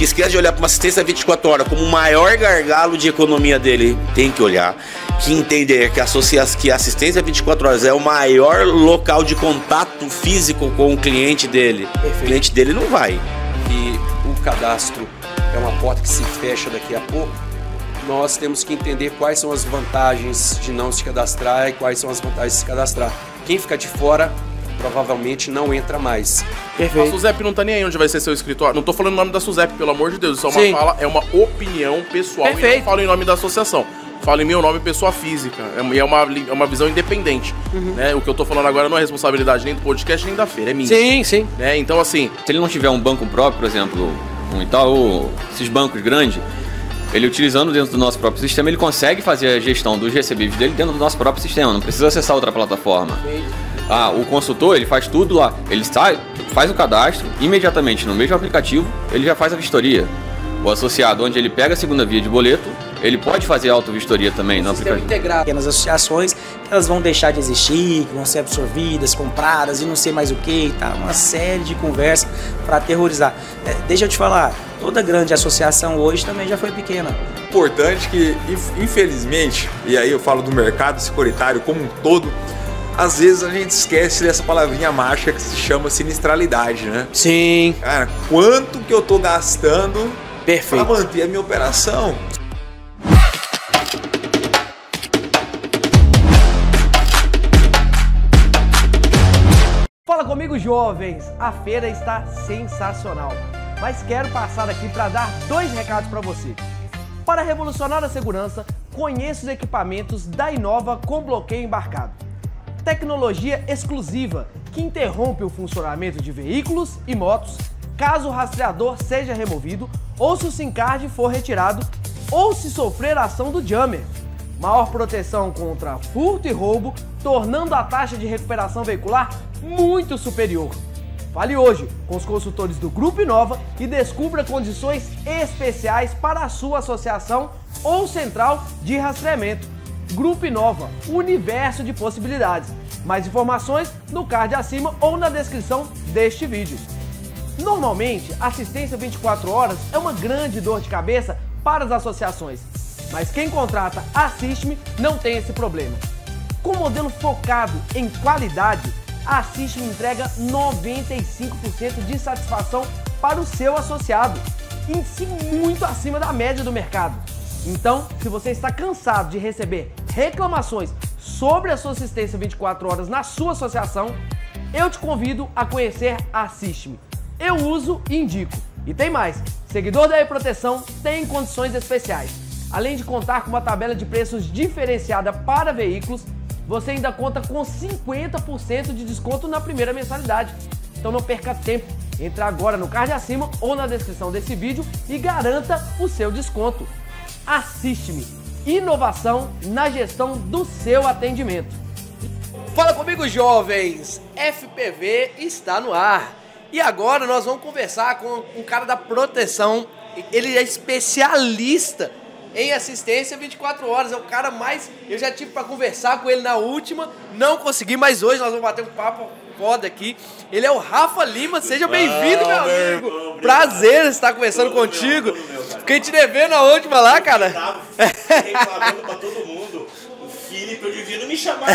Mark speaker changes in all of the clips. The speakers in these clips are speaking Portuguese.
Speaker 1: que esquece de olhar para uma assistência 24 horas como o maior gargalo de economia dele, tem que olhar, que entender que a assistência 24 horas é o maior local de contato físico com o cliente dele. O cliente dele não vai.
Speaker 2: E o cadastro é uma porta que se fecha daqui a pouco. Nós temos que entender quais são as vantagens de não se cadastrar e quais são as vantagens de se cadastrar. Quem fica de fora provavelmente não entra mais.
Speaker 3: Perfeito. A SUSEP não tá nem aí onde vai ser seu escritório. Não tô falando o nome da SUSEP, pelo amor de Deus. Isso é uma fala, é uma opinião pessoal.
Speaker 2: Perfeito.
Speaker 3: E não falo em nome da associação. Falo em meu nome, pessoa física. É uma visão independente. Né? O que eu tô falando agora não é responsabilidade nem do podcast, nem da feira. É minha.
Speaker 2: Sim, sim.
Speaker 3: Né? Então, assim...
Speaker 4: Se ele não tiver um banco próprio, por exemplo, um Itaú, esses bancos grandes, ele utilizando dentro do nosso próprio sistema, ele consegue fazer a gestão dos recebíveis dele dentro do nosso próprio sistema. Não precisa acessar outra plataforma. O consultor, ele faz tudo lá. Ele faz o cadastro, imediatamente no mesmo aplicativo, ele já faz a vistoria. O associado, onde ele pega a segunda via de boleto, ele pode fazer a auto-vistoria também no aplicativo.
Speaker 5: Integrado. Pequenas associações que elas vão deixar de existir, que vão ser absorvidas, compradas e não sei mais o que, tá? Uma série de conversas para aterrorizar. Deixa eu te falar, toda grande associação hoje também já foi pequena.
Speaker 6: Importante que, infelizmente, e aí eu falo do mercado securitário como um todo, às vezes a gente esquece dessa palavrinha mágica que se chama sinistralidade, né?
Speaker 2: Sim.
Speaker 6: Cara, quanto que eu tô gastando para manter a minha operação?
Speaker 7: Fala comigo, jovens! A feira está sensacional, mas quero passar aqui para dar 2 recados para você. Para revolucionar a segurança, conheça os equipamentos da Inova com bloqueio embarcado. Tecnologia exclusiva que interrompe o funcionamento de veículos e motos caso o rastreador seja removido ou se o SIM card for retirado ou se sofrer a ação do jammer. Maior proteção contra furto e roubo, tornando a taxa de recuperação veicular muito superior. Fale hoje com os consultores do Grupo Inova e descubra condições especiais para a sua associação ou central de rastreamento. Grupo Inova, universo de possibilidades. Mais informações no card acima ou na descrição deste vídeo. Normalmente, assistência 24 horas é uma grande dor de cabeça para as associações, mas quem contrata Assiste-me não tem esse problema. Com modelo focado em qualidade, a Assiste-me entrega 95% de satisfação para o seu associado, índice muito acima da média do mercado. Então, se você está cansado de receber reclamações sobre a sua assistência 24 horas na sua associação, eu te convido a conhecer a Assiste-me. Eu uso e indico. E tem mais, seguidor da E-Proteção tem condições especiais. Além de contar com uma tabela de preços diferenciada para veículos, você ainda conta com 50% de desconto na primeira mensalidade. Então não perca tempo, entre agora no card acima ou na descrição desse vídeo e garanta o seu desconto. Assiste-me, inovação na gestão do seu atendimento.
Speaker 2: Fala comigo, jovens! FPV está no ar. E agora nós vamos conversar com um cara da proteção. Ele é especialista em assistência 24 horas. É o cara mais... Eu já tive para conversar com ele na última, não consegui, mas hoje nós vamos bater um papo foda aqui. Ele é o Rafa Lima. Seja bem-vindo, meu amigo. Prazer estar conversando contigo. Fiquei te devendo a última lá, cara.
Speaker 1: Reclamando pra todo mundo. O Felipe, eu devia não me chamar.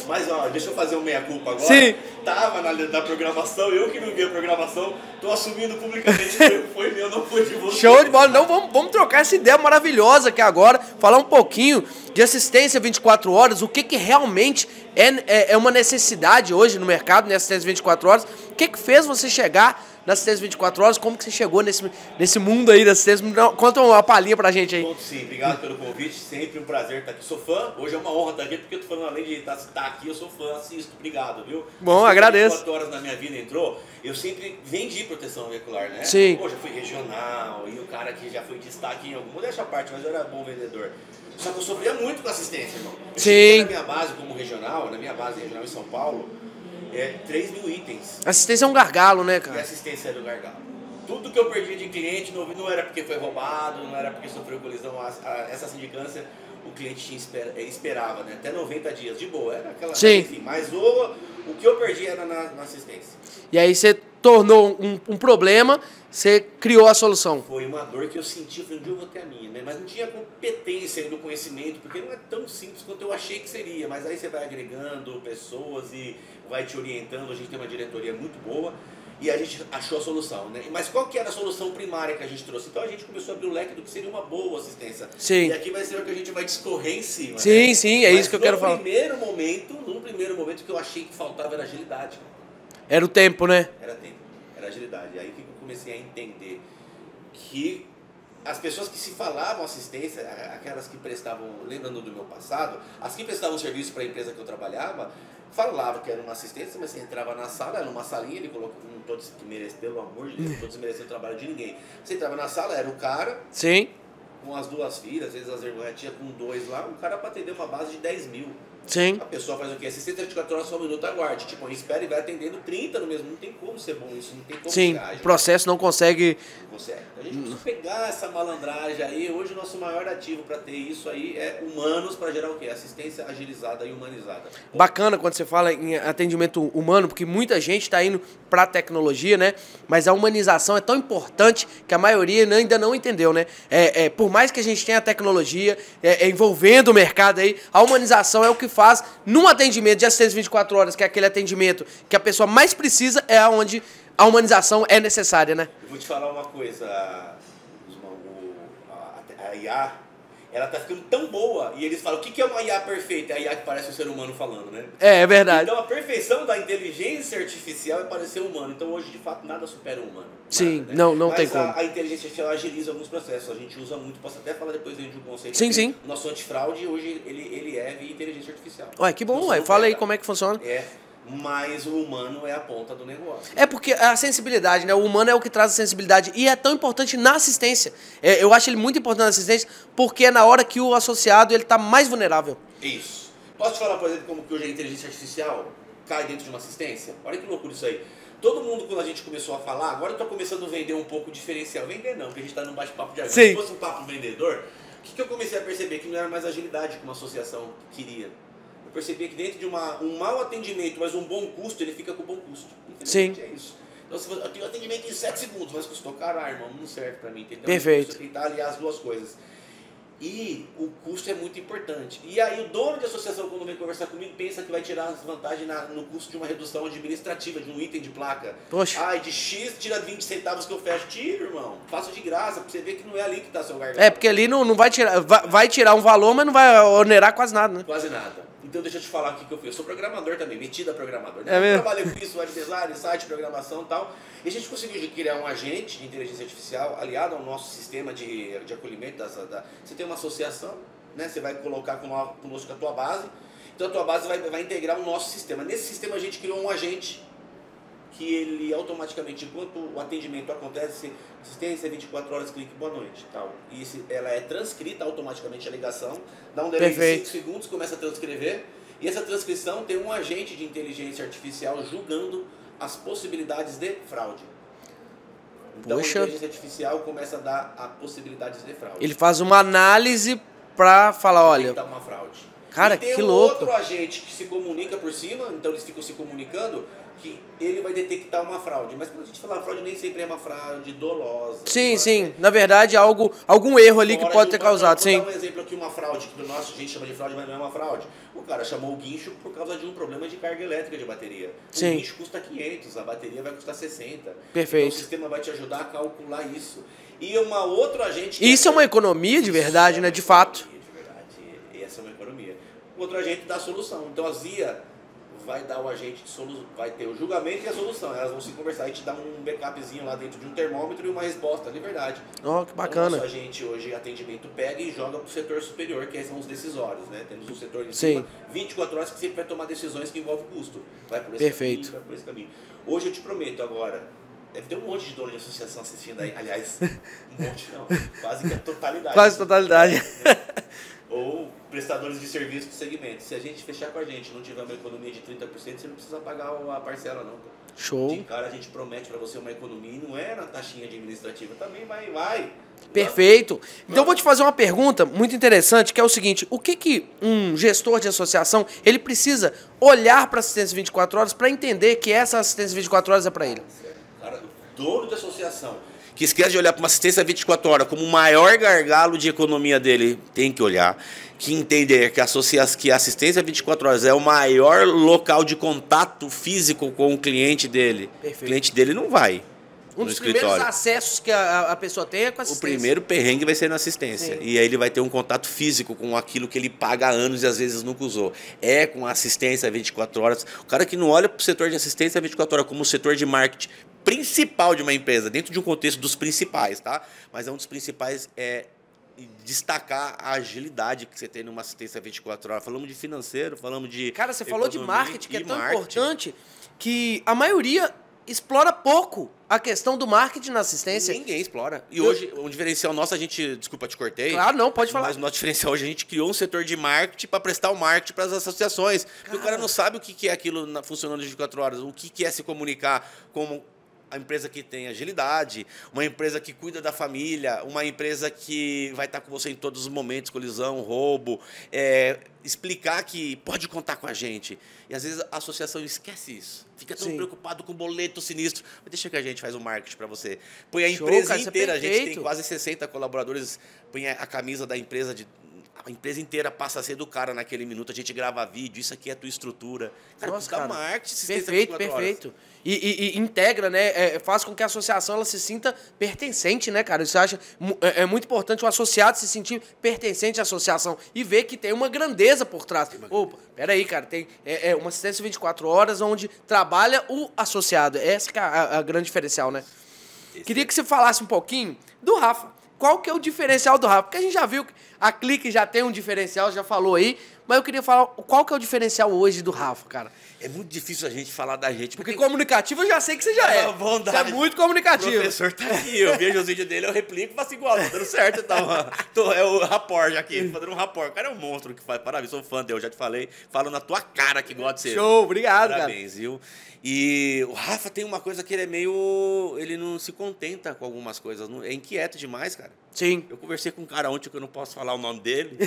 Speaker 1: Mas, ó, deixa eu fazer o meia-culpa agora.
Speaker 2: Sim.
Speaker 1: Tava na programação, eu que não vi a programação. Tô assumindo publicamente. Foi meu, não foi de você.
Speaker 2: Show de bola. Então vamos trocar essa ideia maravilhosa aqui agora. Falar um pouquinho de assistência 24 horas. O que realmente é uma necessidade hoje no mercado, né? Assistência 24 horas. O que fez você chegar na assistência 24 horas? Como que você chegou nesse mundo aí da assistência? Conta uma palhinha pra gente aí.
Speaker 1: Conto sim, obrigado pelo convite, sempre um prazer estar aqui. Sou fã, hoje é uma honra estar aqui, porque eu tô falando, além de estar aqui, eu sou fã, assisto, obrigado, viu?
Speaker 2: Bom, agradeço.
Speaker 1: 24 horas na minha vida entrou, eu sempre vendi proteção veicular, né?
Speaker 2: Sim.
Speaker 1: Pô, já fui regional, e o cara que já foi destaque em algum, modéstia à parte, mas eu era bom vendedor. Só que eu sofria muito com assistência, irmão. Eu
Speaker 2: Sim.
Speaker 1: Na minha base como regional, na minha base regional em São Paulo, 3 mil itens.
Speaker 2: Assistência é um gargalo, né,
Speaker 1: E
Speaker 2: cara?
Speaker 1: assistência era o gargalo. Tudo que eu perdi de cliente não era porque foi roubado, não era porque sofreu colisão, essa sindicância. o cliente esperava, né? Até 90 dias, de boa, era aquela...
Speaker 2: Sim.
Speaker 1: Enfim, mas o que eu perdi era na assistência.
Speaker 2: E aí você tornou um problema, você criou a solução.
Speaker 1: Foi uma dor que eu senti, falei, um dia eu vou ter a minha, né? Mas não tinha competência no conhecimento, porque não é tão simples quanto eu achei que seria. Mas aí você vai agregando pessoas e vai te orientando. A gente tem uma diretoria muito boa e a gente achou a solução, né? Mas qual que era a solução primária que a gente trouxe? Então a gente começou a abrir o leque do que seria uma boa assistência.
Speaker 2: Sim.
Speaker 1: E aqui vai ser o que a gente vai discorrer em cima.
Speaker 2: Sim,
Speaker 1: né?
Speaker 2: sim, é
Speaker 1: Mas
Speaker 2: isso que eu quero falar.
Speaker 1: No primeiro momento, o que eu achei que faltava era agilidade.
Speaker 2: Era o tempo, né?
Speaker 1: Era tempo, era agilidade. Aí que eu comecei a entender que as pessoas que se falavam assistência, aquelas que prestavam, lembrando do meu passado, as que prestavam serviço para a empresa que eu trabalhava, falavam que era uma assistência, mas você entrava na sala, era uma salinha, ele colocou, não estou desmerecendo, pelo amor de Deus, não estou desmerecendo o trabalho de ninguém. Você entrava na sala, era o cara,
Speaker 2: Sim.
Speaker 1: com as duas filhas, às vezes as irmãs tinham com 2 lá, um cara para atender uma base de 10 mil.
Speaker 2: Sim.
Speaker 1: A pessoa faz o quê? Assistência 24 horas, só um minuto, aguarde. Tipo, espera e vai atendendo 30 no mesmo. Não tem como ser bom isso, não tem como
Speaker 2: Sim,
Speaker 1: ser ágil.
Speaker 2: o processo não consegue...
Speaker 1: Não consegue. A gente precisa pegar essa malandragem aí. Hoje o nosso maior ativo para ter isso aí é humanos para gerar o quê? Assistência agilizada e humanizada.
Speaker 2: Bacana quando você fala em atendimento humano, porque muita gente está indo para a tecnologia, né? Mas a humanização é tão importante que a maioria ainda não entendeu, né? Por mais que a gente tenha a tecnologia envolvendo o mercado aí, a humanização é o que faz num atendimento de assistência 24 horas, que é aquele atendimento que a pessoa mais precisa, é onde a humanização é necessária, né?
Speaker 1: Eu vou te falar uma coisa, a IA, ela tá ficando tão boa, e eles falam, o que é uma IA perfeita? É a IA que parece um ser humano falando, né?
Speaker 2: É verdade.
Speaker 1: Então a perfeição da inteligência artificial é parecer humano. Então hoje, de fato, nada supera o humano.
Speaker 2: Sim,
Speaker 1: nada, né?
Speaker 2: não tem como.
Speaker 1: A inteligência artificial agiliza alguns processos. A gente usa muito, posso até falar depois de um conceito.
Speaker 2: Sim, sim.
Speaker 1: O nosso antifraude, hoje, ele é via inteligência artificial.
Speaker 2: Ué, que bom,
Speaker 1: Nosso
Speaker 2: ué. Fala aí
Speaker 1: pega.
Speaker 2: como é que funciona.
Speaker 1: Mas o humano é a ponta do negócio.
Speaker 2: É porque a sensibilidade, né? O humano é o que traz a sensibilidade e é tão importante na assistência. Eu acho ele muito importante na assistência porque é na hora que o associado ele tá mais vulnerável.
Speaker 1: Isso. Posso te falar, por exemplo, como que hoje a inteligência artificial cai dentro de uma assistência? Olha que loucura isso aí. Todo mundo, quando a gente começou a falar, agora eu tô começando a vender um pouco diferencial. Vender não, porque a gente tá num bate-papo de agora.
Speaker 2: Sim.
Speaker 1: Se fosse um papo vendedor, o que eu comecei a perceber? Que não era mais agilidade que uma associação queria. Eu percebi que dentro de um mau atendimento, mas um bom custo, ele fica com bom custo.
Speaker 2: Sim.
Speaker 1: É isso. Então, se eu tenho atendimento em 7 segundos, mas custou caro, irmão, não serve pra mim. Então,
Speaker 2: Perfeito.
Speaker 1: você tentar aliar as duas coisas. E o custo é muito importante. E aí o dono de associação, quando vem conversar comigo, pensa que vai tirar as vantagens no custo de uma redução administrativa, de um item de placa.
Speaker 2: Poxa.
Speaker 1: Ai, de X tira 20 centavos que eu fecho. Tira, irmão. Faço de graça, pra você ver que não é ali que tá seu gargalo.
Speaker 2: É, porque ali não vai tirar. Vai tirar um valor, mas não vai onerar quase nada, né?
Speaker 1: Quase nada. Então deixa eu te falar o que eu fiz. Eu sou programador também, metido a programador.
Speaker 2: É mesmo?
Speaker 1: Eu trabalhei com isso, web design, site, programação e tal. E a gente conseguiu criar um agente de inteligência artificial aliado ao nosso sistema de acolhimento. Você tem uma associação, né? Você vai colocar conosco com a tua base. Então a tua base vai integrar o nosso sistema. Nesse sistema a gente criou um agente que ele automaticamente, enquanto o atendimento acontece, assistência 24 horas, clique boa noite, tal. E ela é transcrita automaticamente a ligação, dá um delay de 5 segundos, começa a transcrever, e essa transcrição tem um agente de inteligência artificial julgando as possibilidades de fraude. Então
Speaker 2: Poxa.
Speaker 1: a inteligência artificial começa a dar as possibilidades de fraude.
Speaker 2: Ele faz uma análise pra falar, olha...
Speaker 1: Tem que dar uma fraude.
Speaker 2: Cara,
Speaker 1: e tem
Speaker 2: que
Speaker 1: um
Speaker 2: louco.
Speaker 1: outro agente que se comunica por cima, então eles ficam se comunicando, que ele vai detectar uma fraude. Mas quando a gente fala fraude, nem sempre é uma fraude dolosa.
Speaker 2: Sim, sim. Na verdade, algum erro ali que pode ter causado, sim.
Speaker 1: Vou dar um exemplo aqui, uma fraude, que a gente chama de fraude, mas não é uma fraude. O cara chamou o guincho por causa de um problema de carga elétrica de bateria.
Speaker 2: Sim.
Speaker 1: O guincho custa 500, a bateria vai custar 60.
Speaker 2: Perfeito.
Speaker 1: Então o sistema vai te ajudar a calcular isso. E uma outra agente...
Speaker 2: Isso é uma economia de verdade, né? De fato.
Speaker 1: De verdade. E essa é uma economia. O outro agente dá a solução. Então a ZIA vai dar o agente de solução, vai ter o julgamento e a solução. Elas vão se conversar e te dar um backupzinho lá dentro de um termômetro e uma resposta, de verdade.
Speaker 2: Ó, que bacana.
Speaker 1: Então, nosso agente hoje, atendimento, pega e joga para o setor superior, que são os decisórios, né? Temos um setor em
Speaker 2: Sim.
Speaker 1: cima, 24 horas, que sempre vai tomar decisões que envolvem custo. Vai por esse
Speaker 2: Perfeito.
Speaker 1: caminho, vai por esse caminho. Hoje eu te prometo agora, deve ter um monte de dono de associação assistindo aí. Aliás, um monte não, quase que a totalidade.
Speaker 2: Quase totalidade.
Speaker 1: Ou prestadores de serviço do segmento. Se a gente fechar com a gente não tiver uma economia de 30%, você não precisa pagar a parcela não.
Speaker 2: Show.
Speaker 1: De cara a gente promete para você uma economia e não é na taxinha administrativa. Também vai.
Speaker 2: Perfeito. Então eu vou te fazer uma pergunta muito interessante, que é o seguinte: o que um gestor de associação ele precisa olhar para assistência 24 horas para entender que essa assistência 24 horas é para ele?
Speaker 1: Cara, dono de associação que esquece de olhar para uma assistência 24 horas como o maior gargalo de economia dele, tem que olhar, que entender que a assistência 24 horas é o maior local de contato físico com o cliente dele.
Speaker 2: Perfeito.
Speaker 1: O cliente dele não vai
Speaker 2: Um
Speaker 1: no
Speaker 2: dos
Speaker 1: escritório.
Speaker 2: primeiros acessos que a pessoa tem é com
Speaker 1: O
Speaker 2: assistência.
Speaker 1: primeiro perrengue vai ser na assistência.
Speaker 2: Sim.
Speaker 1: E aí ele vai ter um contato físico com aquilo que ele paga há anos e às vezes nunca usou. É com a assistência 24 horas. O cara que não olha para o setor de assistência 24 horas como o setor de marketing principal de uma empresa, dentro de um contexto dos principais, tá? Mas é um dos principais destacar a agilidade que você tem numa assistência 24 horas. Falamos de financeiro, falamos de...
Speaker 2: Cara, você falou de
Speaker 1: economia
Speaker 2: marketing, que é
Speaker 1: e
Speaker 2: tão
Speaker 1: marketing.
Speaker 2: importante que a maioria explora pouco a questão do marketing na assistência.
Speaker 1: Ninguém explora. E hoje, um diferencial nosso, a gente... Desculpa, te cortei.
Speaker 2: Claro, não, pode falar.
Speaker 1: Mas o nosso diferencial hoje, a gente criou um setor de marketing para prestar o marketing para as associações. Porque o cara não sabe o que é aquilo funcionando 24 horas, o que é se comunicar como a empresa que tem agilidade, uma empresa que cuida da família, uma empresa que vai estar com você em todos os momentos, colisão, roubo, explicar que pode contar com a gente. E às vezes a associação esquece isso. Fica tão preocupado com o boleto sinistro. Mas deixa que a gente faz o marketing para você. Põe a empresa inteira, a gente tem quase 60 colaboradores, põe a camisa da empresa a empresa inteira passa a ser do cara naquele minuto, a gente grava vídeo, isso aqui é a tua estrutura. Cara,
Speaker 2: Nossa,
Speaker 1: cara, marketing,
Speaker 2: perfeito. E integra, né? Faz com que a associação ela se sinta pertencente, né, cara? Você acha é muito importante o associado se sentir pertencente à associação e ver que tem uma grandeza por trás. Opa, peraí, cara, tem uma assistência 24 horas onde trabalha o associado. Essa que é a grande diferencial, né? Queria que você falasse um pouquinho do Rafa. Qual que é o diferencial do Rafa? Porque a gente já viu que a Clique já tem um diferencial, já falou aí, mas eu queria falar qual que é o diferencial hoje do Rafa, cara.
Speaker 1: É muito difícil a gente falar da gente.
Speaker 2: Porque comunicativo eu já sei que você já é.
Speaker 1: Bondade.
Speaker 2: Você é muito comunicativo.
Speaker 1: O professor tá aqui, eu vejo os vídeos dele, eu replico e faço igual, tá dando certo. É o rapport aqui, fazendo um rapport. O cara é um monstro que faz, parabéns, sou fã dele, eu já te falei, falo na tua cara que gosta de ser.
Speaker 2: Show, obrigado,
Speaker 1: parabéns, cara. Viu? E o Rafa tem uma coisa que ele é meio... Ele não se contenta com algumas coisas, é inquieto demais, cara.
Speaker 2: Sim.
Speaker 1: Eu conversei com um cara ontem que eu não posso falar o nome dele,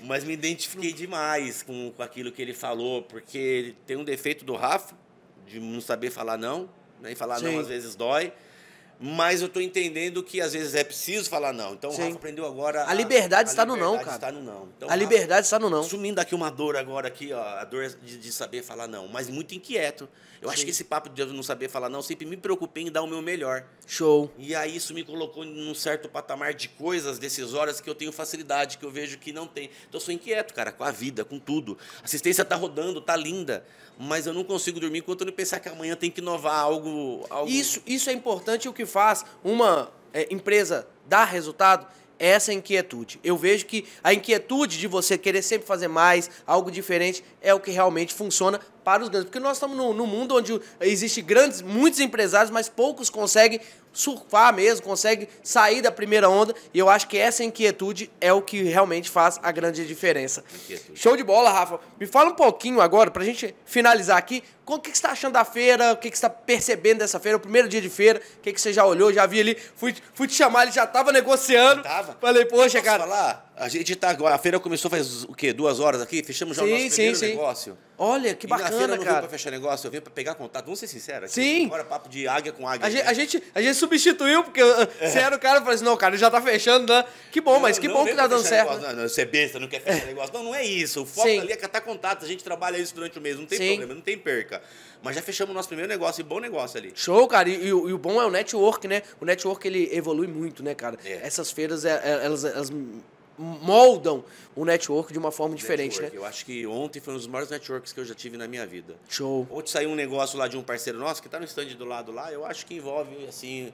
Speaker 1: mas me identifiquei demais com aquilo que ele falou, porque ele tem um defeito do Rafa, de não saber falar não, né? E falar não às vezes dói, mas eu tô entendendo que às vezes é preciso falar não. Então o Rafa aprendeu agora...
Speaker 2: A liberdade está no não, cara.
Speaker 1: Está no não. Então,
Speaker 2: a liberdade está no não.
Speaker 1: Assumindo aqui uma dor agora aqui, ó, a dor de saber falar não, mas muito inquieto. Eu acho que esse papo de eu não saber falar não, eu sempre me preocupei em dar o meu melhor.
Speaker 2: Show.
Speaker 1: E aí isso me colocou num certo patamar de coisas decisórias que eu tenho facilidade, que eu vejo que não tem. Então eu sou inquieto, cara, com a vida, com tudo. A assistência tá rodando, tá linda, mas eu não consigo dormir enquanto eu não pensar que amanhã tem que inovar algo...
Speaker 2: Isso é importante, e o que faz uma empresa dar resultado é essa inquietude. Eu vejo que a inquietude de você querer sempre fazer mais, algo diferente, é o que realmente funciona para os grandes. Porque nós estamos num mundo onde existem muitos empresários, mas poucos conseguem surfar mesmo, conseguem sair da primeira onda. E eu acho que essa inquietude é o que realmente faz a grande diferença. Show de bola, Rafa. Me fala um pouquinho agora, pra gente finalizar aqui, o que você está achando da feira, o que você está percebendo dessa feira, o primeiro dia de feira, o que você já olhou, já vi ali, fui te chamar, ele já estava negociando. Falei, poxa,
Speaker 1: Posso
Speaker 2: cara...
Speaker 1: falar? A gente tá agora, a feira começou faz o quê? 2 horas aqui? Fechamos já o nosso primeiro negócio.
Speaker 2: Olha, que bacana,
Speaker 1: cara. Na feira eu não
Speaker 2: cara.
Speaker 1: vim pra fechar negócio, eu vim pra pegar contato. Vamos ser sinceros aqui.
Speaker 2: Sim.
Speaker 1: Agora papo de águia com águia.
Speaker 2: A gente substituiu, porque você era o cara e falou assim, não, cara, já tá fechando, né? Que bom, mas que bom que tá dando certo.
Speaker 1: Não, você é besta, não quer fechar negócio. Não é isso. O foco ali é catar contato. A gente trabalha isso durante o mês, não tem problema, não tem perca. Mas já fechamos o nosso primeiro negócio e bom negócio ali.
Speaker 2: Show, cara. E o bom é o network, né? O network, ele evolui muito, né, cara? Essas feiras, elas moldam o network de uma forma diferente, né?
Speaker 1: Eu acho que ontem foi um dos maiores networks que eu já tive na minha vida.
Speaker 2: Show.
Speaker 1: Ontem saiu um negócio lá de um parceiro nosso que tá no stand do lado lá, eu acho que envolve, assim,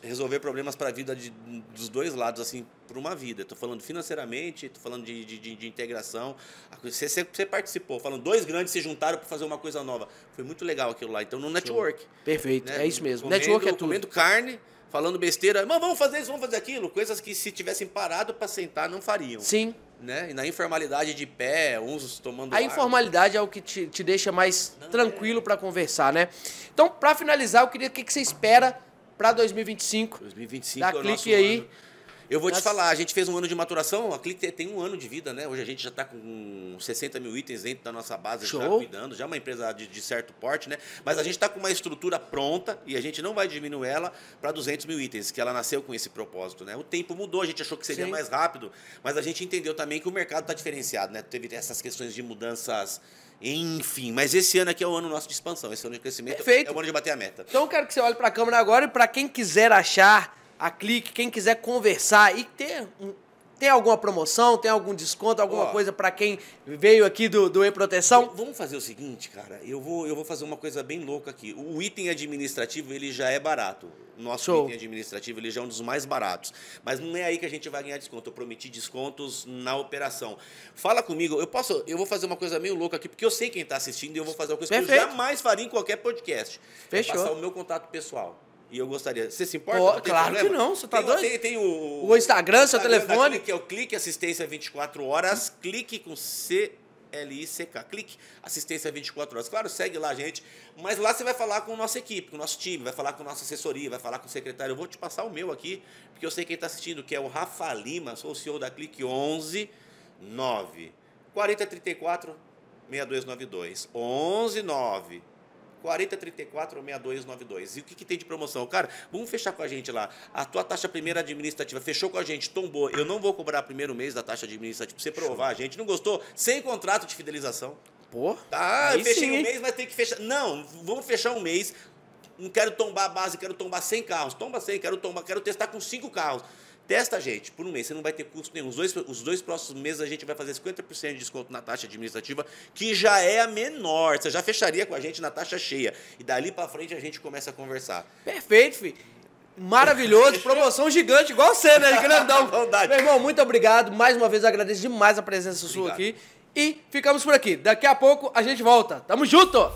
Speaker 1: resolver problemas para a vida dos dois lados, assim, por uma vida. Tô falando financeiramente, tô falando de integração. Você participou, falando, 2 grandes se juntaram para fazer uma coisa nova. Foi muito legal aquilo lá. Então, no network.
Speaker 2: Perfeito, né? É isso mesmo.
Speaker 1: Comendo,
Speaker 2: Network é tudo.
Speaker 1: Comendo carne, falando besteira, mas vamos fazer isso, vamos fazer aquilo. Coisas que se tivessem parado para sentar, não fariam.
Speaker 2: Sim.
Speaker 1: Né? E na informalidade de pé, uns tomando
Speaker 2: A informalidade é o que te deixa mais tranquilo para conversar, né? Então, para finalizar, eu queria o que você espera para 2025.
Speaker 1: 2025
Speaker 2: Dá
Speaker 1: é o nosso
Speaker 2: clique aí.
Speaker 1: ano. Eu vou te
Speaker 2: Nas-
Speaker 1: falar, a gente fez um ano de maturação, a Clique tem um ano de vida, né? Hoje a gente já está com 60 mil itens dentro da nossa base, já
Speaker 2: Show.
Speaker 1: cuidando, já é uma empresa de certo porte, né? Mas a gente está com uma estrutura pronta e a gente não vai diminuir ela para 200 mil itens, que ela nasceu com esse propósito, né? O tempo mudou, a gente achou que seria
Speaker 2: Sim.
Speaker 1: mais rápido, mas a gente entendeu também que o mercado está diferenciado, né? Teve essas questões de mudanças, enfim. Mas esse ano aqui é o ano nosso de expansão, esse ano de crescimento
Speaker 2: Perfeito.
Speaker 1: é o ano de bater a meta.
Speaker 2: Então eu quero que você olhe para a câmera agora e para quem quiser achar a Clique, quem quiser conversar e tem alguma promoção, tem algum desconto, alguma
Speaker 1: Ó.
Speaker 2: coisa para quem veio aqui do E-Proteção?
Speaker 1: Vamos fazer o seguinte, cara. Eu vou fazer uma coisa bem louca aqui. O item administrativo, ele já é barato. O nosso
Speaker 2: Show.
Speaker 1: item administrativo, ele já é um dos mais baratos. Mas não é aí que a gente vai ganhar desconto. Eu prometi descontos na operação. Fala comigo. Eu vou fazer uma coisa meio louca aqui, porque eu sei quem está assistindo e eu vou fazer uma coisa que
Speaker 2: Perfeito.
Speaker 1: eu jamais faria em qualquer podcast.
Speaker 2: Fechou.
Speaker 1: É passar o meu contato pessoal. E eu gostaria. Você se importa?
Speaker 2: Pô,
Speaker 1: Não tem
Speaker 2: claro
Speaker 1: problema?
Speaker 2: que não, você tá doido?
Speaker 1: Tem
Speaker 2: O Instagram, seu
Speaker 1: da
Speaker 2: telefone.
Speaker 1: Clique, que é o Clique Assistência 24 Horas. Clique com CLICK. Clique Assistência 24 Horas. Claro, segue lá, gente. Mas lá você vai falar com a nossa equipe, com o nosso time, vai falar com a nossa assessoria, vai falar com o secretário. Eu vou te passar o meu aqui, porque eu sei quem está assistindo, que é o Rafa Lima, sou o CEO da Clique 11 9 4034 6292. 11 9 4034 6292. E o que tem de promoção? Cara, vamos fechar com a gente lá. A tua taxa primeira administrativa fechou com a gente, tombou. Eu não vou cobrar primeiro mês da taxa administrativa pra você provar a gente. Não gostou? Sem contrato de fidelização.
Speaker 2: Pô,
Speaker 1: Tá,
Speaker 2: aí
Speaker 1: eu fechei
Speaker 2: sim,
Speaker 1: um
Speaker 2: hein?
Speaker 1: mês, vai ter que fechar. Não, vamos fechar um mês. Não quero tombar a base, quero tombar 100 carros. Tomba 100, quero testar com 5 carros. Testa, gente, por um mês, você não vai ter custo nenhum. Os dois próximos meses a gente vai fazer 50% de desconto na taxa administrativa, que já é a menor. Você já fecharia com a gente na taxa cheia. E dali pra frente a gente começa a conversar.
Speaker 2: Perfeito, filho. Maravilhoso, promoção gigante, igual você, né? Grandão.
Speaker 1: Saudade.
Speaker 2: Meu irmão, muito obrigado. Mais uma vez agradeço demais a presença sua
Speaker 1: Obrigado.
Speaker 2: aqui. E ficamos por aqui. Daqui a pouco a gente volta. Tamo junto!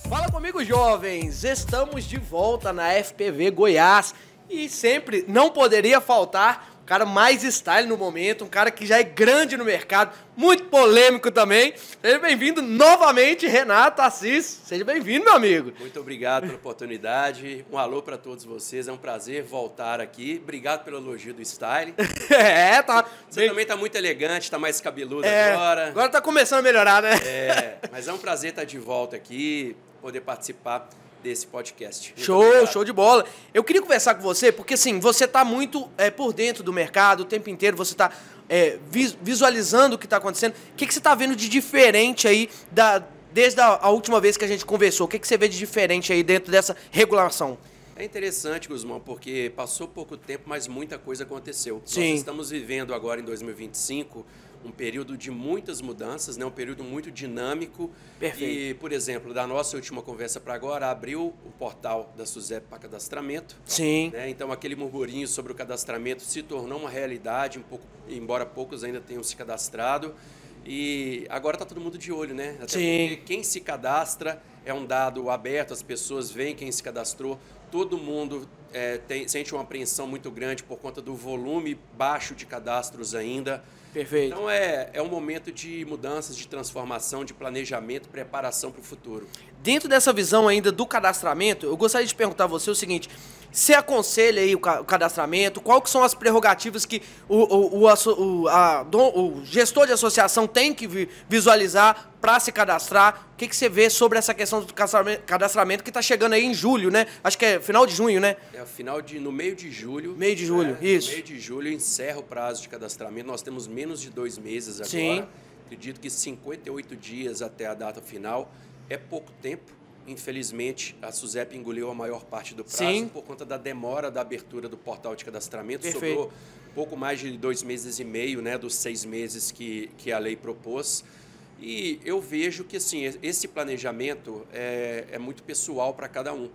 Speaker 2: Fala comigo, jovens! Estamos de volta na FPV Goiás e sempre não poderia faltar o cara mais style no momento, um cara que já é grande no mercado, muito polêmico também. Seja bem-vindo novamente, Renato Assis. Seja bem-vindo, meu amigo.
Speaker 8: Muito obrigado pela oportunidade. Um alô para todos vocês. É um prazer voltar aqui. Obrigado pelo elogio do style.
Speaker 2: É, tá.
Speaker 8: Você também tá muito elegante, tá mais cabeludo
Speaker 2: É,
Speaker 8: agora.
Speaker 2: agora tá começando a melhorar, né?
Speaker 8: Mas é um prazer estar de volta aqui, poder participar desse podcast. Muito
Speaker 2: Show,
Speaker 8: obrigado.
Speaker 2: show de bola. Eu queria conversar com você, porque assim, você tá muito por dentro do mercado, o tempo inteiro você tá visualizando o que tá acontecendo. O que você tá vendo de diferente aí desde a última vez que a gente conversou? O que você vê de diferente aí dentro dessa regulação?
Speaker 8: É interessante, Guzmão, porque passou pouco tempo, mas muita coisa aconteceu.
Speaker 2: Sim.
Speaker 8: Nós estamos vivendo agora em 2025 um período de muitas mudanças, né? Um período muito dinâmico.
Speaker 2: Perfeito.
Speaker 8: E, por exemplo, da nossa última conversa para agora, abriu o portal da SUSEP para cadastramento.
Speaker 2: Sim.
Speaker 8: Né? Então, aquele murmurinho sobre o cadastramento se tornou uma realidade, embora poucos ainda tenham se cadastrado. E agora está todo mundo de olho, né? Até
Speaker 2: Sim.
Speaker 8: porque quem se cadastra é um dado aberto, as pessoas veem quem se cadastrou, todo mundo sente uma apreensão muito grande por conta do volume baixo de cadastros ainda.
Speaker 2: Perfeito.
Speaker 8: Então é um momento de mudanças, de transformação, de planejamento, preparação para o futuro.
Speaker 2: Dentro dessa visão ainda do cadastramento, eu gostaria de perguntar a você o seguinte: você aconselha aí o cadastramento? Quais que são as prerrogativas que o gestor de associação tem que visualizar para se cadastrar? O que você vê sobre essa questão do cadastramento que está chegando aí em julho, né? Acho que é final de junho, né?
Speaker 8: No meio de julho.
Speaker 2: Meio de julho, isso.
Speaker 8: No meio de julho encerra o prazo de cadastramento. Nós temos menos de 2 meses agora.
Speaker 2: Sim.
Speaker 8: Acredito que 58 dias até a data final é pouco tempo. Infelizmente, a SUSEP engoliu a maior parte do prazo.
Speaker 2: Sim.
Speaker 8: Por conta da demora da abertura do portal de cadastramento.
Speaker 2: Perfeito.
Speaker 8: Sobrou pouco mais de 2 meses e meio, né, dos 6 meses que a lei propôs. E eu vejo que assim, esse planejamento é muito pessoal para cada um.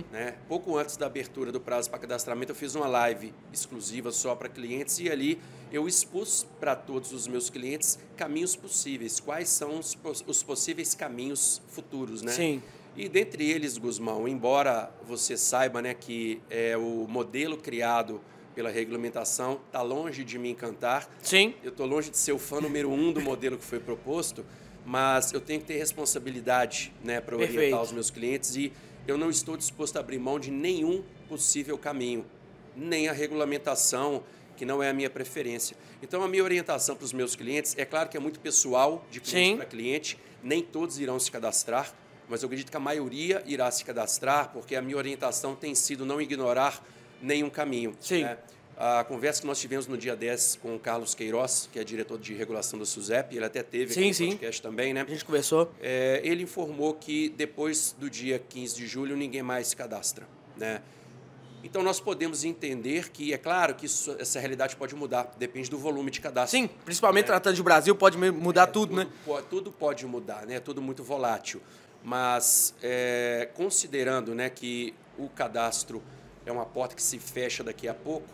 Speaker 8: Né? Pouco antes da abertura do prazo para cadastramento, eu fiz uma live exclusiva só para clientes e ali eu expus para todos os meus clientes caminhos possíveis, quais são os possíveis caminhos futuros. Né?
Speaker 2: Sim.
Speaker 8: E dentre eles, Guzmão, embora você saiba, né, que o modelo criado pela regulamentação está longe de me encantar.
Speaker 2: Sim.
Speaker 8: Eu estou longe de ser o fã número 1 do modelo que foi proposto, mas eu tenho que ter responsabilidade, né, para orientar os meus clientes e eu não estou disposto a abrir mão de nenhum possível caminho, nem a regulamentação, que não é a minha preferência. Então, a minha orientação para os meus clientes, é claro que é muito pessoal, de cliente para cliente, nem todos irão se cadastrar, mas eu acredito que a maioria irá se cadastrar, porque a minha orientação tem sido não ignorar nenhum caminho.
Speaker 2: Sim.
Speaker 8: Né? A conversa que nós tivemos no dia 10 com o Carlos Queiroz, que é diretor de regulação da SUSEP, ele até teve aqui no podcast também, né?
Speaker 2: A gente conversou.
Speaker 8: Ele informou que depois do dia 15 de julho ninguém mais se cadastra, né? Então nós podemos entender que, é claro que essa realidade pode mudar, depende do volume de cadastro.
Speaker 2: Sim, principalmente tratando de Brasil, pode mudar tudo, né?
Speaker 8: Tudo pode mudar, né? Tudo muito volátil. Mas considerando, né, que o cadastro é uma porta que se fecha daqui a pouco,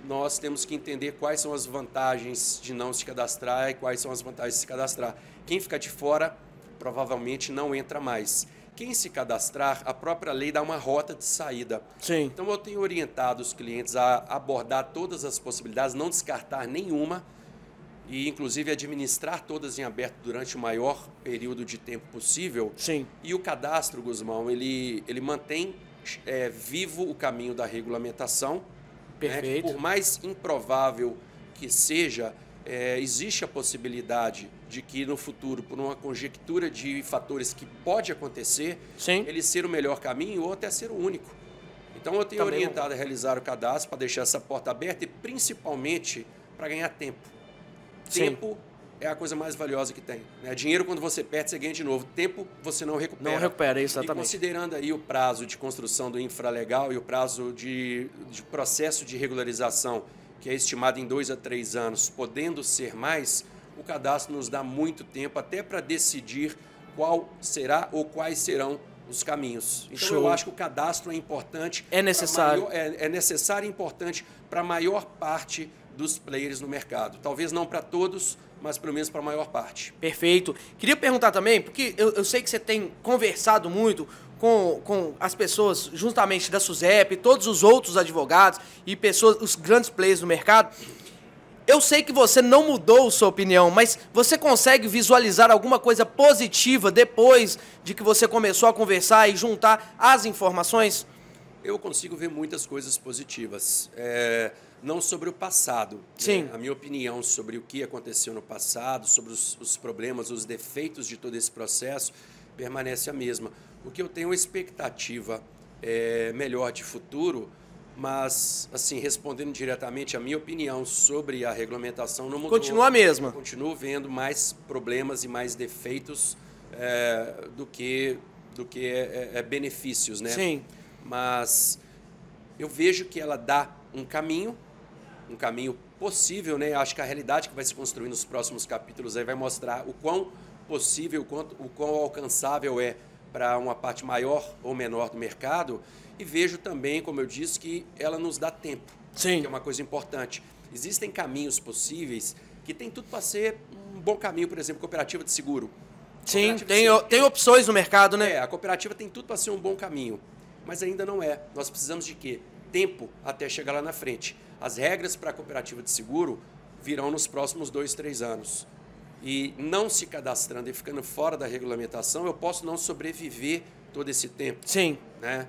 Speaker 8: nós temos que entender quais são as vantagens de não se cadastrar e quais são as vantagens de se cadastrar. Quem ficar de fora provavelmente não entra mais. Quem se cadastrar, a própria lei dá uma rota de saída.
Speaker 2: Sim.
Speaker 8: Então eu tenho orientado os clientes a abordar todas as possibilidades, não descartar nenhuma e inclusive administrar todas em aberto durante o maior período de tempo possível.
Speaker 2: Sim.
Speaker 8: E o cadastro, Guzmão, ele mantém vivo o caminho da regulamentação.
Speaker 2: Perfeito.
Speaker 8: Né? Por mais improvável que seja, existe a possibilidade de que no futuro, por uma conjectura de fatores que pode acontecer, ele ser o melhor caminho ou até ser o único. Então eu tenho orientado a realizar o cadastro para deixar essa porta aberta e principalmente para ganhar tempo. Tempo é a coisa mais valiosa que tem. Né? Dinheiro, quando você perde, você ganha de novo. Tempo, você não recupera.
Speaker 2: Não recupera, exatamente.
Speaker 8: E considerando aí o prazo de construção do infralegal e o prazo de processo de regularização, que é estimado em 2 a 3 anos, podendo ser mais, o cadastro nos dá muito tempo até para decidir qual será ou quais serão os caminhos. Então, eu acho que o cadastro é importante.
Speaker 2: É necessário.
Speaker 8: É necessário e importante para a maior parte dos players no mercado. Talvez não para todos, mas pelo menos para a maior parte.
Speaker 2: Perfeito. Queria perguntar também, porque eu sei que você tem conversado muito com as pessoas justamente da SUSEP, todos os outros advogados e pessoas, os grandes players do mercado. Eu sei que você não mudou sua opinião, mas você consegue visualizar alguma coisa positiva depois de que você começou a conversar e juntar as informações?
Speaker 8: Eu consigo ver muitas coisas positivas. Não sobre o passado.
Speaker 2: Sim.
Speaker 8: Né? A minha opinião sobre o que aconteceu no passado, sobre os problemas, os defeitos de todo esse processo, permanece a mesma. O que eu tenho expectativa melhor de futuro, mas, assim, respondendo diretamente, a minha opinião sobre a regulamentação não mudou.
Speaker 2: Continua a mesma.
Speaker 8: Eu continuo vendo mais problemas e mais defeitos do que benefícios, né?
Speaker 2: Sim.
Speaker 8: Mas eu vejo que ela dá um caminho possível, né? Acho que a realidade que vai se construir nos próximos capítulos aí vai mostrar o quão possível, o quão alcançável é para uma parte maior ou menor do mercado. E vejo também, como eu disse, que ela nos dá tempo.
Speaker 2: Sim.
Speaker 8: Que é uma coisa importante. Existem caminhos possíveis que tem tudo para ser um bom caminho, por exemplo, cooperativa de seguro.
Speaker 2: Sim, tem opções no mercado, né?
Speaker 8: A cooperativa tem tudo para ser um bom caminho, mas ainda não é. Nós precisamos de quê? Tempo até chegar lá na frente. As regras para a cooperativa de seguro virão nos próximos 2, 3 anos. E não se cadastrando e ficando fora da regulamentação, eu posso não sobreviver todo esse tempo.
Speaker 2: Sim.
Speaker 8: Né?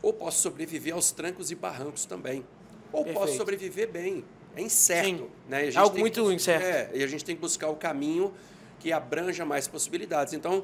Speaker 8: Ou posso sobreviver aos trancos e barrancos também. Ou posso sobreviver bem. É incerto.
Speaker 2: Sim.
Speaker 8: Né?
Speaker 2: Algo muito incerto.
Speaker 8: E a gente tem que buscar o caminho que abranja mais possibilidades. Então,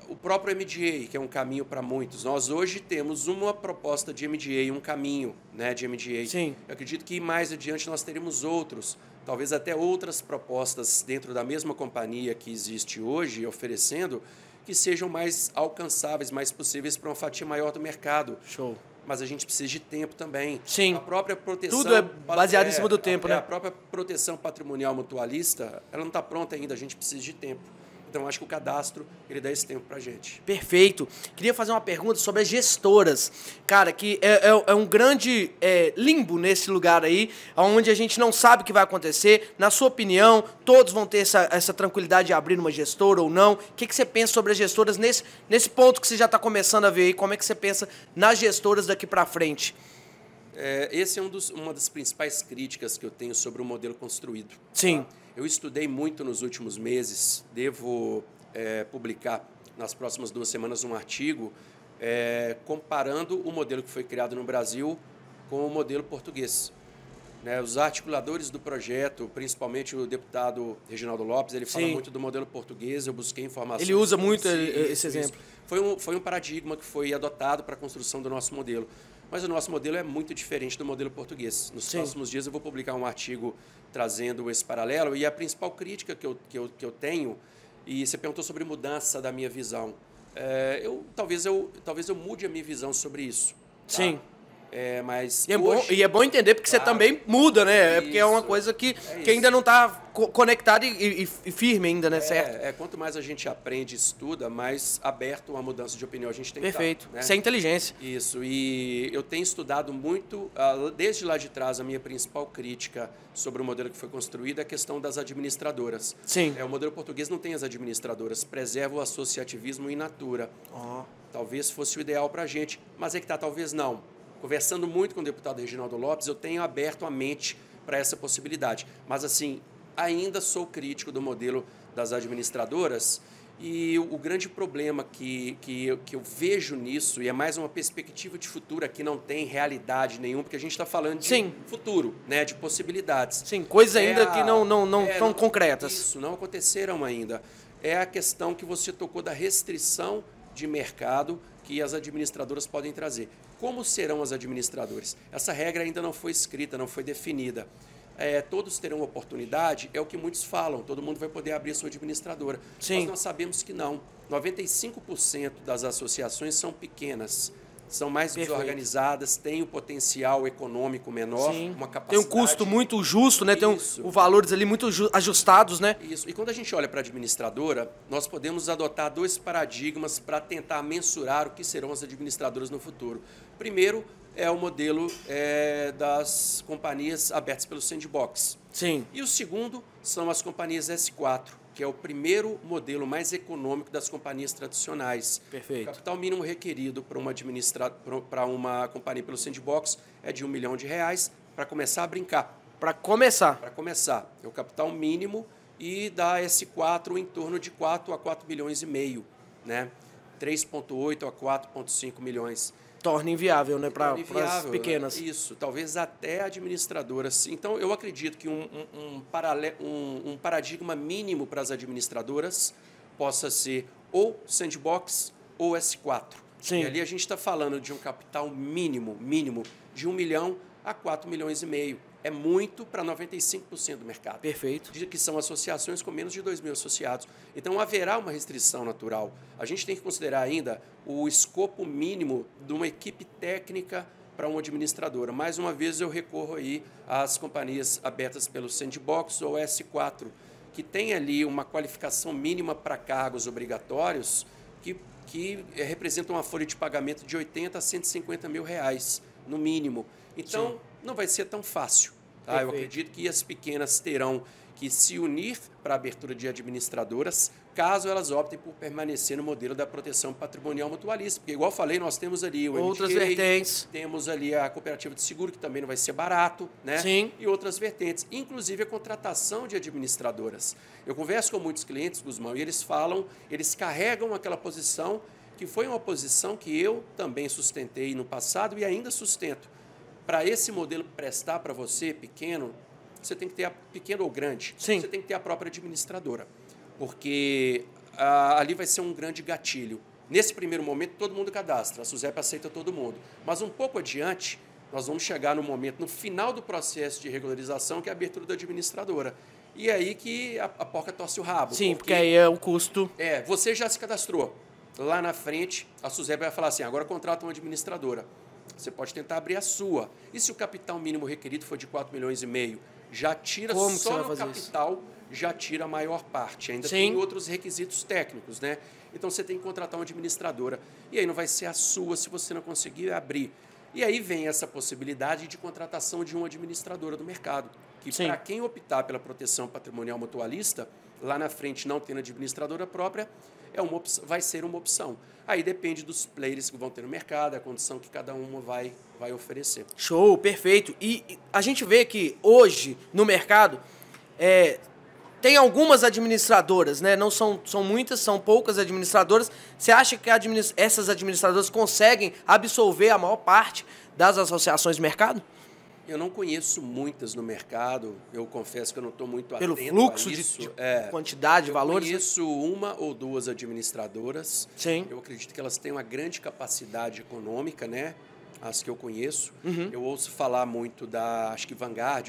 Speaker 8: o próprio MDA, que é um caminho para muitos. Nós hoje temos uma proposta de MDA, um caminho, né, de MDA.
Speaker 2: Sim.
Speaker 8: Eu acredito que mais adiante nós teremos outros, talvez até outras propostas dentro da mesma companhia que existe hoje, oferecendo, que sejam mais alcançáveis, mais possíveis para uma fatia maior do mercado.
Speaker 2: Show.
Speaker 8: Mas a gente precisa de tempo também.
Speaker 2: Sim.
Speaker 8: A própria proteção...
Speaker 2: Tudo é baseado em cima do tempo, né?
Speaker 8: A própria proteção patrimonial mutualista, ela não está pronta ainda, a gente precisa de tempo. Então, acho que o cadastro, ele dá esse tempo para a gente.
Speaker 2: Perfeito. Queria fazer uma pergunta sobre as gestoras. Cara, que é um grande limbo nesse lugar aí, onde a gente não sabe o que vai acontecer. Na sua opinião, todos vão ter essa tranquilidade de abrir uma gestora ou não? O que você pensa sobre as gestoras nesse ponto que você já está começando a ver aí? Como é que você pensa nas gestoras daqui para frente?
Speaker 8: Esse é uma das principais críticas que eu tenho sobre o modelo construído.
Speaker 2: Sim.
Speaker 8: Tá? Eu estudei muito nos últimos meses, devo publicar nas próximas 2 semanas um artigo comparando o modelo que foi criado no Brasil com o modelo português. Né, os articuladores do projeto, principalmente o deputado Reginaldo Lopes, ele fala muito do modelo português, eu busquei informações.
Speaker 2: Ele usa muito esse exemplo.
Speaker 8: Foi um paradigma que foi adotado para a construção do nosso modelo. Mas o nosso modelo é muito diferente do modelo português. Nos próximos dias eu vou publicar um artigo trazendo esse paralelo. E a principal crítica que eu tenho, e você perguntou sobre mudança da minha visão, talvez eu mude a minha visão sobre isso. Tá?
Speaker 2: Sim.
Speaker 8: Mas
Speaker 2: é bom entender, porque você também muda, né? Porque é uma coisa que ainda não está conectada e firme ainda, né? Certo?
Speaker 8: Quanto mais a gente aprende e estuda, mais aberto a mudança de opinião a gente tem que
Speaker 2: Perfeito.
Speaker 8: estar, né?
Speaker 2: Isso é inteligência.
Speaker 8: Isso. E eu tenho estudado muito, desde lá de trás, a minha principal crítica sobre o modelo que foi construído é a questão das administradoras.
Speaker 2: Sim.
Speaker 8: O modelo português não tem as administradoras, preserva o associativismo in natura. Talvez fosse o ideal para a gente, mas talvez não. Conversando muito com o deputado Reginaldo Lopes, eu tenho aberto a mente para essa possibilidade. Mas, assim, ainda sou crítico do modelo das administradoras e o grande problema que eu vejo nisso, e é mais uma perspectiva de futuro, aqui não tem realidade nenhuma, porque a gente está falando de futuro, né, de possibilidades.
Speaker 2: Sim, coisas ainda que não estão concretas.
Speaker 8: Isso, não aconteceram ainda. É a questão que você tocou da restrição de mercado que as administradoras podem trazer. Como serão as administradoras? Essa regra ainda não foi escrita, não foi definida. Todos terão oportunidade, é o que muitos falam, todo mundo vai poder abrir a sua administradora.
Speaker 2: Sim.
Speaker 8: Mas nós sabemos que não. 95% das associações são pequenas, são mais desorganizadas, têm um potencial econômico menor, uma capacidade...
Speaker 2: Tem um custo muito justo, né? Tem os valores ali muito ajustados, né?
Speaker 8: Isso. E quando a gente olha para a administradora, nós podemos adotar 2 paradigmas para tentar mensurar o que serão as administradoras no futuro. Primeiro é o modelo das companhias abertas pelo Sandbox.
Speaker 2: Sim.
Speaker 8: E o segundo são as companhias S4, que é o primeiro modelo mais econômico das companhias tradicionais.
Speaker 2: Perfeito.
Speaker 8: O capital mínimo requerido para uma companhia pelo Sandbox é de R$1 milhão para começar a brincar.
Speaker 2: Para começar.
Speaker 8: Para começar. É o capital mínimo e da S4 em torno de 4 a 4,5 milhões, né? 3,8 a 4,5 milhões.
Speaker 2: Torna inviável, né, para as pequenas.
Speaker 8: Isso, talvez até administradoras. Então, eu acredito que um paradigma mínimo para as administradoras possa ser ou Sandbox ou S4.
Speaker 2: Sim.
Speaker 8: E ali a gente está falando de um capital mínimo de R$1 milhão a 4,5 milhões. É muito para 95% do mercado.
Speaker 2: Perfeito.
Speaker 8: Que são associações com menos de 2 mil associados. Então, haverá uma restrição natural. A gente tem que considerar ainda o escopo mínimo de uma equipe técnica para uma administradora. Mais uma vez, eu recorro aí às companhias abertas pelo Sandbox ou S4, que tem ali uma qualificação mínima para cargos obrigatórios que representam uma folha de pagamento de 80 a 150 mil reais, no mínimo. Então, não vai ser tão fácil. Tá? Eu acredito que as pequenas terão que se unir para a abertura de administradoras, caso elas optem por permanecer no modelo da proteção patrimonial mutualista. Porque, igual eu falei, nós temos ali o
Speaker 2: outras
Speaker 8: MDA,
Speaker 2: vertentes.
Speaker 8: Temos ali a cooperativa de seguro, que também não vai ser barato, né?
Speaker 2: Sim.
Speaker 8: E outras vertentes, inclusive a contratação de administradoras. Eu converso com muitos clientes, Guzmão, e eles falam, eles carregam aquela posição, que foi uma posição que eu também sustentei no passado e ainda sustento. Para esse modelo prestar para você, pequeno, você tem que ter, pequeno ou grande,
Speaker 2: Sim.
Speaker 8: você tem que ter a própria administradora. Porque ali vai ser um grande gatilho. Nesse primeiro momento, todo mundo cadastra, a SUSEP aceita todo mundo. Mas um pouco adiante, nós vamos chegar no momento, no final do processo de regularização, que é a abertura da administradora. E é aí que a porca torce o rabo.
Speaker 2: Sim, porque aí é o custo.
Speaker 8: Você já se cadastrou. Lá na frente, a SUSEP vai falar assim, agora contrata uma administradora. Você pode tentar abrir a sua. E se o capital mínimo requerido for de 4,5 milhões, já tira
Speaker 2: Como que você
Speaker 8: só
Speaker 2: vai
Speaker 8: no
Speaker 2: fazer isso?
Speaker 8: capital, já tira a maior parte. Ainda
Speaker 2: Sim.
Speaker 8: tem outros requisitos técnicos, né? Então você tem que contratar uma administradora. E aí não vai ser a sua se você não conseguir abrir. E aí vem essa possibilidade de contratação de uma administradora do mercado. Que
Speaker 2: Sim.
Speaker 8: para quem optar pela proteção patrimonial mutualista, lá na frente não tendo administradora própria, vai ser uma opção. Aí depende dos players que vão ter no mercado, a condição que cada uma vai oferecer.
Speaker 2: Show, perfeito. E a gente vê que hoje no mercado tem algumas administradoras, né? Não são muitas, são poucas administradoras. Você acha que essas administradoras conseguem absorver a maior parte das associações de mercado?
Speaker 8: Eu não conheço muitas no mercado, eu confesso que eu não estou muito
Speaker 2: Pelo
Speaker 8: atento
Speaker 2: fluxo
Speaker 8: a isso.
Speaker 2: de quantidade,
Speaker 8: eu
Speaker 2: valores?
Speaker 8: Eu conheço uma ou duas administradoras.
Speaker 2: Sim.
Speaker 8: Eu acredito que elas têm uma grande capacidade econômica, né? As que eu conheço.
Speaker 2: Uhum.
Speaker 8: Eu ouço falar muito acho que Vanguard,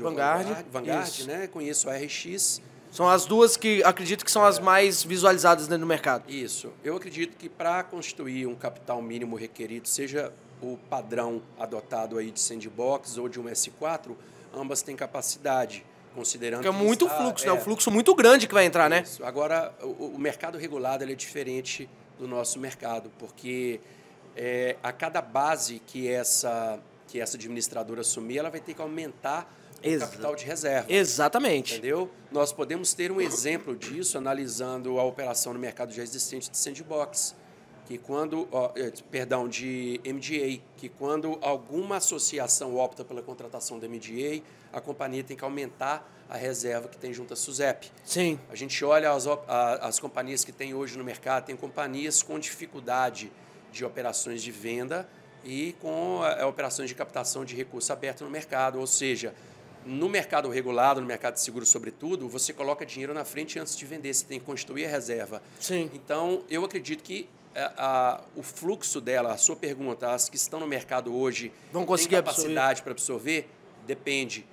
Speaker 2: Isso.
Speaker 8: né? Conheço a RX.
Speaker 2: São as duas que acredito que são as mais visualizadas dentro do mercado.
Speaker 8: Isso. Eu acredito que para constituir um capital mínimo requerido, seja o padrão adotado aí de sandbox ou de um S4, ambas têm capacidade, considerando
Speaker 2: Porque é muito
Speaker 8: está,
Speaker 2: fluxo, né? Um fluxo muito grande que vai entrar, né?
Speaker 8: Isso. Agora, o mercado regulado ele é diferente do nosso mercado, porque a cada base que essa administradora assumir, ela vai ter que aumentar o capital de reserva.
Speaker 2: Exatamente.
Speaker 8: Entendeu? Nós podemos ter um exemplo disso analisando a operação no mercado já existente de sandbox, que de MGA, que quando alguma associação opta pela contratação da MGA, a companhia tem que aumentar a reserva que tem junto à SUSEP.
Speaker 2: Sim.
Speaker 8: A gente olha as companhias que tem hoje no mercado, tem companhias com dificuldade de operações de venda e com operações de captação de recurso aberto no mercado, ou seja, no mercado regulado, no mercado de seguro sobretudo, você coloca dinheiro na frente antes de vender, você tem que constituir a reserva.
Speaker 2: Sim.
Speaker 8: Então, eu acredito que o fluxo dela, a sua pergunta, as que estão no mercado hoje
Speaker 2: vão conseguir
Speaker 8: têm capacidade para absorver? Depende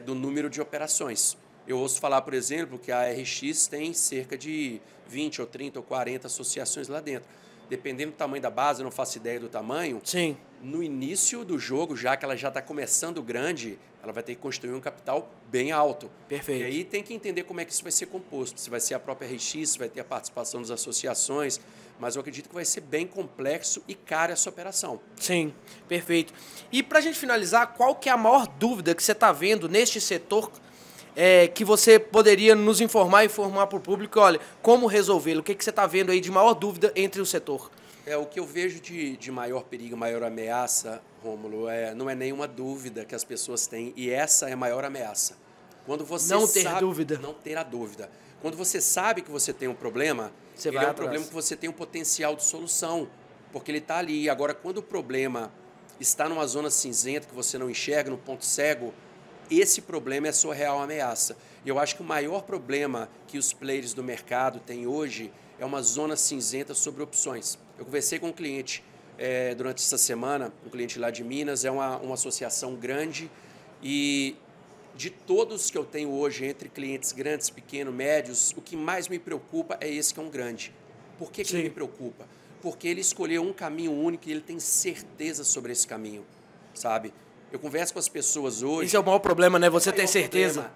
Speaker 8: do número de operações. Eu ouço falar, por exemplo, que a RX tem cerca de 20 ou 30 ou 40 associações lá dentro. Dependendo do tamanho da base, eu não faço ideia do tamanho.
Speaker 2: Sim.
Speaker 8: No início do jogo, já que ela já está começando grande, ela vai ter que construir um capital bem alto.
Speaker 2: Perfeito.
Speaker 8: E aí tem que entender como é que isso vai ser composto. Se vai ser a própria RX, se vai ter a participação das associações. Mas eu acredito que vai ser bem complexo e cara essa operação.
Speaker 2: Sim, perfeito. E para a gente finalizar, qual que é a maior dúvida que você está vendo neste setor que você poderia nos informar para o público? Olha, como resolvê-lo? O que você está vendo aí de maior dúvida entre o setor?
Speaker 8: O que eu vejo de maior perigo, maior ameaça, Rômulo, não é nenhuma dúvida que as pessoas têm, e essa é a maior ameaça. Quando você
Speaker 2: não ter
Speaker 8: sabe,
Speaker 2: dúvida.
Speaker 8: Não ter a dúvida. Quando você sabe que você tem um problema, ele é um problema que você tem um potencial de solução, porque ele está ali. Agora, quando o problema está numa zona cinzenta que você não enxerga, no ponto cego, esse problema é a sua real ameaça. E eu acho que o maior problema que os players do mercado têm hoje é uma zona cinzenta sobre opções. Eu conversei com um cliente durante essa semana, um cliente lá de Minas, é uma associação grande, e de todos que eu tenho hoje, entre clientes grandes, pequenos, médios, o que mais me preocupa é esse que é um grande. Por que ele me preocupa? Porque ele escolheu um caminho único e ele tem certeza sobre esse caminho, sabe? Eu converso com as pessoas hoje...
Speaker 2: Esse é o maior problema, né? Você ter certeza.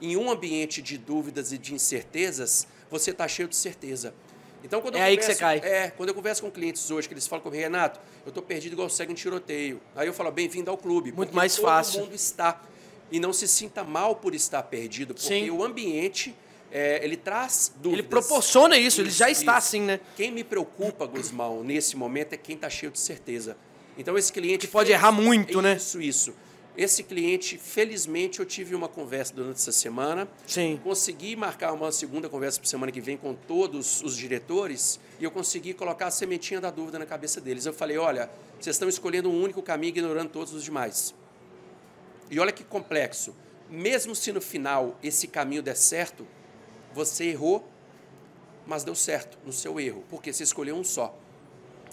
Speaker 8: Em um ambiente de dúvidas e de incertezas, você está cheio de certeza. Então, quando
Speaker 2: aí que você cai.
Speaker 8: Quando eu converso com clientes hoje, que eles falam comigo, Renato, eu estou perdido igual segue um tiroteio. Aí eu falo, bem-vindo ao clube.
Speaker 2: Muito mais fácil.
Speaker 8: Todo mundo está. E não se sinta mal por estar perdido, porque o ambiente, ele traz dúvidas.
Speaker 2: Ele proporciona isso, ele já está assim, né?
Speaker 8: Quem me preocupa, Guzmão, nesse momento, é quem está cheio de certeza. Então, esse cliente...
Speaker 2: Que pode errar muito, né?
Speaker 8: Isso. Esse cliente, felizmente, eu tive uma conversa durante essa semana.
Speaker 2: Sim.
Speaker 8: Consegui marcar uma segunda conversa para semana que vem com todos os diretores e eu consegui colocar a sementinha da dúvida na cabeça deles. Eu falei, olha, vocês estão escolhendo um único caminho e ignorando todos os demais. E olha que complexo. Mesmo se no final esse caminho der certo, você errou, mas deu certo no seu erro, porque você escolheu um só.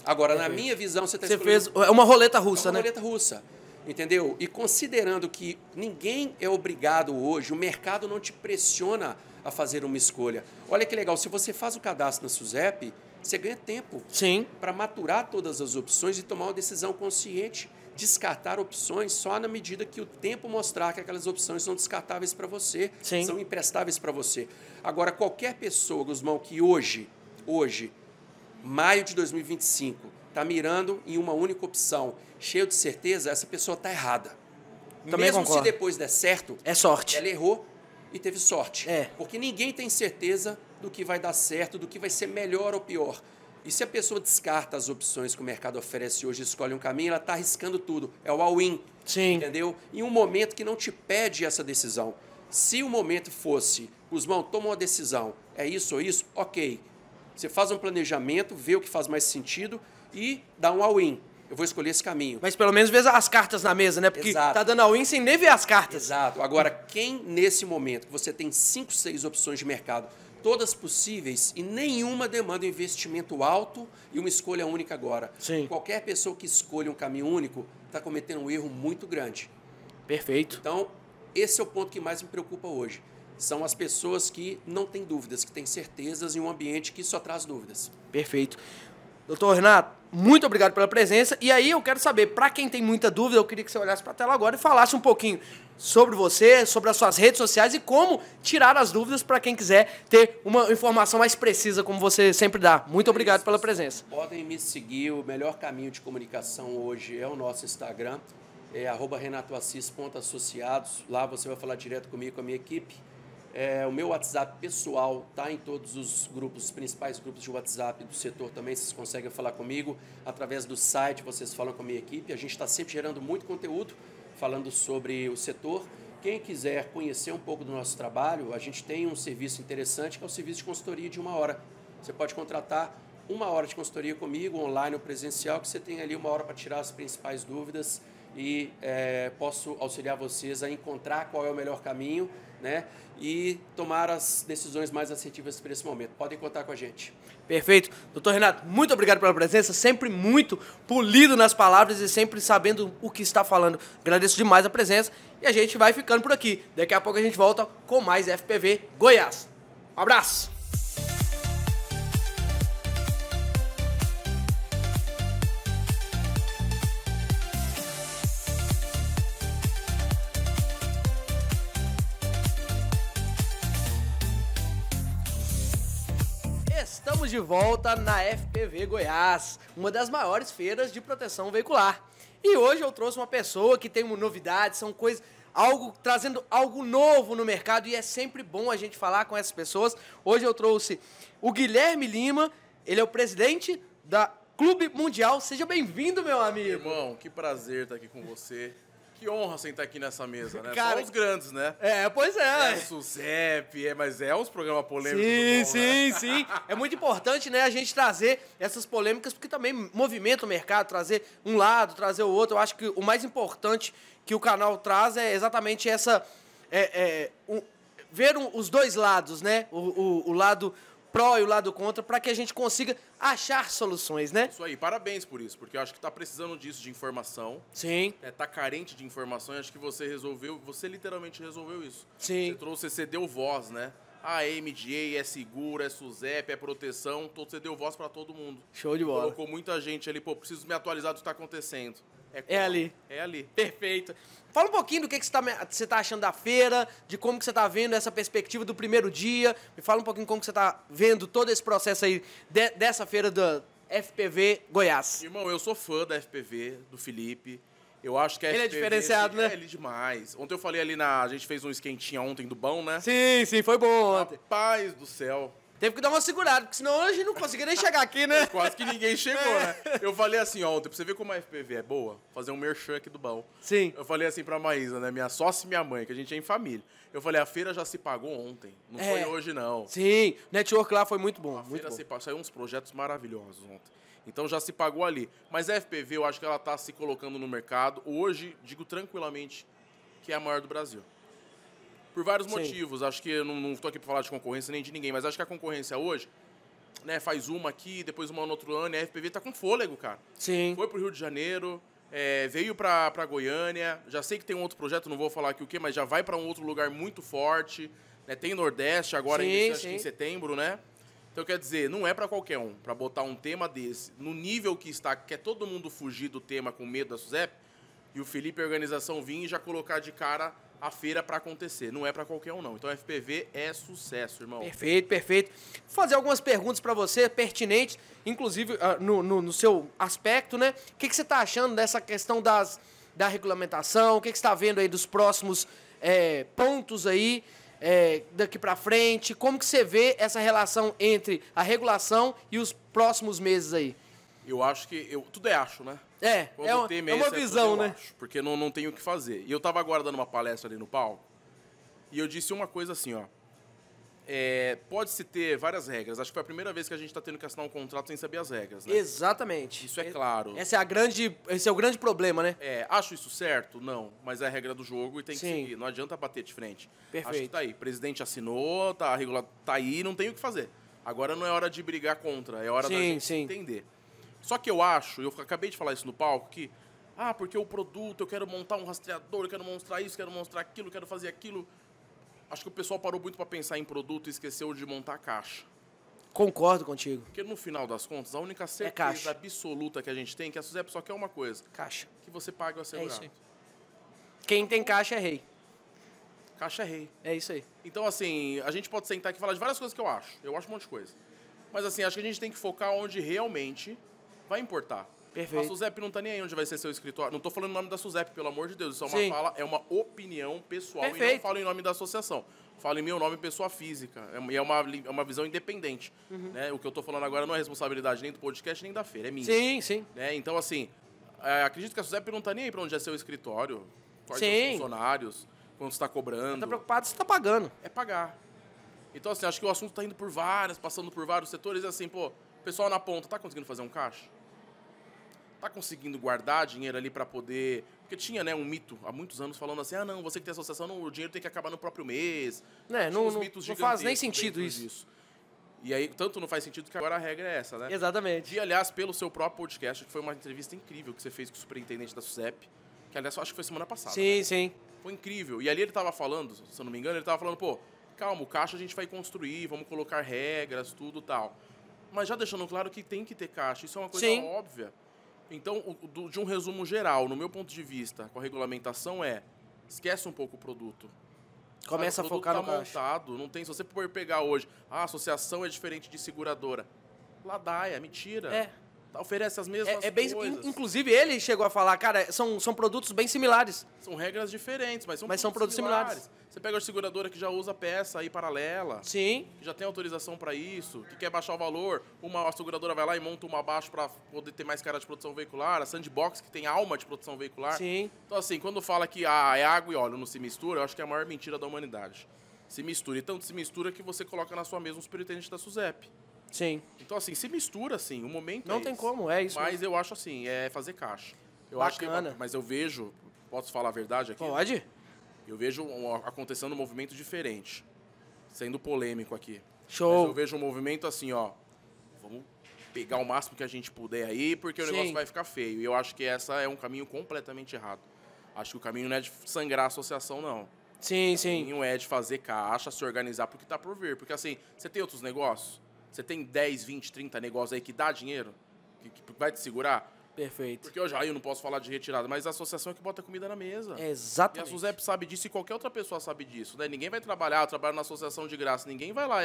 Speaker 8: Agora, na minha visão, você está escolhendo...
Speaker 2: Você fez uma roleta russa, né?
Speaker 8: Uma roleta russa. Entendeu? E considerando que ninguém é obrigado hoje, o mercado não te pressiona a fazer uma escolha. Olha que legal, se você faz o cadastro na SUSEP, você ganha tempo para maturar todas as opções e tomar uma decisão consciente descartar opções só na medida que o tempo mostrar que aquelas opções são descartáveis para você,
Speaker 2: Sim.
Speaker 8: são imprestáveis para você. Agora, qualquer pessoa, Guzmão, que hoje, maio de 2025, está mirando em uma única opção, cheio de certeza, essa pessoa está errada.
Speaker 2: Também
Speaker 8: Mesmo
Speaker 2: concordo.
Speaker 8: se depois der certo,
Speaker 2: É sorte.
Speaker 8: ela errou e teve sorte.
Speaker 2: É.
Speaker 8: Porque ninguém tem certeza do que vai dar certo, do que vai ser melhor ou pior. E se a pessoa descarta as opções que o mercado oferece hoje e escolhe um caminho, ela está arriscando tudo. É o all-in.
Speaker 2: Sim.
Speaker 8: Entendeu? Em um momento que não te pede essa decisão. Se o momento fosse, Guzmão, toma uma decisão, é isso ou isso, ok. Você faz um planejamento, vê o que faz mais sentido e dá um all-in. Eu vou escolher esse caminho.
Speaker 2: Mas pelo menos vê as cartas na mesa, né? Porque
Speaker 8: Exato.
Speaker 2: tá dando all-in sem nem ver as cartas.
Speaker 8: Exato. Agora, quem nesse momento, que você tem 5, 6 opções de mercado, todas possíveis e nenhuma demanda um investimento alto e uma escolha única agora.
Speaker 2: Sim.
Speaker 8: Qualquer pessoa que escolha um caminho único está cometendo um erro muito grande.
Speaker 2: Perfeito.
Speaker 8: Então, esse é o ponto que mais me preocupa hoje. São as pessoas que não têm dúvidas, que têm certezas em um ambiente que só traz dúvidas.
Speaker 2: Perfeito. Doutor Renato, muito obrigado pela presença. E aí eu quero saber, para quem tem muita dúvida, eu queria que você olhasse para a tela agora e falasse um pouquinho sobre você, sobre as suas redes sociais e como tirar as dúvidas para quem quiser ter uma informação mais precisa, como você sempre dá. Muito obrigado pela presença.
Speaker 8: Podem me seguir, o melhor caminho de comunicação hoje é o nosso Instagram, é @renatoassis.associados. Lá você vai falar direto comigo, com a minha equipe. O meu WhatsApp pessoal está em todos os grupos, os principais grupos de WhatsApp do setor também, vocês conseguem falar comigo. Através do site vocês falam com a minha equipe. A gente está sempre gerando muito conteúdo, falando sobre o setor. Quem quiser conhecer um pouco do nosso trabalho, a gente tem um serviço interessante, que é o serviço de consultoria de 1 hora. Você pode contratar 1 hora de consultoria comigo, online ou presencial, que você tem ali 1 hora para tirar as principais dúvidas e posso auxiliar vocês a encontrar qual é o melhor caminho, né? E tomar as decisões mais assertivas para esse momento. Podem contar com a gente.
Speaker 2: Perfeito. Doutor Renato, muito obrigado pela presença, sempre muito polido nas palavras e sempre sabendo o que está falando. Agradeço demais a presença e a gente vai ficando por aqui. Daqui a pouco a gente volta com mais FPV Goiás. Um abraço! Estamos de volta na FPV Goiás, uma das maiores feiras de proteção veicular. E hoje eu trouxe uma pessoa que tem uma novidade, são coisas, trazendo algo novo no mercado e é sempre bom a gente falar com essas pessoas. Hoje eu trouxe o Guilherme Lima, ele é o presidente da Clube Mundial. Seja bem-vindo, meu amigo.
Speaker 3: Irmão, que prazer estar aqui com você. Que honra sentar aqui nessa mesa, né?
Speaker 2: Cara,
Speaker 3: só os grandes, né?
Speaker 2: Pois é.
Speaker 3: É o SUSEP, mas é uns programas polêmicos.
Speaker 2: Sim. É muito importante, né, a gente trazer essas polêmicas, porque também movimenta o mercado, trazer um lado, trazer o outro. Eu acho que o mais importante que o canal traz é exatamente essa... ver os dois lados, né? O lado pró e o lado contra, para que a gente consiga achar soluções, né?
Speaker 3: Isso aí, parabéns por isso, porque eu acho que tá precisando disso, de informação.
Speaker 2: Sim.
Speaker 3: Tá carente de informação e acho que você literalmente resolveu isso.
Speaker 2: Sim.
Speaker 3: Você deu voz, né? É MDA, é seguro, é SUSEP, é proteção, você deu voz pra todo mundo.
Speaker 2: Show de bola.
Speaker 3: Colocou muita gente ali, preciso me atualizar do que tá acontecendo.
Speaker 2: É ali.
Speaker 3: É ali.
Speaker 2: Perfeito. Fala um pouquinho do que você tá achando da feira, de como que você tá vendo essa perspectiva do primeiro dia. Me fala um pouquinho como que você tá vendo todo esse processo aí dessa feira da FPV Goiás.
Speaker 3: Irmão, eu sou fã da FPV, do Felipe. Eu acho que a
Speaker 2: Ele
Speaker 3: FPV...
Speaker 2: é diferenciado, né?
Speaker 3: Ele é demais. Ontem eu falei ali a gente fez um esquentinha ontem do bom, né?
Speaker 2: Sim, foi bom ontem.
Speaker 3: Rapaz do céu.
Speaker 2: Teve que dar uma segurada, porque senão hoje não conseguia nem chegar aqui, né?
Speaker 3: Quase que ninguém chegou, né? Eu falei assim ontem, pra você ver como a FPV é boa, fazer um merchan aqui do bom.
Speaker 2: Sim.
Speaker 3: Eu falei assim pra Maísa, né? Minha sócia e minha mãe, que a gente é em família. Eu falei, a feira já se pagou ontem. Não foi hoje, não.
Speaker 2: Sim, o network lá foi muito bom.
Speaker 3: A feira se pagou. Saiu uns projetos maravilhosos ontem. Então já se pagou ali. Mas a FPV, eu acho que ela tá se colocando no mercado. Hoje, digo tranquilamente, que é a maior do Brasil. Por vários motivos. Acho que eu não estou aqui para falar de concorrência nem de ninguém, mas acho que a concorrência hoje, né, faz uma aqui, depois uma no outro ano, e a FPV tá com fôlego, cara.
Speaker 2: Sim.
Speaker 3: Foi pro Rio de Janeiro, veio pra Goiânia, já sei que tem um outro projeto, não vou falar aqui o quê, mas já vai para um outro lugar muito forte, né, tem Nordeste agora, acho que em setembro, né? Então, quer dizer, não é para qualquer um, para botar um tema desse, no nível que está, que é todo mundo fugir do tema com medo da SUSEP, e o Felipe e a organização vir e já colocar de cara a feira para acontecer. Não é para qualquer um, não. Então, a FPV é sucesso, irmão.
Speaker 2: Perfeito, perfeito. Vou fazer algumas perguntas para você, pertinentes, inclusive no seu aspecto, né? O que você está achando dessa questão da regulamentação? O que você está vendo aí dos próximos pontos aí, daqui para frente? Como que você vê essa relação entre a regulação e os próximos meses aí?
Speaker 3: Eu acho que... tudo é acho, né?
Speaker 2: É uma visão, né?
Speaker 3: Acho, porque não tenho o que fazer. E eu tava agora dando uma palestra ali no palco, e eu disse uma coisa assim, ó. Pode-se ter várias regras. Acho que foi a primeira vez que a gente tá tendo que assinar um contrato sem saber as regras, né?
Speaker 2: Exatamente.
Speaker 3: Isso é claro.
Speaker 2: Esse é o grande problema, né?
Speaker 3: Acho isso certo? Não. Mas é a regra do jogo e tem que
Speaker 2: Sim.
Speaker 3: seguir. Não adianta bater de frente.
Speaker 2: Perfeito.
Speaker 3: Acho que tá aí. O presidente assinou, a regula tá aí, não tem o que fazer. Agora não é hora de brigar contra, é hora da gente entender. Só que eu acabei de falar isso no palco, que... porque o produto, eu quero montar um rastreador, eu quero mostrar isso, quero mostrar aquilo, quero fazer aquilo. Acho que o pessoal parou muito para pensar em produto e esqueceu de montar a caixa.
Speaker 2: Concordo contigo.
Speaker 3: Porque no final das contas, a única certeza absoluta que a gente tem é que a SUSEP só quer uma coisa.
Speaker 2: Caixa.
Speaker 3: Que você pague o assegurado.
Speaker 2: É isso aí. Quem tem caixa é rei.
Speaker 3: Caixa é rei.
Speaker 2: É isso aí.
Speaker 3: Então, assim, a gente pode sentar aqui e falar de várias coisas que eu acho. Eu acho um monte de coisa. Mas, assim, acho que a gente tem que focar onde realmente vai importar.
Speaker 2: Perfeito.
Speaker 3: A SUSEP não tá nem aí onde vai ser seu escritório. Não tô falando o nome da SUSEP, pelo amor de Deus. Isso é uma fala, é uma opinião pessoal.
Speaker 2: Perfeito.
Speaker 3: E não falo em nome da associação. Falo em meu nome, pessoa física. E é uma visão independente. Né? O que eu tô falando agora não é responsabilidade nem do podcast, nem da feira. É minha.
Speaker 2: Sim, sim.
Speaker 3: Né? Então, assim, acredito que a SUSEP não tá nem aí pra onde é seu escritório. Quais são os funcionários, quanto você tá cobrando.
Speaker 2: Você tá preocupado, você tá pagando.
Speaker 3: É pagar. Então, assim, acho que o assunto tá indo passando por vários setores. E assim, pô, o pessoal na ponta tá conseguindo fazer um caixa? Tá conseguindo guardar dinheiro ali para poder... Porque tinha, né, um mito há muitos anos falando assim, não, você que tem associação, o dinheiro tem que acabar no próprio mês.
Speaker 2: Não faz nem sentido isso.
Speaker 3: Disso. E aí, tanto não faz sentido que agora a regra é essa, né?
Speaker 2: Exatamente.
Speaker 3: E, aliás, pelo seu próprio podcast, que foi uma entrevista incrível que você fez com o superintendente da SUSEP, que, aliás, eu acho que foi semana passada.
Speaker 2: Sim,
Speaker 3: né?
Speaker 2: sim.
Speaker 3: Foi incrível. E ali ele tava falando, se eu não me engano, ele tava falando, pô, calma, o caixa a gente vai construir, vamos colocar regras, tudo e tal. Mas já deixando claro que tem que ter caixa, isso é uma coisa óbvia. Então, de um resumo geral, no meu ponto de vista, com a regulamentação esquece um pouco o produto.
Speaker 2: Começa a focar no caixa.
Speaker 3: Montado, não tem, se você for pegar hoje, a associação é diferente de seguradora. Ladaia, mentira. Oferece as mesmas coisas.
Speaker 2: Inclusive, ele chegou a falar, cara, são produtos bem similares.
Speaker 3: São regras diferentes, mas
Speaker 2: são produtos similares.
Speaker 3: Você pega a seguradora que já usa peça aí paralela.
Speaker 2: Sim.
Speaker 3: Que já tem autorização para isso, que quer baixar o valor. A seguradora vai lá e monta uma abaixo para poder ter mais cara de produção veicular. A Sandbox, que tem alma de produção veicular.
Speaker 2: Sim.
Speaker 3: Então, assim, quando fala que é água e óleo, não se mistura, eu acho que é a maior mentira da humanidade. Se mistura. E tanto se mistura que você coloca na sua mesa um superintendente da SUSEP.
Speaker 2: Sim.
Speaker 3: Então, assim, se mistura, assim, o momento
Speaker 2: não tem como, é isso.
Speaker 3: Mas eu acho, assim, é fazer caixa. Eu
Speaker 2: Bacana.
Speaker 3: acho que, mas eu vejo, posso falar a verdade aqui?
Speaker 2: Pode.
Speaker 3: Eu vejo acontecendo um movimento diferente, sendo polêmico aqui.
Speaker 2: Show.
Speaker 3: Mas eu vejo um movimento assim, ó, vamos pegar o máximo que a gente puder aí, porque o negócio vai ficar feio. E eu acho que essa é um caminho completamente errado. Acho que o caminho não é de sangrar a associação, não.
Speaker 2: Sim,
Speaker 3: O caminho é de fazer caixa, se organizar porque tá por vir. Porque assim, você tem outros negócios? Você tem 10, 20, 30 negócios aí que dá dinheiro? Que vai te segurar?
Speaker 2: Perfeito.
Speaker 3: Porque eu não posso falar de retirada, mas a associação é que bota comida na mesa.
Speaker 2: Exatamente.
Speaker 3: E a SUSEP sabe disso e qualquer outra pessoa sabe disso, né? Ninguém vai trabalhar, eu trabalho na associação de graça, ninguém vai lá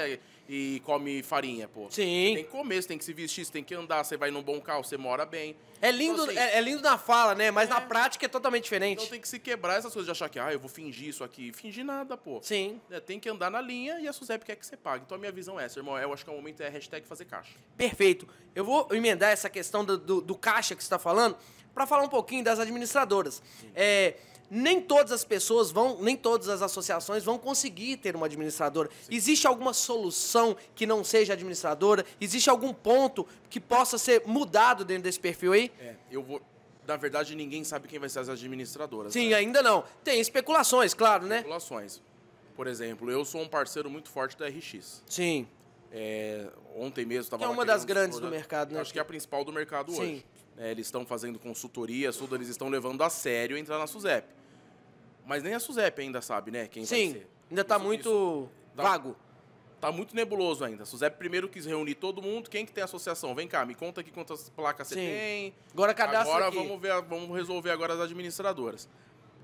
Speaker 3: e come farinha, pô.
Speaker 2: Sim.
Speaker 3: Você tem que comer, você tem que se vestir, você tem que andar, você vai num bom carro, você mora bem.
Speaker 2: É lindo,
Speaker 3: então, assim,
Speaker 2: é lindo na fala, né? Mas na prática é totalmente diferente.
Speaker 3: Então tem que se quebrar essas coisas de achar que, eu vou fingir isso aqui. Fingir nada, pô.
Speaker 2: Sim.
Speaker 3: Tem que andar na linha e a SUSEP quer que você pague. Então a minha visão é essa, irmão. Eu acho que o momento é hashtag fazer caixa.
Speaker 2: Perfeito. Eu vou emendar essa questão do caixa que você está falando para falar um pouquinho das administradoras. Nem todas as pessoas nem todas as associações vão conseguir ter uma administradora. Sim. Existe alguma solução que não seja administradora? Existe algum ponto que possa ser mudado dentro desse perfil aí?
Speaker 3: Na verdade, ninguém sabe quem vai ser as administradoras.
Speaker 2: Sim,
Speaker 3: né?
Speaker 2: ainda não. Tem especulações, claro, né?
Speaker 3: Especulações. Por exemplo, eu sou um parceiro muito forte da RX.
Speaker 2: Sim.
Speaker 3: Ontem mesmo estava
Speaker 2: lá. Que é uma das grandes do mercado, né?
Speaker 3: Acho que é a principal do mercado
Speaker 2: Sim.
Speaker 3: hoje. Eles estão fazendo consultoria, tudo, eles estão levando a sério entrar na SUSEP. Mas nem a SUSEP ainda sabe, né? Quem vai ser.
Speaker 2: Ainda está muito vago.
Speaker 3: Tá muito nebuloso ainda. A SUSEP primeiro quis reunir todo mundo. Quem que tem associação? Vem cá, me conta aqui quantas placas você tem.
Speaker 2: Agora cadastra
Speaker 3: Agora
Speaker 2: aqui.
Speaker 3: vamos resolver agora as administradoras.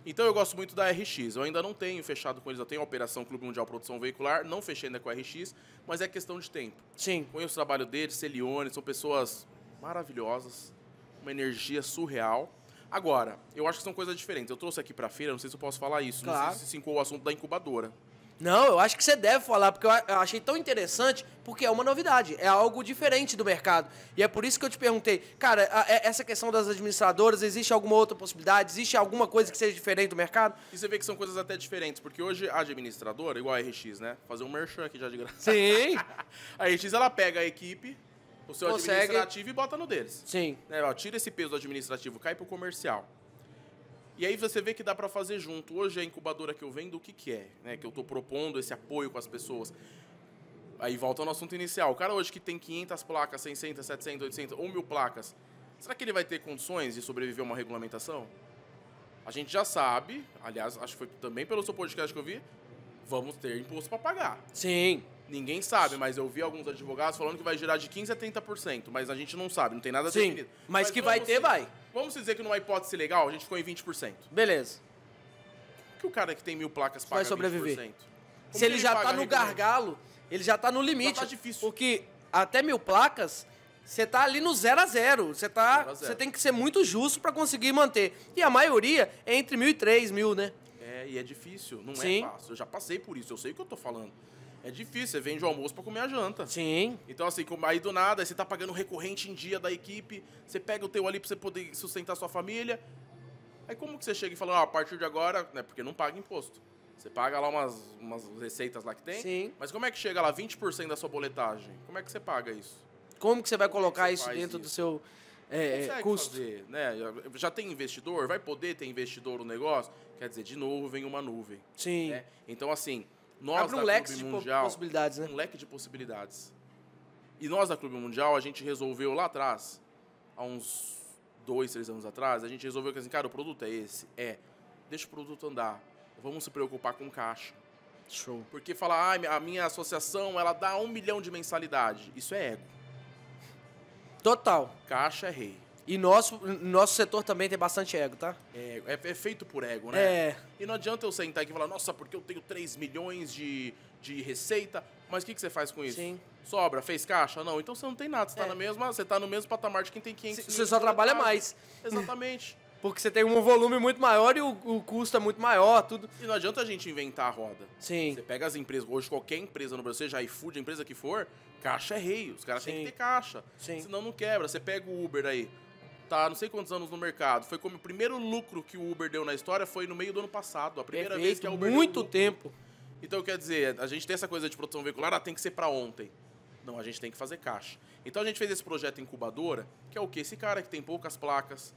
Speaker 3: Então eu gosto muito da RX. Eu ainda não tenho fechado com eles. Eu tenho a Operação Clube Mundial Produção Veicular. Não fechei ainda com a RX, mas é questão de tempo.
Speaker 2: Sim.
Speaker 3: Conheço o trabalho deles, Celione, são pessoas maravilhosas. Uma energia surreal. Agora, eu acho que são coisas diferentes. Eu trouxe aqui pra feira, não sei se eu posso falar isso.
Speaker 2: Claro.
Speaker 3: Não sei se cincou o assunto da incubadora.
Speaker 2: Não, eu acho que você deve falar, porque eu achei tão interessante, porque é uma novidade, é algo diferente do mercado. E é por isso que eu te perguntei, cara, essa questão das administradoras, existe alguma outra possibilidade? Existe alguma coisa que seja diferente do mercado?
Speaker 3: E você vê que são coisas até diferentes, porque hoje a administradora, igual a RX, né? Fazer um merchan aqui já de graça.
Speaker 2: Sim.
Speaker 3: A RX, ela pega a equipe, o seu
Speaker 2: Consegue.
Speaker 3: administrativo e bota no deles.
Speaker 2: Sim.
Speaker 3: Né, ó, tira esse peso do administrativo, cai pro comercial. E aí você vê que dá para fazer junto. Hoje a incubadora que eu vendo, o que que é? Né? Que eu tô propondo esse apoio com as pessoas. Aí volta ao nosso assunto inicial. O cara hoje que tem 500 placas, 600, 700, 800 ou 1.000 placas, será que ele vai ter condições de sobreviver a uma regulamentação? A gente já sabe, aliás, acho que foi também pelo seu podcast que eu vi, vamos ter imposto para pagar.
Speaker 2: Sim.
Speaker 3: Ninguém sabe, mas eu vi alguns advogados falando que vai girar de 15% a 30%, mas a gente não sabe, não tem nada
Speaker 2: Sim,
Speaker 3: definido.
Speaker 2: mas que vai ter, vai.
Speaker 3: Vamos dizer que numa hipótese legal, a gente ficou em 20%.
Speaker 2: Beleza.
Speaker 3: Como que o cara que tem 1.000 placas paga
Speaker 2: Vai sobreviver.
Speaker 3: 20%? Como
Speaker 2: Se
Speaker 3: que
Speaker 2: ele já
Speaker 3: paga
Speaker 2: tá no
Speaker 3: regularmente?
Speaker 2: gargalo, ele já tá no limite.
Speaker 3: Já tá difícil.
Speaker 2: Porque até 1.000 placas, você tá ali no 0 a 0. Você tá,
Speaker 3: 0 a 0.
Speaker 2: você tem que ser muito justo para conseguir manter. E a maioria é entre 1.000 e 3.000, né?
Speaker 3: É, e é difícil, não
Speaker 2: Sim.
Speaker 3: é fácil. Eu já passei por isso, eu sei o que eu tô falando. É difícil, você vende o almoço pra comer a janta.
Speaker 2: Sim.
Speaker 3: Então, assim, aí do nada, aí você tá pagando recorrente em dia da equipe, você pega o teu ali pra você poder sustentar sua família. Aí como que você chega e fala, a partir de agora, né, porque não paga imposto. Você paga lá umas receitas lá que tem,
Speaker 2: Sim.
Speaker 3: mas como é que chega lá 20% da sua boletagem? Como é que você paga isso?
Speaker 2: Como que você vai colocar
Speaker 3: você
Speaker 2: isso
Speaker 3: faz
Speaker 2: dentro do
Speaker 3: isso?
Speaker 2: seu
Speaker 3: Consegue
Speaker 2: custo?
Speaker 3: fazer, né? Já tem investidor? Vai poder ter investidor no negócio? Quer dizer, de novo vem uma nuvem.
Speaker 2: Sim.
Speaker 3: Né? Então, assim, nós
Speaker 2: Abre um
Speaker 3: da
Speaker 2: leque
Speaker 3: Clube
Speaker 2: de
Speaker 3: Mundial,
Speaker 2: possibilidades, né?
Speaker 3: um leque de possibilidades. E nós da Clube Mundial, a gente resolveu lá atrás, há uns 2, 3 anos atrás, a gente resolveu que assim, cara, o produto é esse? Deixa o produto andar. Vamos se preocupar com caixa.
Speaker 2: Show.
Speaker 3: Porque falar, a minha associação, ela dá 1 milhão de mensalidade. Isso é ego.
Speaker 2: Total.
Speaker 3: Caixa é rei.
Speaker 2: E nosso setor também tem bastante ego, tá?
Speaker 3: É feito por ego, né?
Speaker 2: É.
Speaker 3: E não adianta eu sentar aqui e falar, nossa, porque eu tenho 3 milhões de receita, mas o que você faz com isso?
Speaker 2: Sim.
Speaker 3: Sobra? Fez caixa? Não, então você não tem nada, você tá no mesmo patamar de quem tem 500
Speaker 2: Você só trabalha mais.
Speaker 3: Exatamente.
Speaker 2: Porque você tem um volume muito maior e o custo é muito maior, tudo.
Speaker 3: E não adianta a gente inventar a roda.
Speaker 2: Sim.
Speaker 3: Você pega as empresas, hoje qualquer empresa no Brasil, seja iFood, a empresa que for, caixa é rei, os caras têm
Speaker 2: Sim.
Speaker 3: que ter caixa.
Speaker 2: Sim.
Speaker 3: Senão não quebra. Você pega o Uber aí, tá não sei quantos anos no mercado, foi como o primeiro lucro que o Uber deu na história foi no meio do ano passado, a primeira vez que a Uber deu
Speaker 2: muito
Speaker 3: lucro.
Speaker 2: tempo.
Speaker 3: Então, quer dizer, a gente tem essa coisa de produção veicular, tem que ser pra ontem. Não, a gente tem que fazer caixa. Então a gente fez esse projeto incubadora, que é o quê? Esse cara que tem poucas placas,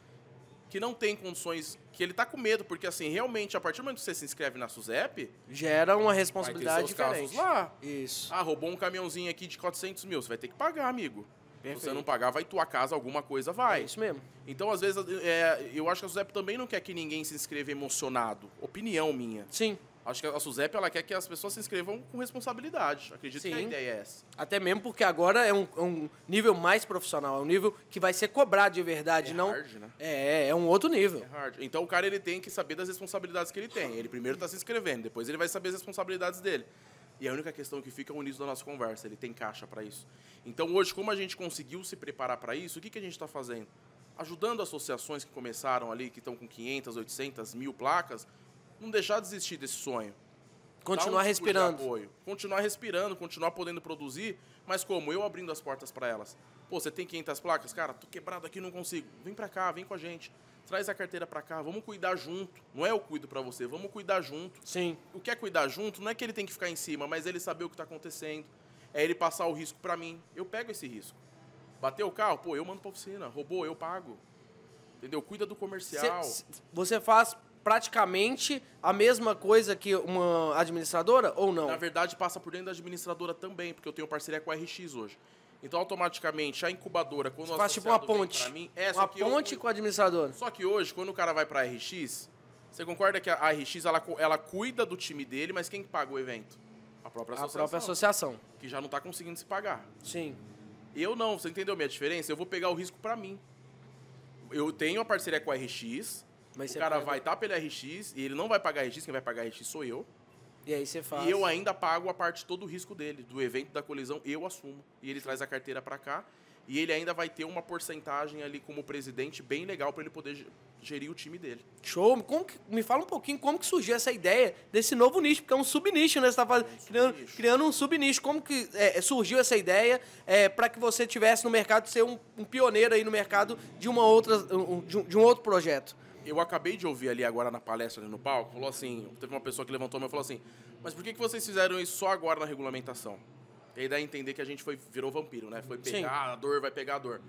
Speaker 3: que não tem condições, que ele tá com medo, porque assim, realmente, a partir do momento que você se inscreve na SUSEP,
Speaker 2: Gera uma
Speaker 3: vai ter
Speaker 2: responsabilidade
Speaker 3: seus casos
Speaker 2: diferente.
Speaker 3: lá.
Speaker 2: Isso.
Speaker 3: Ah, roubou um caminhãozinho aqui de 400 mil, você vai ter que pagar, amigo. Se
Speaker 2: Perfeito.
Speaker 3: você não pagar, vai tua casa, alguma coisa vai.
Speaker 2: É isso mesmo.
Speaker 3: Então, às vezes, eu acho que a SUSEP também não quer que ninguém se inscreva emocionado. Opinião minha.
Speaker 2: Sim.
Speaker 3: Acho que a SUSEP, ela quer que as pessoas se inscrevam com responsabilidade. Acredito que a
Speaker 2: Sim.
Speaker 3: ideia é essa.
Speaker 2: Até mesmo porque agora é um nível mais profissional, é um nível que vai ser cobrado de verdade,
Speaker 3: É
Speaker 2: não.
Speaker 3: hard, né?
Speaker 2: É um outro nível.
Speaker 3: É hard. Então, o cara, ele tem que saber das responsabilidades que ele tem. Ele primeiro tá se inscrevendo, depois ele vai saber as responsabilidades dele. E a única questão que fica é o início da nossa conversa, ele tem caixa para isso. Então, hoje, como a gente conseguiu se preparar para isso, o que a gente está fazendo? Ajudando associações que começaram ali, que estão com 500, 800, 1.000 placas, não deixar de desistir desse sonho.
Speaker 2: Continuar
Speaker 3: Dar um tipo de
Speaker 2: respirando.
Speaker 3: apoio. Continuar respirando, continuar podendo produzir, mas como? Eu abrindo as portas para elas. Pô, você tem 500 placas? Cara, tô quebrado aqui, não consigo. Vem para cá, vem com a gente. Traz a carteira para cá, vamos cuidar junto. Não é eu cuido para você, vamos cuidar junto.
Speaker 2: Sim.
Speaker 3: O que é cuidar junto não é que ele tem que ficar em cima, mas ele saber o que está acontecendo. É ele passar o risco para mim. Eu pego esse risco. Bateu o carro? Pô, eu mando para oficina. Roubou? Eu pago. Entendeu? Cuida do comercial.
Speaker 2: Você faz praticamente a mesma coisa que uma administradora ou não?
Speaker 3: Na verdade, passa por dentro da administradora também, porque eu tenho parceria com a RX hoje. Então, automaticamente, a incubadora, quando
Speaker 2: Você
Speaker 3: o
Speaker 2: faz tipo uma
Speaker 3: associado vem
Speaker 2: ponte.
Speaker 3: pra mim,
Speaker 2: Uma ponte com a administradora.
Speaker 3: Só que hoje, quando o cara vai pra RX, você concorda que a RX, ela cuida do time dele, mas quem paga o evento? A própria
Speaker 2: A
Speaker 3: associação.
Speaker 2: própria associação.
Speaker 3: Que já não tá conseguindo se pagar.
Speaker 2: Sim.
Speaker 3: Eu não, você entendeu a minha diferença? Eu vou pegar o risco pra mim. Eu tenho a parceria com a RX,
Speaker 2: Mas
Speaker 3: o
Speaker 2: você
Speaker 3: cara
Speaker 2: pega-
Speaker 3: vai estar pela RX e ele não vai pagar a RX, quem vai pagar a RX sou eu.
Speaker 2: E aí você faz.
Speaker 3: E eu ainda pago a parte todo o risco dele, do evento da colisão, eu assumo. E ele traz a carteira pra cá e ele ainda vai ter uma porcentagem ali como presidente bem legal pra ele poder gerir o time dele.
Speaker 2: Show. Me fala um pouquinho como que surgiu essa ideia desse novo nicho, porque é um subnicho, né? Você tá criando um subnicho. Como que surgiu essa ideia para que você tivesse no mercado, ser um pioneiro aí no mercado de uma outra, de um outro projeto?
Speaker 3: Eu acabei de ouvir ali agora na palestra, ali no palco, falou assim, teve uma pessoa que levantou a mão e falou assim, mas por que vocês fizeram isso só agora na regulamentação? E aí dá a entender que a gente virou vampiro, né? Foi pegar a dor, vai pegar a dor.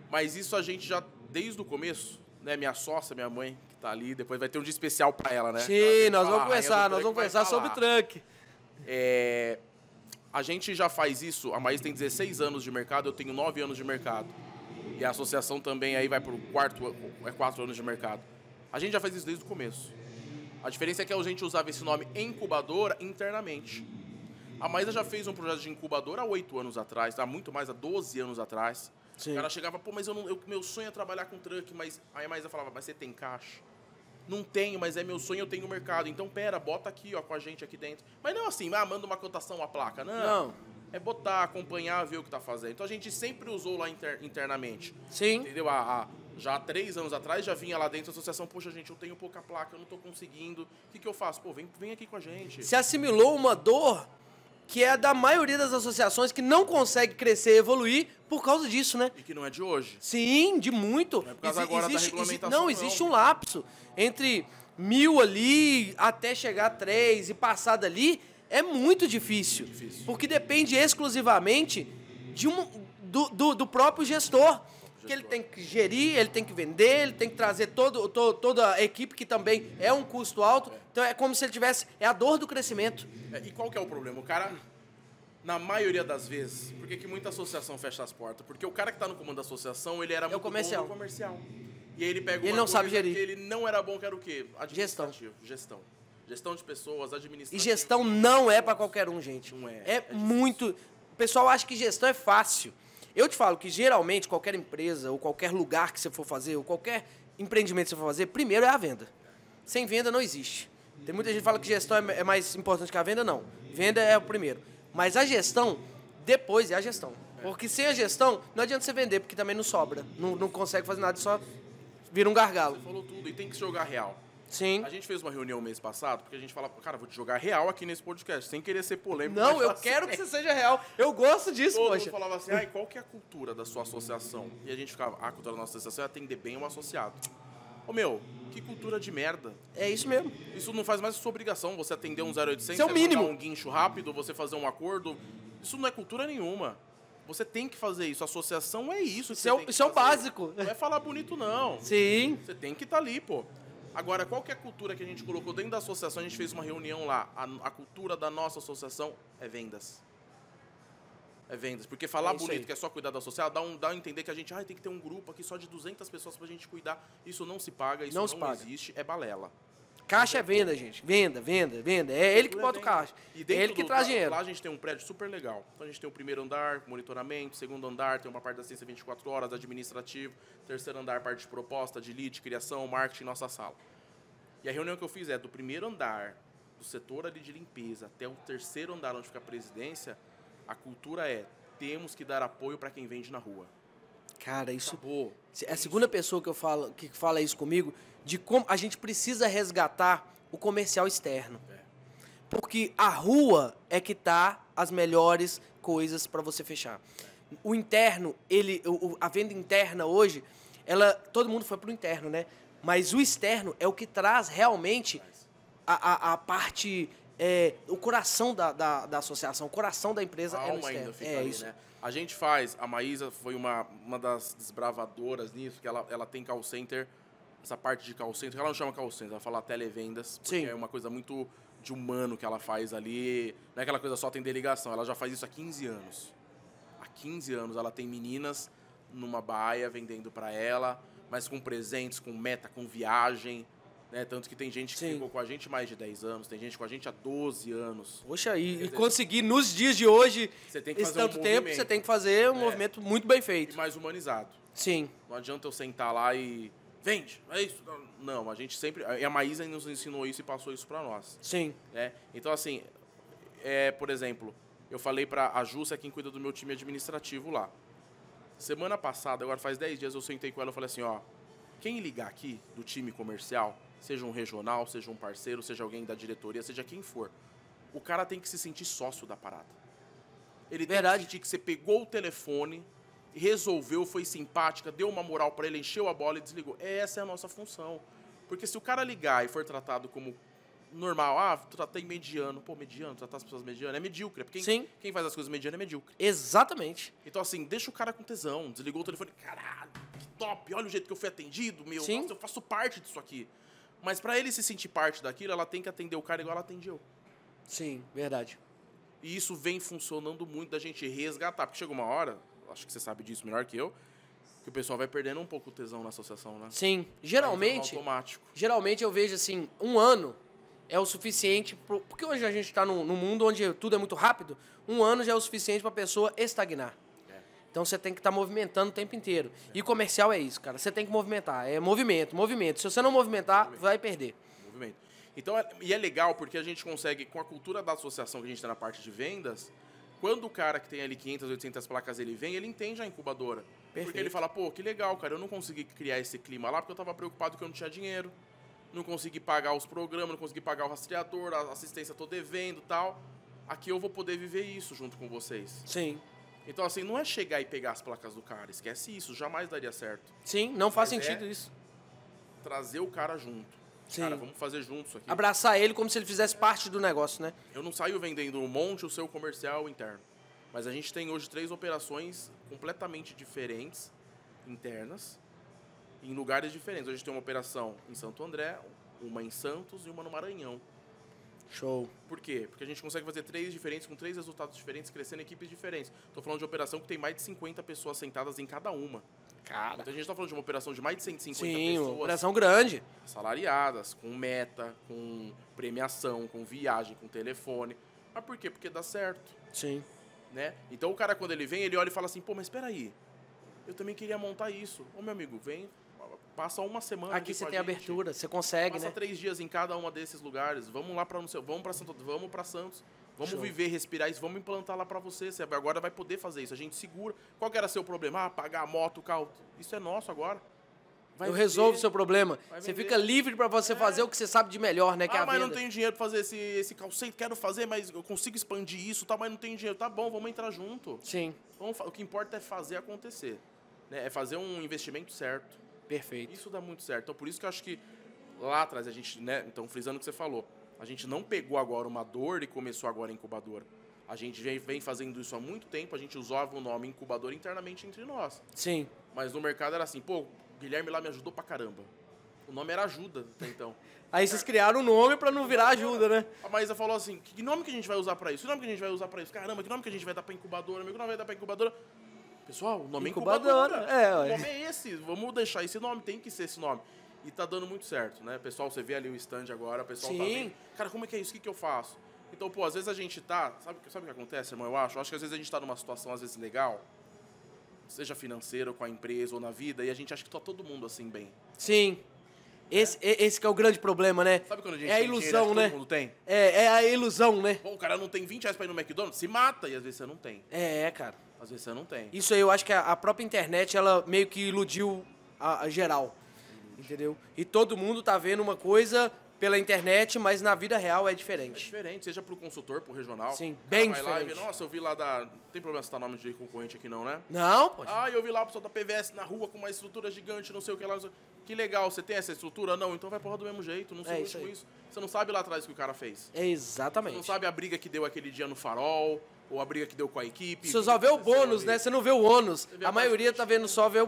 Speaker 3: Mas isso a gente já, desde o começo, né? Minha sócia, minha mãe, que tá ali, depois vai ter um dia especial pra ela, né?
Speaker 2: Sim, nós vamos
Speaker 3: conversar,
Speaker 2: conversar sobre truck.
Speaker 3: A gente já faz isso, a Maísa tem 16 anos de mercado, eu tenho 9 anos de mercado. E a associação também aí vai pro 4 anos de mercado. A gente já faz isso desde o começo. A diferença é que a gente usava esse nome incubadora internamente. A Maísa já fez um projeto de incubadora há 8 anos atrás, há muito mais, há 12 anos atrás.
Speaker 2: Sim.
Speaker 3: O cara chegava, pô, mas meu sonho é trabalhar com truck, mas aí a Maísa falava, mas você tem caixa? Não tenho, mas é meu sonho, eu tenho mercado. Então, pera, bota aqui, ó, com a gente aqui dentro. Mas não assim, manda uma cotação, uma placa. Não. É botar, acompanhar, ver o que tá fazendo. Então, a gente sempre usou lá internamente.
Speaker 2: Sim.
Speaker 3: Entendeu? Já há 3 anos atrás, já vinha lá dentro da associação, poxa, gente, eu tenho pouca placa, eu não tô conseguindo. O que eu faço? Pô, vem aqui com a gente.
Speaker 2: Se assimilou uma dor que é da maioria das associações que não consegue crescer e evoluir por causa disso, né?
Speaker 3: E que não é de hoje.
Speaker 2: Sim, de muito.
Speaker 3: Não é por causa agora da regulamentação,
Speaker 2: não, existe um lapso entre 1000 ali até chegar a 3 e passar dali. É muito difícil. Porque depende exclusivamente do próprio gestor. Que ele tem que gerir, ele tem que vender, ele tem que trazer toda a equipe, que também é um custo alto. Então é como se ele tivesse... É a dor do crescimento.
Speaker 3: E qual que é o problema? O cara, na maioria das vezes, por que muita associação fecha as portas? Porque o cara que tá no comando da associação, ele era muito
Speaker 2: comercial.
Speaker 3: bom no comercial. E aí ele pega
Speaker 2: Ele
Speaker 3: uma
Speaker 2: não sabe
Speaker 3: coisa
Speaker 2: gerir.
Speaker 3: que ele não era bom, que era o quê? Administrativo. Gestão de pessoas, administrativo.
Speaker 2: E gestão não é pra qualquer um, gente.
Speaker 3: Não é.
Speaker 2: É muito... O pessoal acha que gestão é fácil. Eu te falo que, geralmente, qualquer empresa, ou qualquer lugar que você for fazer, ou qualquer empreendimento que você for fazer, primeiro é a venda. Sem venda não existe. Tem muita gente que fala que gestão é mais importante que a venda, não. Venda é o primeiro. Mas a gestão, depois é a gestão. Porque sem a gestão, não adianta você vender, porque também não sobra. Não consegue fazer nada, só vira um gargalo.
Speaker 3: Você falou tudo, e tem que jogar real.
Speaker 2: Sim.
Speaker 3: A gente fez uma reunião mês passado, porque a gente fala, cara, vou te jogar real aqui nesse podcast, sem querer ser polêmico.
Speaker 2: Não,
Speaker 3: mas
Speaker 2: eu
Speaker 3: assim,
Speaker 2: quero que você seja real. Eu gosto disso,
Speaker 3: todo
Speaker 2: poxa.
Speaker 3: mundo falava assim, qual que é a cultura da sua associação? E a gente ficava, a cultura da nossa associação é atender bem um associado. Ô meu, que cultura de merda.
Speaker 2: É isso mesmo.
Speaker 3: Isso não faz mais a sua obrigação, você atender um 0800,
Speaker 2: Isso é o
Speaker 3: você
Speaker 2: mínimo.
Speaker 3: mandar um guincho rápido, você fazer um acordo. Isso não é cultura nenhuma. Você tem que fazer isso. A associação é isso.
Speaker 2: Isso é o básico.
Speaker 3: Não é falar bonito, não.
Speaker 2: Sim.
Speaker 3: Você tem que estar ali, pô. Agora, qual que é a cultura que a gente colocou dentro da associação? A gente fez uma reunião lá. A cultura da nossa associação é vendas. É vendas. Porque falar
Speaker 2: É isso
Speaker 3: bonito,
Speaker 2: aí.
Speaker 3: que é só cuidar da associação, dá a entender que a gente tem que ter um grupo aqui só de 200 pessoas pra gente cuidar. Isso não se paga, isso
Speaker 2: Não
Speaker 3: não,
Speaker 2: se paga.
Speaker 3: existe, é balela.
Speaker 2: Caixa é venda, gente. Venda. É ele que bota o caixa.
Speaker 3: E
Speaker 2: É
Speaker 3: dentro
Speaker 2: ele que traz dinheiro.
Speaker 3: Lá a gente tem um prédio super legal. Então a gente tem o primeiro andar, monitoramento, segundo andar, tem uma parte da assistência 24 horas, administrativo, terceiro andar, parte de proposta, de lead, criação, marketing, nossa sala. E a reunião que eu fiz é do primeiro andar, do setor ali de limpeza, até o terceiro andar, onde fica a presidência, a cultura é, temos que dar apoio para quem vende na rua.
Speaker 2: Cara, isso...
Speaker 3: Acabou.
Speaker 2: É a segunda pessoa que fala isso comigo, de como a gente precisa resgatar o comercial externo. Porque a rua é que tá as melhores coisas para você fechar. O interno, a venda interna hoje, todo mundo foi pro interno, né? Mas o externo é o que traz realmente a parte, o coração da associação, o coração da empresa
Speaker 3: A
Speaker 2: é no
Speaker 3: alma ainda
Speaker 2: externo.
Speaker 3: fica
Speaker 2: É
Speaker 3: ali,
Speaker 2: isso.
Speaker 3: né? A gente faz, a Maísa foi uma das desbravadoras nisso, que ela tem call center, essa parte de call center, ela não chama call center, ela fala televendas, porque
Speaker 2: Sim.
Speaker 3: é uma coisa muito de humano que ela faz ali, não é aquela coisa só tem ligação, ela já faz isso há 15 anos. Há 15 anos ela tem meninas numa baia vendendo pra ela, mas com presentes, com meta, com viagem. Né? Tanto que tem gente que
Speaker 2: Sim.
Speaker 3: ficou com a gente mais de 10 anos, tem gente com a gente há 12 anos.
Speaker 2: Poxa, e
Speaker 3: dizer,
Speaker 2: conseguir nos dias de hoje,
Speaker 3: Você tem que
Speaker 2: esse
Speaker 3: fazer um
Speaker 2: tanto tempo,
Speaker 3: movimento.
Speaker 2: você tem que fazer um movimento muito bem
Speaker 3: E
Speaker 2: feito.
Speaker 3: mais humanizado.
Speaker 2: Sim.
Speaker 3: Não adianta eu sentar lá e... Vende, é isso. Não, a gente sempre... E a Maísa nos ensinou isso e passou isso pra nós.
Speaker 2: Sim.
Speaker 3: Né? Então, assim, por exemplo, eu falei pra a Júcia, quem cuida do meu time administrativo lá. Semana passada, agora faz 10 dias, eu sentei com ela e falei assim, ó, quem ligar aqui do time comercial, seja um regional, seja um parceiro, seja alguém da diretoria, seja quem for, o cara tem que se sentir sócio da parada. Ele tem que sentir que você pegou o telefone, resolveu, foi simpática, deu uma moral pra ele, encheu a bola e desligou. Essa é a nossa função. Porque se o cara ligar e for tratado como normal, tratei mediano. Pô, mediano, tratar as pessoas mediano é medíocre. Porque quem faz as coisas mediano é medíocre.
Speaker 2: Exatamente.
Speaker 3: Então, assim, deixa o cara com tesão. Desligou o telefone. Caralho, que top. Olha o jeito que eu fui atendido, meu.
Speaker 2: Sim.
Speaker 3: Nossa, eu faço parte disso aqui. Mas pra ele se sentir parte daquilo, ela tem que atender o cara igual ela atende eu.
Speaker 2: Sim, verdade.
Speaker 3: E isso vem funcionando muito da gente resgatar. Porque chega uma hora, acho que você sabe disso melhor que eu, que o pessoal vai perdendo um pouco o tesão na associação, né?
Speaker 2: Sim.
Speaker 3: Geralmente
Speaker 2: eu vejo assim, 1 ano é o suficiente, porque hoje a gente está num mundo onde tudo é muito rápido, 1 ano já é o suficiente para a pessoa estagnar. Então você tem que estar movimentando o tempo inteiro. E comercial é isso, cara. Você tem que movimentar. É movimento. Se você não movimentar, vai perder.
Speaker 3: Movimento. Então, e é legal porque a gente consegue, com a cultura da associação que a gente tem na parte de vendas, quando o cara que tem ali 500, 800 placas, ele vem, ele entende a incubadora.
Speaker 2: Perfeito.
Speaker 3: Porque ele fala, pô, que legal, cara, eu não consegui criar esse clima lá porque eu tava preocupado que eu não tinha dinheiro, não consegui pagar os programas, não consegui pagar o rastreador, a assistência tô devendo e tal. Aqui eu vou poder viver isso junto com vocês.
Speaker 2: Sim.
Speaker 3: Então, assim, não é chegar e pegar as placas do cara, esquece isso, jamais daria certo.
Speaker 2: Sim, não faz
Speaker 3: Mas
Speaker 2: sentido isso.
Speaker 3: Trazer o cara junto.
Speaker 2: Sim.
Speaker 3: Cara, vamos fazer junto isso aqui.
Speaker 2: Abraçar ele como se ele fizesse parte do negócio, né?
Speaker 3: Eu não saio vendendo um monte o seu comercial interno. Mas a gente tem hoje 3 operações completamente diferentes, internas, em lugares diferentes. Hoje a gente tem uma operação em Santo André, uma em Santos e uma no Maranhão.
Speaker 2: Show.
Speaker 3: Por quê? Porque a gente consegue fazer 3 diferentes, com 3 resultados diferentes, crescendo em equipes diferentes. Estou falando de operação que tem mais de 50 pessoas sentadas em cada uma.
Speaker 2: Cara.
Speaker 3: Então a gente está falando de uma operação de mais de 150
Speaker 2: Sim,
Speaker 3: pessoas.
Speaker 2: uma operação grande.
Speaker 3: Salariadas, com meta, com premiação, com viagem, com telefone. Mas por quê? Porque dá certo.
Speaker 2: Sim.
Speaker 3: Né? Então o cara, quando ele vem, ele olha e fala assim, pô, mas espera aí, eu também queria montar isso. Ô, meu amigo, vem, passa uma semana
Speaker 2: aqui você tem abertura, você consegue,
Speaker 3: passa
Speaker 2: né?
Speaker 3: 3 dias em cada uma desses lugares, vamos lá para vamos para Santos, vamos
Speaker 2: Show.
Speaker 3: viver, respirar isso, vamos implantar lá para você agora vai poder fazer isso, a gente segura. Qual que era seu problema? Pagar a moto, o carro, isso é nosso agora.
Speaker 2: Eu resolvo o seu problema.
Speaker 3: Vai
Speaker 2: Você
Speaker 3: vender.
Speaker 2: fica livre para você fazer o que você sabe de melhor, né? Que é a
Speaker 3: mas
Speaker 2: venda.
Speaker 3: não tenho dinheiro para fazer esse calceito, quero fazer, mas eu consigo expandir isso, tá, mas não tenho dinheiro. Tá bom, vamos entrar junto.
Speaker 2: Sim.
Speaker 3: O que importa é fazer acontecer. Né? É fazer um investimento certo.
Speaker 2: Perfeito.
Speaker 3: Isso dá muito certo. Então, por isso que eu acho que lá atrás a gente, né? Então, frisando o que você falou, a gente não pegou agora uma dor e começou agora a incubadora. A gente vem fazendo isso há muito tempo, a gente usava o nome incubadora internamente entre nós.
Speaker 2: Sim.
Speaker 3: Mas no mercado era assim, pô, o Guilherme lá me ajudou pra caramba. O nome era Ajuda até então.
Speaker 2: Aí vocês criaram um nome pra não virar ajuda, né?
Speaker 3: A Maísa falou assim, que nome que a gente vai usar pra isso? Que nome que a gente vai usar pra isso? Caramba, que nome que a gente vai dar pra incubadora? Amigo, que nome vai dar pra incubadora? Pessoal, o nome
Speaker 2: Incubadora,
Speaker 3: é incubadora.
Speaker 2: é,
Speaker 3: O
Speaker 2: ué.
Speaker 3: nome é esse, vamos deixar esse nome, tem que ser esse nome. E tá dando muito certo, né? Pessoal, você vê ali o stand agora, o pessoal tá
Speaker 2: Sim.
Speaker 3: vendo. Cara, como é que é isso? O que eu faço? Então, pô, às vezes a gente tá... Sabe o que acontece, irmão? Eu acho que às vezes a gente tá numa situação, às vezes, legal, seja financeira, ou com a empresa, ou na vida, e a gente acha que tá todo mundo assim bem.
Speaker 2: Sim. Esse que é o grande problema, né?
Speaker 3: Sabe quando a gente
Speaker 2: é a
Speaker 3: tem dinheiro,
Speaker 2: ilusão,
Speaker 3: acha que
Speaker 2: né?
Speaker 3: todo mundo tem?
Speaker 2: É a ilusão, né?
Speaker 3: Pô, o cara não tem 20 reais pra ir no McDonald's, se mata, e às vezes você não tem.
Speaker 2: É, cara.
Speaker 3: Às vezes você não tem.
Speaker 2: Isso aí eu acho que a própria internet, ela meio que iludiu a geral. Entendeu? E todo mundo tá vendo uma coisa pela internet, mas na vida real é
Speaker 3: É
Speaker 2: diferente.
Speaker 3: diferente, seja pro consultor, pro regional.
Speaker 2: Sim,
Speaker 3: O cara
Speaker 2: bem
Speaker 3: vai lá e
Speaker 2: diferente.
Speaker 3: vê, nossa, eu vi lá da... Não tem problema citar nome de concorrente aqui não, né?
Speaker 2: Não, pode.
Speaker 3: Ah, eu vi lá o pessoal da PVS na rua com uma estrutura gigante, não sei o que lá. Não sei... Que legal, você tem essa estrutura? Não, então vai porra do mesmo jeito, não sei
Speaker 2: isso
Speaker 3: com
Speaker 2: aí.
Speaker 3: isso. Você não sabe lá atrás o que o cara fez.
Speaker 2: É
Speaker 3: Você
Speaker 2: exatamente.
Speaker 3: não sabe a briga que deu aquele dia no farol, ou a briga que deu com a equipe.
Speaker 2: Você só vê o
Speaker 3: aconteceu
Speaker 2: bônus,
Speaker 3: ali.
Speaker 2: né? Você não vê o ônus.
Speaker 3: vê
Speaker 2: A
Speaker 3: a
Speaker 2: maioria
Speaker 3: parte
Speaker 2: tá vendo só ver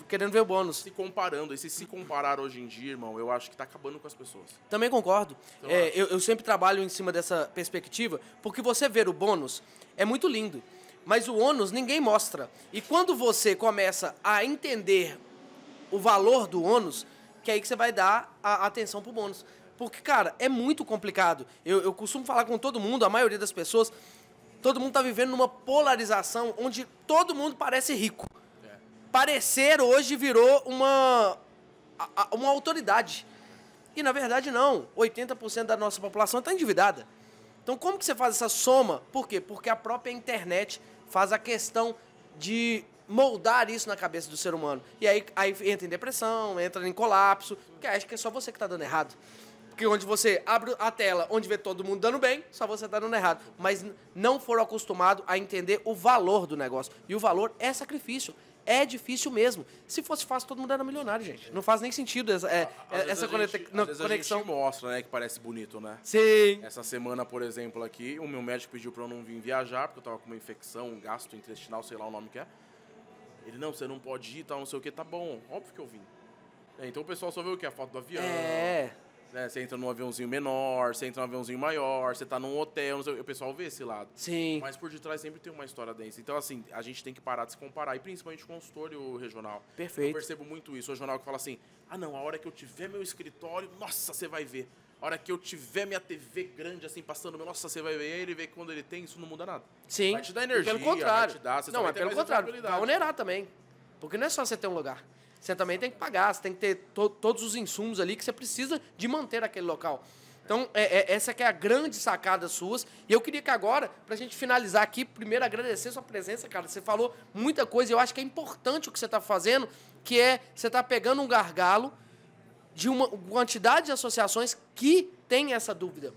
Speaker 2: querendo ver o bônus.
Speaker 3: Se comparando, e se comparar hoje em dia, irmão, eu acho que tá acabando com as pessoas.
Speaker 2: Também concordo.
Speaker 3: Eu
Speaker 2: Eu sempre trabalho em cima dessa perspectiva, porque você ver o bônus é muito lindo, mas o ônus ninguém mostra. E quando você começa a entender o valor do ônus, que é aí que você vai dar a atenção pro bônus. Porque, cara, é muito complicado. Eu costumo falar com todo mundo, a maioria das pessoas, todo mundo tá vivendo numa polarização onde todo mundo parece rico. Parecer hoje virou uma autoridade. E, na verdade, não. 80% da nossa população está endividada. Então, como que você faz essa soma? Por quê? Porque a própria internet faz a questão de moldar isso na cabeça do ser humano. E aí entra em depressão, entra em colapso, porque acha que é só você que está dando errado. Porque onde você abre a tela, onde vê todo mundo dando bem, só você está dando errado. Mas não foram acostumados a entender o valor do negócio. E o valor é sacrifício. É difícil mesmo. Se fosse fácil, todo mundo era milionário, gente. Não faz nem sentido essa conexão.
Speaker 3: Às vezes a gente mostra, né, que parece bonito, né?
Speaker 2: Sim.
Speaker 3: Essa semana, por exemplo, aqui, o meu médico pediu pra eu não vir viajar, porque eu tava com uma infecção, um gasto intestinal, sei lá o nome que é. Ele, não, você não pode ir, tal, não sei o que, tá bom. Óbvio que eu vim. Então o pessoal só vê o quê? A foto do avião. Né? Você entra num aviãozinho menor, você entra num aviãozinho maior, você tá num hotel, não sei, o pessoal vê esse lado.
Speaker 2: Sim.
Speaker 3: Mas por detrás sempre tem uma história densa. Então, assim, a gente tem que parar de se comparar, e principalmente o consultório e o regional.
Speaker 2: Perfeito.
Speaker 3: Eu percebo muito isso, o regional que fala assim, ah não, a hora que eu tiver meu escritório, nossa, você vai ver. A hora que eu tiver minha TV grande, assim, passando, nossa, você vai ver. E aí ele vê que quando ele tem, isso não muda nada.
Speaker 2: Sim.
Speaker 3: Vai te dar energia,
Speaker 2: pelo contrário.
Speaker 3: vai te dar, você
Speaker 2: não,
Speaker 3: vai
Speaker 2: é
Speaker 3: ter
Speaker 2: pelo
Speaker 3: mais
Speaker 2: contrário.
Speaker 3: visibilidade.
Speaker 2: Vai onerar também. Porque não é só você ter um lugar. Você também tem que pagar, você tem que ter todos os insumos ali que você precisa de manter aquele local. Então, essa que é a grande sacada suas. E eu queria que agora, pra gente finalizar aqui, primeiro agradecer sua presença, cara. Você falou muita coisa e eu acho que é importante o que você tá fazendo, que é você tá pegando um gargalo de uma quantidade de associações que tem essa dúvida,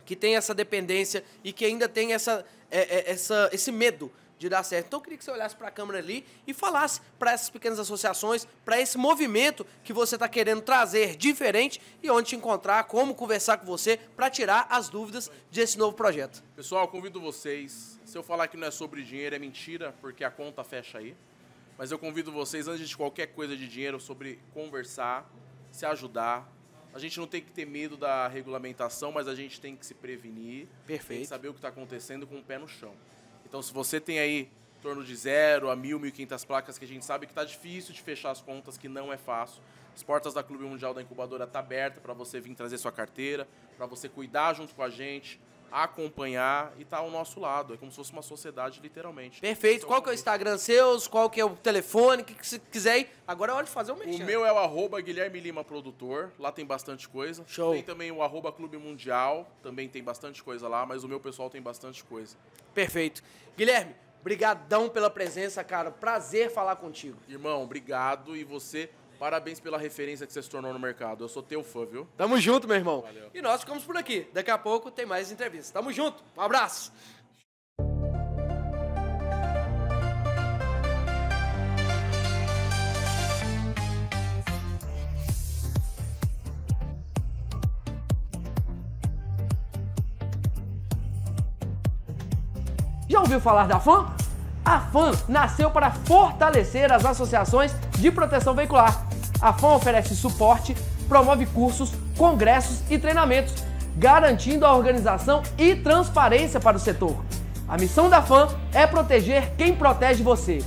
Speaker 2: que tem essa dependência e que ainda tem esse medo de dar certo. Então eu queria que você olhasse para a câmera ali e falasse para essas pequenas associações, para esse movimento que você está querendo trazer diferente e onde te encontrar, como conversar com você para tirar as dúvidas desse novo projeto.
Speaker 3: Pessoal, convido vocês, se eu falar que não é sobre dinheiro é mentira, porque a conta fecha aí, mas eu convido vocês, antes de qualquer coisa de dinheiro, sobre conversar, se ajudar. A gente não tem que ter medo da regulamentação, mas a gente tem que se prevenir.
Speaker 2: Perfeito.
Speaker 3: Tem que saber o que está acontecendo com o pé no chão. Então, se você tem aí em torno de 0 a 1.000, 1.500 placas, que a gente sabe que está difícil de fechar as contas, que não é fácil, as portas da Clube Mundial da Incubadora estão abertas para você vir trazer sua carteira, para você cuidar junto com a gente, acompanhar e estar ao nosso lado. É como se fosse uma sociedade, literalmente.
Speaker 2: Perfeito.
Speaker 3: Então,
Speaker 2: qual que é o Instagram seus? Qual que é o telefone? O que você quiser ir. Agora é hora de fazer o merchan.
Speaker 3: O meu é o @Guilherme Lima Produtor. Lá tem bastante coisa.
Speaker 2: Show.
Speaker 3: Tem também o @Clube Mundial. Também tem bastante coisa lá, mas o meu pessoal tem bastante coisa.
Speaker 2: Perfeito. Guilherme, brigadão pela presença, cara. Prazer falar contigo.
Speaker 3: Irmão, obrigado. E você, parabéns pela referência que você se tornou no mercado. Eu sou teu fã, viu?
Speaker 2: Tamo junto, meu irmão.
Speaker 3: Valeu.
Speaker 2: E nós ficamos por aqui. Daqui a pouco tem mais entrevistas. Tamo junto. Um abraço. Já ouviu falar da FAM? A FAM nasceu para fortalecer as associações de proteção veicular. A FAM oferece suporte, promove cursos, congressos e treinamentos, garantindo a organização e transparência para o setor. A missão da FAM é proteger quem protege você.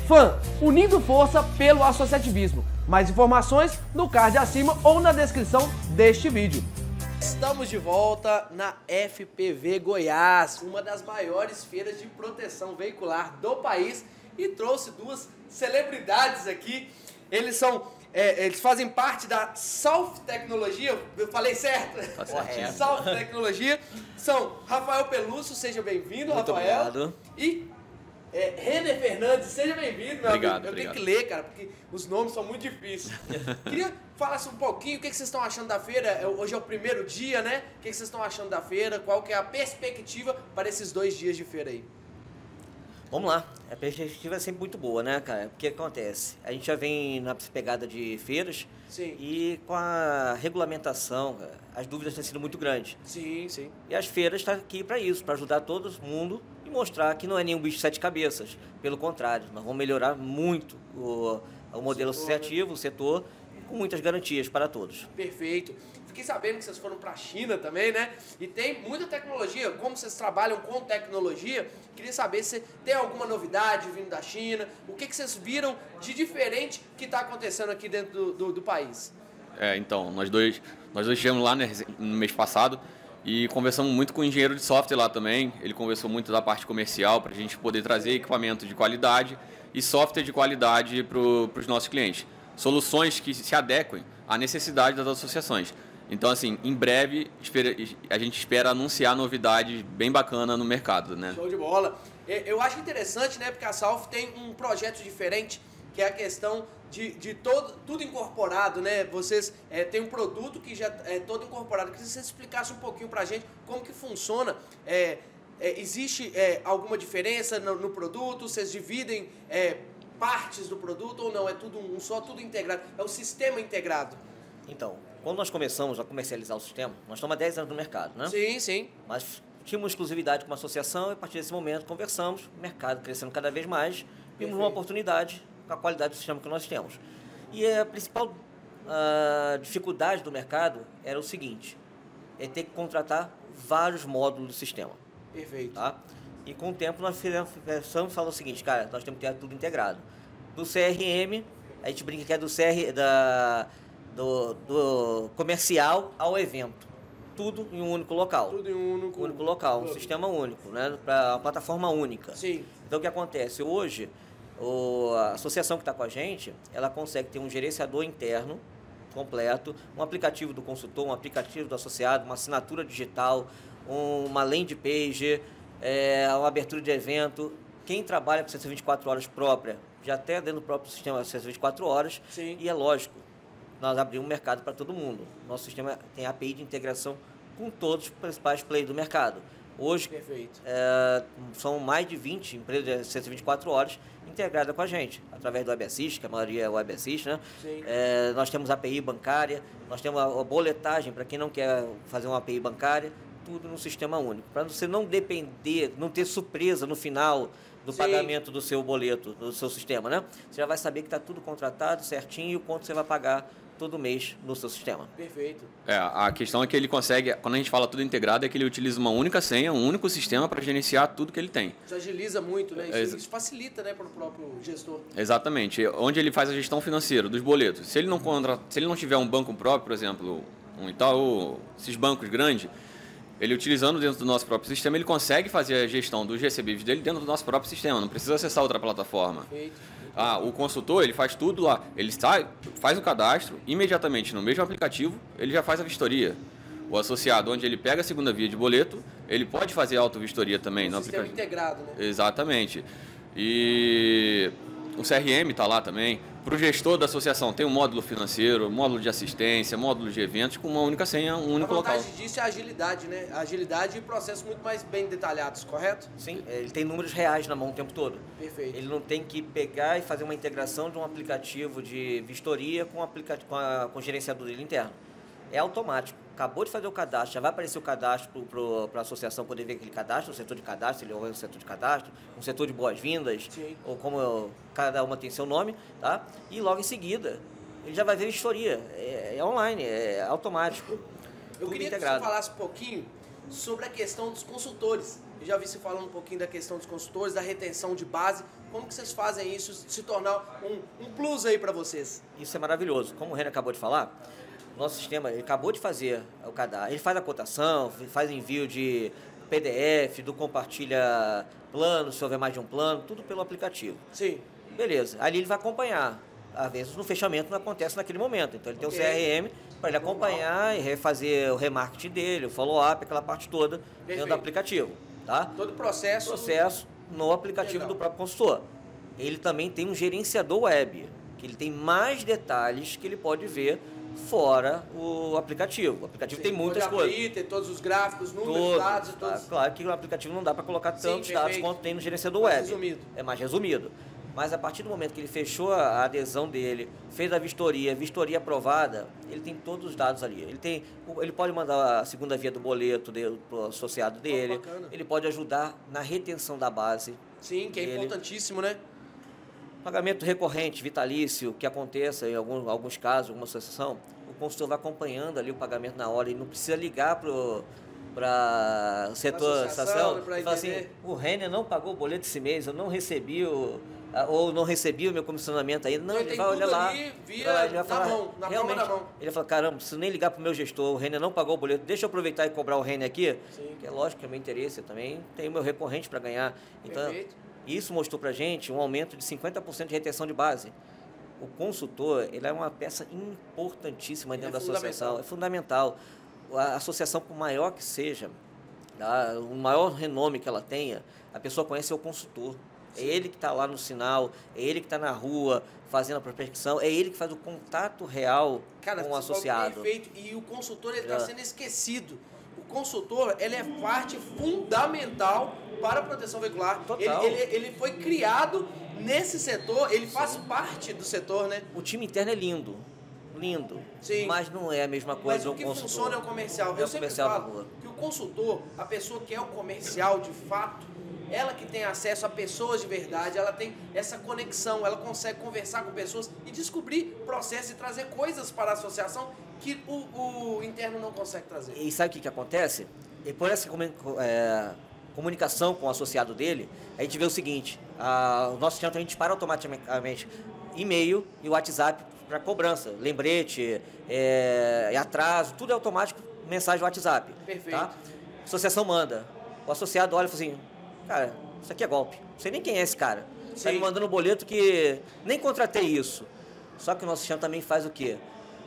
Speaker 2: FAM, unindo força pelo associativismo. Mais informações no card acima ou na descrição deste vídeo. Estamos de volta na FPV Goiás, uma das maiores feiras de proteção veicular do país, e trouxe duas celebridades aqui. Eles fazem parte da South Tecnologia, eu falei certo?
Speaker 9: Tá certinho.
Speaker 2: South Tecnologia. São Rafael Pelúcio, seja bem-vindo,
Speaker 9: Muito
Speaker 2: Rafael.
Speaker 9: obrigado.
Speaker 2: E Renner Fernandes, seja bem-vindo, meu
Speaker 4: Obrigado,
Speaker 2: amigo. Eu tenho
Speaker 4: obrigado.
Speaker 2: que ler, cara, porque os nomes são muito difíceis. Queria falar um pouquinho, o que vocês estão achando da feira? Hoje é o primeiro dia, né? O que vocês estão achando da feira? Qual que é a perspectiva para esses 2 dias de feira aí?
Speaker 9: Vamos lá. A perspectiva é sempre muito boa, né, cara? O que acontece? A gente já vem na pegada de feiras.
Speaker 2: Sim.
Speaker 9: E com a regulamentação, cara, as dúvidas têm sido muito grandes.
Speaker 2: Sim, sim.
Speaker 9: E as feiras estão aqui para isso, para ajudar todo mundo e mostrar que não é nenhum bicho de 7 cabeças. Pelo contrário, nós vamos melhorar muito o modelo associativo, o setor, com muitas garantias para todos.
Speaker 2: Perfeito. Fiquei sabendo que vocês foram para a China também, né? E tem muita tecnologia. Como vocês trabalham com tecnologia, queria saber se tem alguma novidade vindo da China. O que vocês viram de diferente que está acontecendo aqui dentro do país?
Speaker 4: Então, nós dois estivemos lá, né, no mês passado e conversamos muito com o engenheiro de software lá também. Ele conversou muito da parte comercial para a gente poder trazer equipamento de qualidade e software de qualidade para os nossos clientes. Soluções que se adequem à necessidade das associações. Então, assim, em breve a gente espera anunciar novidades bem bacanas no mercado, né?
Speaker 2: Show de bola. Eu acho interessante, né, porque a Salf tem um projeto diferente, que é a questão de tudo incorporado, né? Vocês têm um produto que já é todo incorporado. Queria que você explicasse um pouquinho pra gente como que funciona. Existe alguma diferença no produto? Vocês dividem partes do produto ou não? É tudo tudo integrado? É o sistema integrado?
Speaker 9: Então, quando nós começamos a comercializar o sistema, nós estamos há 10 anos no mercado, né?
Speaker 2: Sim, sim.
Speaker 9: Mas tínhamos exclusividade com uma associação e a partir desse momento conversamos, o mercado crescendo cada vez mais, vimos uma oportunidade com a qualidade do sistema que nós temos. E a principal dificuldade do mercado era o seguinte, é ter que contratar vários módulos do sistema.
Speaker 2: Perfeito.
Speaker 9: Tá? E com o tempo nós pensamos e falamos o seguinte, cara, nós temos que ter tudo integrado. Do CRM, a gente brinca que é do comercial ao evento. Tudo em um único local.
Speaker 2: Tudo em um único
Speaker 9: local, um sistema único, né? Para uma plataforma única.
Speaker 2: Sim.
Speaker 9: Então o que acontece? Hoje, a associação que está com a gente, ela consegue ter um gerenciador interno completo, um aplicativo do consultor, um aplicativo do associado, uma assinatura digital, uma landing page, uma abertura de evento. Quem trabalha com 124 horas própria, já até dentro do próprio sistema 124 horas,
Speaker 2: sim.
Speaker 9: E é lógico, nós abrimos um mercado para todo mundo. Nosso sistema tem API de integração com todos os principais players do mercado. Hoje, são mais de 20 empresas de 124 horas integradas com a gente, através do Web Assist, que a maioria é Web Assist, né? Nós temos API bancária, nós temos a boletagem para quem não quer fazer uma API bancária, tudo no sistema único. Para você não depender, não ter surpresa no final do pagamento do seu boleto, do seu sistema, né? Você já vai saber que está tudo contratado certinho e o quanto você vai pagar todo mês no seu sistema.
Speaker 2: Perfeito.
Speaker 4: A questão é que ele consegue, quando a gente fala tudo integrado, é que ele utiliza uma única senha, um único sistema para gerenciar tudo que ele tem.
Speaker 2: Isso agiliza muito, né? Isso facilita, né, para o próprio gestor.
Speaker 4: Exatamente. Onde ele faz a gestão financeira dos boletos. Se ele não tiver um banco próprio, por exemplo, um Itaú, esses bancos grandes, ele utilizando dentro do nosso próprio sistema, ele consegue fazer a gestão dos recebíveis dele dentro do nosso próprio sistema, não precisa acessar outra plataforma.
Speaker 2: Perfeito.
Speaker 4: O consultor, ele faz tudo lá, ele faz o cadastro, imediatamente no mesmo aplicativo, ele já faz a vistoria. O associado, onde ele pega a segunda via de boleto, ele pode fazer a auto-vistoria também. No
Speaker 2: sistema integrado, né?
Speaker 4: Exatamente. E o CRM está lá também. Para o gestor da associação tem um módulo financeiro, módulo de assistência, módulo de eventos com uma única senha, um único local.
Speaker 2: A vantagem disso é a agilidade, né? A agilidade e processos muito mais bem detalhados, correto?
Speaker 9: Sim, ele tem números reais na mão o tempo todo.
Speaker 2: Perfeito.
Speaker 9: Ele não tem que pegar e fazer uma integração de um aplicativo de vistoria com o gerenciador dele interno. É automático. Acabou de fazer o cadastro, já vai aparecer o cadastro para a associação poder ver aquele cadastro, o setor de cadastro, ele é um setor de cadastro, um setor de boas-vindas, ou como cada uma tem seu nome, tá? E logo em seguida, ele já vai ver a vistoria. É online, é automático.
Speaker 2: Eu queria
Speaker 9: integrado.
Speaker 2: Que você falasse um pouquinho sobre a questão dos consultores. Eu já vi você falando um pouquinho da questão dos consultores, da retenção de base. Como que vocês fazem isso se tornar um plus aí para vocês?
Speaker 9: Isso é maravilhoso. Como o Renan acabou de falar, nosso sistema, ele acabou de fazer o cadastro, ele faz a cotação, faz envio de PDF, do compartilha plano, se houver mais de um plano, tudo pelo aplicativo.
Speaker 2: Sim.
Speaker 9: Beleza, ali ele vai acompanhar. Às vezes no fechamento não acontece naquele momento, então ele tem o CRM para ele acompanhar e refazer o remarketing dele, o follow-up, aquela parte toda dentro do aplicativo. Tá?
Speaker 2: Todo o processo
Speaker 9: no aplicativo do próprio consultor. Ele também tem um gerenciador web, que ele tem mais detalhes que ele pode ver fora o aplicativo. O aplicativo tem muitas coisas.
Speaker 2: Tem todos os gráficos, números, dados e todos.
Speaker 9: Claro que o aplicativo não dá para colocar tantos dados quanto tem no gerenciador web.
Speaker 2: Resumido.
Speaker 9: É mais resumido. Mas a partir do momento que ele fechou a adesão dele, fez a vistoria aprovada, ele tem todos os dados ali. Ele pode mandar a segunda via do boleto para o associado dele, ele pode ajudar na retenção da base.
Speaker 2: Sim, que é importantíssimo, né?
Speaker 9: Pagamento recorrente, vitalício, que aconteça em alguns casos, alguma associação, o consultor vai acompanhando ali o pagamento na hora, ele não precisa ligar para o setor associação e falar assim, o Renner não pagou o boleto esse mês, eu não recebi ou não recebi o meu comissionamento ainda. Não,
Speaker 2: Então,
Speaker 9: ele
Speaker 2: tem
Speaker 9: vai olhar
Speaker 2: tudo
Speaker 9: lá.
Speaker 2: ali via
Speaker 9: Ele vai falar,
Speaker 2: na mão, na palma
Speaker 9: realmente,
Speaker 2: da mão.
Speaker 9: ele fala, caramba, não preciso nem ligar pro meu gestor, o Renner não pagou o boleto, deixa eu aproveitar e cobrar o Renner aqui, que é lógico que é meu interesse, eu também tenho meu recorrente para ganhar. Então,
Speaker 2: Perfeito.
Speaker 9: isso mostrou pra gente um aumento de 50% de retenção de base. O consultor, ele é uma peça importantíssima dentro da associação, é fundamental. A associação, por maior que seja, o maior renome que ela tenha, a pessoa conhece o consultor. É ele que está lá no sinal, é ele que está na rua fazendo a prospecção, é ele que faz o contato real com o associado.
Speaker 2: Perfeito. E o consultor está sendo esquecido. O consultor, ele é parte fundamental para a proteção veicular.
Speaker 9: Total.
Speaker 2: Ele foi criado nesse setor, ele faz parte do setor, né?
Speaker 9: O time interno é lindo,
Speaker 2: Sim.
Speaker 9: mas não é a mesma coisa.
Speaker 2: Mas o que funciona é o comercial.
Speaker 9: É
Speaker 2: Eu
Speaker 9: o
Speaker 2: sempre
Speaker 9: comercial da
Speaker 2: falo
Speaker 9: rua.
Speaker 2: que o consultor, a pessoa que é o comercial de fato, ela que tem acesso a pessoas de verdade, ela tem essa conexão, ela consegue conversar com pessoas e descobrir processos e trazer coisas para a associação que o interno não consegue trazer.
Speaker 9: E sabe o que acontece? E por essa comunicação com o associado dele, a gente vê o seguinte, o nosso sistema também dispara automaticamente e-mail e WhatsApp para cobrança, lembrete, atraso, tudo é automático, mensagem do WhatsApp.
Speaker 2: Perfeito.
Speaker 9: Tá? A associação manda, o associado olha e fala assim, cara, isso aqui é golpe, não sei nem quem é esse cara, está me mandando um boleto que nem contratei isso. Só que o nosso sistema também faz o quê?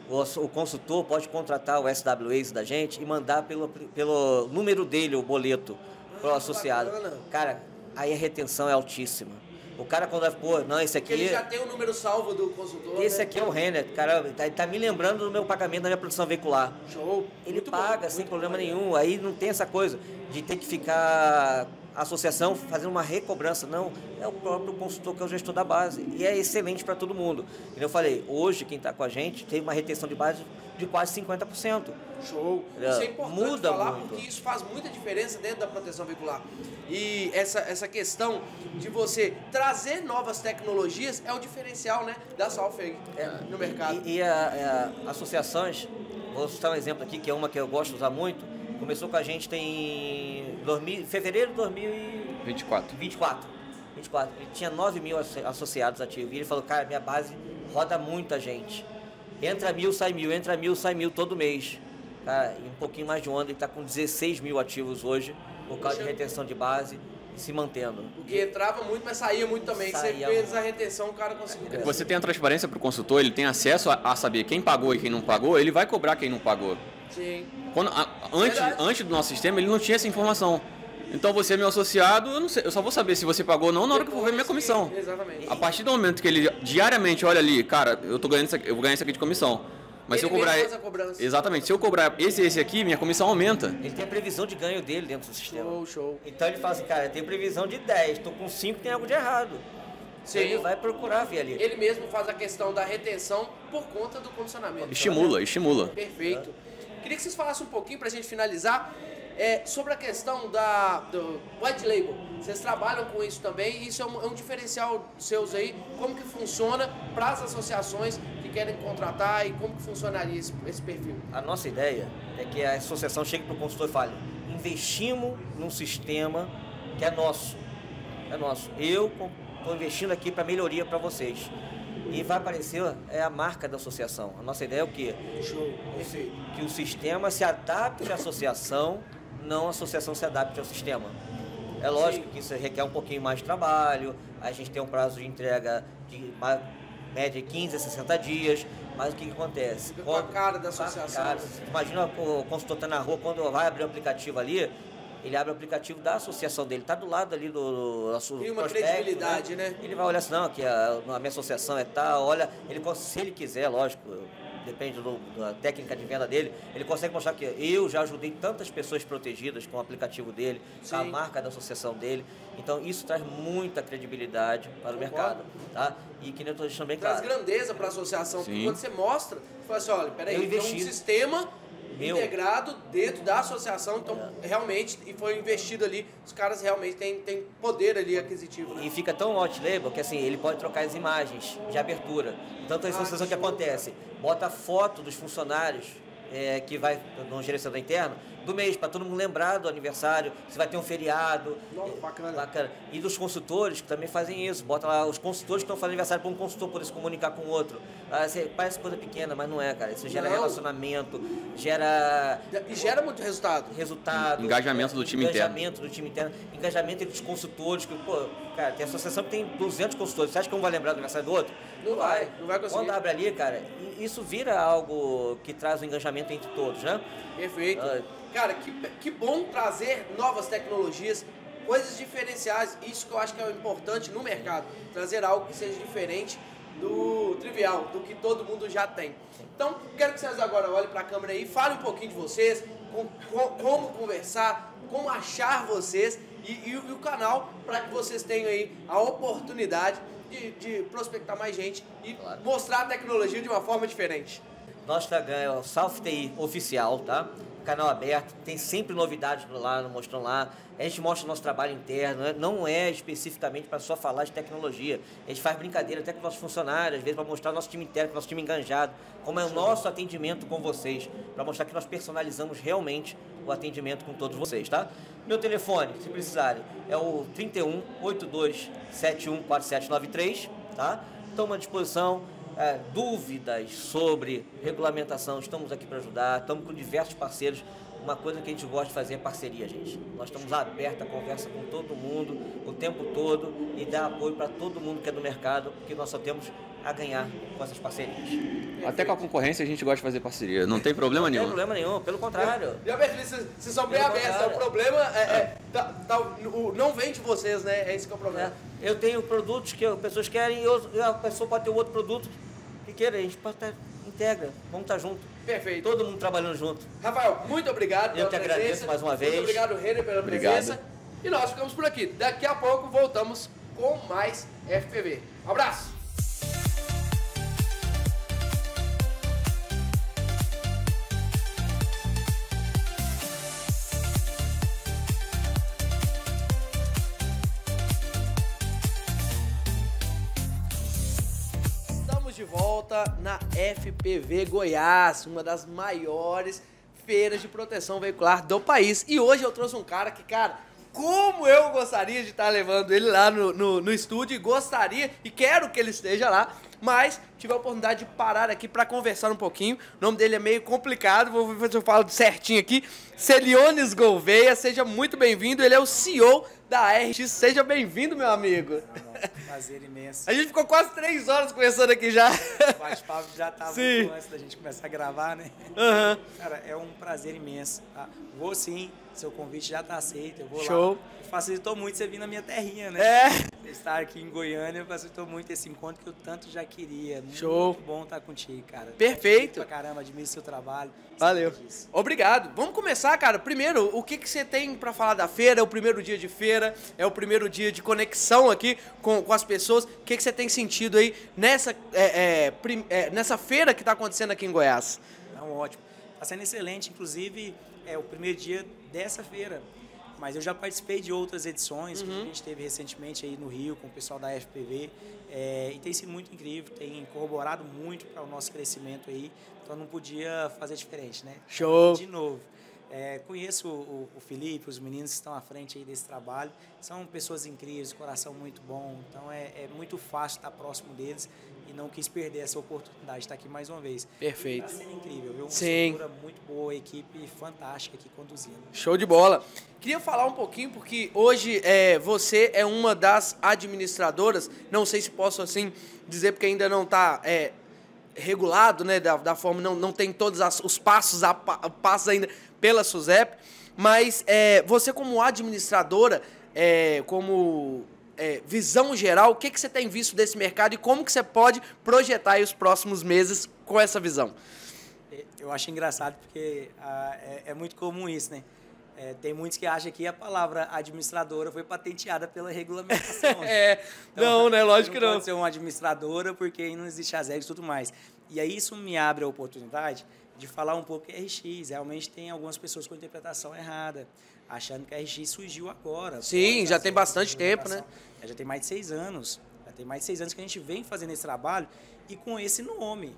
Speaker 9: O consultor pode contratar o SWAs da gente e mandar pelo número dele o boleto para o associado.
Speaker 2: Bacana.
Speaker 9: Cara, aí a retenção é altíssima. O cara quando vai, pô, não, esse aqui...
Speaker 2: Porque ele já tem o número salvo do consultor.
Speaker 9: Esse
Speaker 2: né?
Speaker 9: aqui é o Renner, cara, tá me lembrando do meu pagamento da minha produção veicular.
Speaker 2: Show.
Speaker 9: Ele
Speaker 2: Muito
Speaker 9: paga
Speaker 2: bom,
Speaker 9: sem
Speaker 2: muito
Speaker 9: problema
Speaker 2: bom.
Speaker 9: nenhum, aí não tem essa coisa de ter que ficar a associação fazendo uma recobrança, não, é o próprio consultor que é o gestor da base, e é excelente para todo mundo. E eu falei, hoje quem está com a gente teve uma retenção de base de quase 50%.
Speaker 2: Show. Isso é importante
Speaker 9: Muda
Speaker 2: falar
Speaker 9: muito.
Speaker 2: porque isso faz muita diferença dentro da proteção veicular. E essa questão de você trazer novas tecnologias é o diferencial, né, da Salfeg no mercado.
Speaker 9: E as associações, vou citar um exemplo aqui, que é uma que eu gosto de usar muito, começou com a gente em fevereiro de 2024. 24. Ele tinha 9 mil associados ativos. E ele falou, cara, minha base roda muita gente. Entra 1.000, sai 1.000, entra 1.000, sai 1.000 todo mês. Cara, em um pouquinho mais de um ano ele está com 16 mil ativos hoje, por causa de retenção de base e se mantendo.
Speaker 2: Porque entrava muito, mas saía muito também. Você fez a retenção, o cara conseguiu.
Speaker 4: Você tem a transparência para o consultor, ele tem acesso a saber quem pagou e quem não pagou, ele vai cobrar quem não pagou.
Speaker 2: Sim.
Speaker 4: Antes do nosso sistema, ele não tinha essa informação. Então você é meu associado, eu só vou saber se você pagou ou não na hora que eu for ver minha comissão.
Speaker 2: Exatamente.
Speaker 4: A partir do momento que ele diariamente olha ali, cara, eu vou ganhar isso aqui de comissão. Mas se eu cobrar.
Speaker 2: Faz a cobrança.
Speaker 4: Exatamente, se eu cobrar esse aqui, minha comissão aumenta.
Speaker 9: Ele tem a previsão de ganho dele dentro do sistema.
Speaker 2: Show.
Speaker 9: Então ele fala assim, cara, eu tenho previsão de 10, estou com 5, tem algo de errado.
Speaker 2: Sim.
Speaker 9: Ele vai procurar ver ali.
Speaker 2: Ele mesmo faz a questão da retenção por conta do condicionamento.
Speaker 4: Estimula.
Speaker 2: Perfeito. Queria que vocês falassem um pouquinho, para a gente finalizar, sobre a questão do white label. Vocês trabalham com isso também, isso é um diferencial seus aí, como que funciona para as associações que querem contratar e como que funcionaria esse perfil?
Speaker 9: A nossa ideia é que a associação chegue para o consultor e fale, investimos num sistema que é nosso. Eu estou investindo aqui para melhoria para vocês. E vai aparecer a marca da associação. A nossa ideia é o quê?
Speaker 2: Show. Perfeito.
Speaker 9: Que o sistema se adapte à associação, não a associação se adapte ao sistema. É lógico que isso requer um pouquinho mais de trabalho, a gente tem um prazo de entrega de média de 15 a 60 dias, mas o que acontece?
Speaker 2: Fica com a cara da associação.
Speaker 9: Imagina o consultor está na rua, quando vai abrir o aplicativo ali, ele abre o aplicativo da associação dele, está do lado ali do
Speaker 2: Tem uma
Speaker 9: prospecto,
Speaker 2: credibilidade, né?
Speaker 9: Ele vai olhar assim, não, que a minha associação é tal, olha, se ele quiser, lógico, depende da técnica de venda dele, ele consegue mostrar que eu já ajudei tantas pessoas protegidas com o aplicativo dele, com a marca da associação dele. Então isso traz muita credibilidade para o mercado, tá? E que nem eu estou deixando bem claro.
Speaker 2: Traz grandeza para a associação, porque quando você mostra, você fala assim, olha, peraí, tem um sistema integrado dentro da associação, então realmente, e foi investido ali, os caras realmente têm poder ali aquisitivo. Né?
Speaker 9: E fica tão hot label que assim, ele pode trocar as imagens de abertura. Então tem a associação que acontece, bota a foto dos funcionários que vai no gerenciador interno do mês, para todo mundo lembrar do aniversário, se vai ter um feriado. Bacana. E dos consultores que também fazem isso. Bota lá os consultores que estão fazendo aniversário para um consultor poder se comunicar com o outro. Parece coisa pequena, mas não é, cara. Isso gera relacionamento, gera...
Speaker 2: E gera muito resultado.
Speaker 4: Engajamento do time interno.
Speaker 9: Engajamento do time interno. Engajamento entre os consultores. Que, pô, cara, tem associação que tem 200 consultores. Você acha que um vai lembrar do aniversário do outro?
Speaker 2: Não vai conseguir.
Speaker 9: Quando abre ali, cara, isso vira algo que traz um engajamento entre todos, né?
Speaker 2: Perfeito. Cara, que bom trazer novas tecnologias, coisas diferenciais. Isso que eu acho que é importante no mercado. Trazer algo que seja diferente do trivial, do que todo mundo já tem. Então, quero que vocês agora olhem para a câmera aí, falem um pouquinho de vocês, como conversar, como achar vocês e o canal para que vocês tenham aí a oportunidade de prospectar mais gente e mostrar a tecnologia de uma forma diferente.
Speaker 9: Nosso Instagram é o South TI Oficial, tá? Canal aberto, tem sempre novidades lá, mostrando lá. A gente mostra o nosso trabalho interno, né? Não é especificamente para só falar de tecnologia. A gente faz brincadeira até com nossos funcionários, às vezes para mostrar o nosso time interno, nosso time enganjado, como é o nosso atendimento com vocês, para mostrar que nós personalizamos realmente o atendimento com todos vocês, tá? Meu telefone, se precisarem, é o 31 82 71 4793, tá? Estamos à disposição. Dúvidas sobre regulamentação, estamos aqui para ajudar, estamos com diversos parceiros. Uma coisa que a gente gosta de fazer é parceria, gente. Nós estamos abertos à conversa com todo mundo, o tempo todo, e dar apoio para todo mundo que é do mercado, porque nós só temos a ganhar com essas parcerias.
Speaker 4: Até com a concorrência a gente gosta de fazer parceria, não tem problema nenhum.
Speaker 9: Não tem problema nenhum, pelo contrário.
Speaker 2: Vocês são bem abertos, o problema não vem de vocês, né? É esse que é o problema.
Speaker 9: Eu tenho produtos que as pessoas querem e a pessoa pode ter outro produto que queira, a gente pode estar integra, vamos estar junto.
Speaker 2: Perfeito.
Speaker 9: Todo mundo trabalhando junto.
Speaker 2: Rafael, muito obrigado pela presença.
Speaker 9: Eu que agradeço mais uma vez.
Speaker 2: Muito obrigado, Renner, pela presença. E nós ficamos por aqui. Daqui a pouco voltamos com mais FPV. Um abraço! De volta na FPV Goiás, uma das maiores feiras de proteção veicular do país. E hoje eu trouxe um cara que, como eu gostaria de estar levando ele lá no estúdio, e gostaria, e quero que ele esteja lá, mas tive a oportunidade de parar aqui para conversar um pouquinho. O nome dele é meio complicado, vou ver se eu falo certinho aqui. Celiones Gouveia, seja muito bem-vindo, ele é o CEO da RX, seja bem-vindo, meu amigo.
Speaker 5: Prazer imenso.
Speaker 2: A gente ficou quase 3 horas conversando aqui já.
Speaker 5: O bate-papo já estava muito antes da gente começar a gravar, né?
Speaker 2: Uhum.
Speaker 5: Cara, é um prazer imenso. Tá? Vou sim, seu convite já está aceito, eu vou
Speaker 2: Show.
Speaker 5: lá. Facilitou muito você vir na minha terrinha, né? Estar aqui em Goiânia facilitou muito esse encontro que eu tanto já queria.
Speaker 2: Show.
Speaker 5: Muito bom estar contigo, cara.
Speaker 2: Perfeito.
Speaker 5: Pra caramba, admiro seu trabalho.
Speaker 2: Valeu. Obrigado. Vamos começar, cara. Primeiro, o que você tem pra falar da feira? É o primeiro dia de feira, é o primeiro dia de conexão aqui com as pessoas. O que você tem sentido aí nessa feira que tá acontecendo aqui em Goiás?
Speaker 5: Não, ótimo. Tá sendo excelente, inclusive é o primeiro dia dessa feira. Mas eu já participei de outras edições que a gente teve recentemente aí no Rio com o pessoal da FPV e tem sido muito incrível, tem corroborado muito para o nosso crescimento aí, então não podia fazer diferente, né?
Speaker 2: Show!
Speaker 5: De novo, conheço o Felipe, os meninos que estão à frente aí desse trabalho, são pessoas incríveis, coração muito bom, então é muito fácil estar próximo deles e não quis perder essa oportunidade de estar aqui mais uma vez.
Speaker 2: Perfeito.
Speaker 5: Está sendo incrível, viu? Uma
Speaker 2: Sim.
Speaker 5: estrutura muito boa, equipe fantástica aqui conduzindo.
Speaker 2: Show de bola. Queria falar um pouquinho, porque hoje você é uma das administradoras, não sei se posso assim dizer, porque ainda não está regulado, né, da forma, não tem todos os passos ainda pela SUSEP, mas você como administradora, como visão geral, o que você tem visto desse mercado e como que você pode projetar aí os próximos meses com essa visão?
Speaker 5: Eu acho engraçado porque é muito comum isso, né? Tem muitos que acham que a palavra administradora foi patenteada pela regulamentação.
Speaker 2: Então, não, né? Lógico que não.
Speaker 5: Pode ser uma administradora porque aí não existe as regras e tudo mais. E aí isso me abre a oportunidade de falar um pouco que RX. Realmente tem algumas pessoas com interpretação errada, achando que a RX surgiu agora.
Speaker 2: Sim, já tem bastante tempo, né?
Speaker 5: Já tem mais de 6 anos. Já Tem mais de 6 anos que a gente vem fazendo esse trabalho e com esse nome.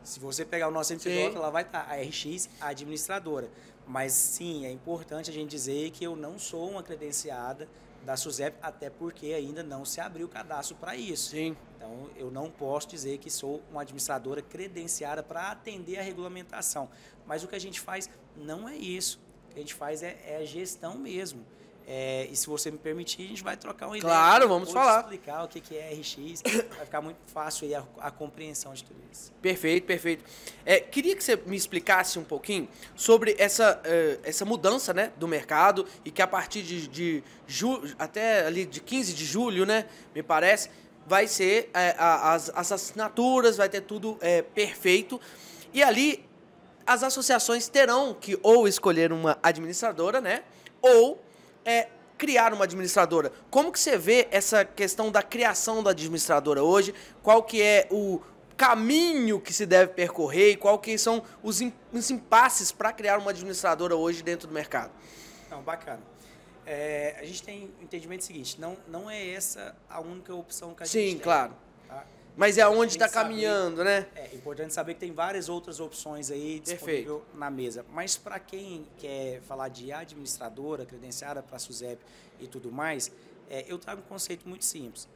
Speaker 5: Se você pegar o nosso CNPJ, lá vai estar a RX administradora. Mas sim, é importante a gente dizer que eu não sou uma credenciada da SUSEP, até porque ainda não se abriu o cadastro para isso.
Speaker 2: Sim.
Speaker 5: Então, eu não posso dizer que sou uma administradora credenciada para atender a regulamentação. Mas o que a gente faz não é isso. O que a gente faz é a gestão mesmo. E se você me permitir, a gente vai trocar uma ideia.
Speaker 2: Claro, vamos falar.
Speaker 5: Explicar o que é RX, vai ficar muito fácil aí a compreensão de tudo isso.
Speaker 2: Perfeito, perfeito. Queria que você me explicasse um pouquinho sobre essa mudança, né, do mercado e que a partir de julho, até ali de 15 de julho, né, me parece, vai ser as assinaturas, vai ter tudo perfeito. E ali as associações terão que ou escolher uma administradora, né, ou criar uma administradora. Como que você vê essa questão da criação da administradora hoje? Qual que é o caminho que se deve percorrer e qual que são os impasses para criar uma administradora hoje dentro do mercado?
Speaker 5: Não, bacana. A gente tem o entendimento seguinte, não é essa a única opção que a gente tem.
Speaker 2: Sim, claro.
Speaker 5: Tá?
Speaker 2: Mas é onde está caminhando, né?
Speaker 5: É importante saber que tem várias outras opções aí disponíveis na mesa. Mas para quem quer falar de administradora, credenciada para a SUSEP e tudo mais, eu trago um conceito muito simples.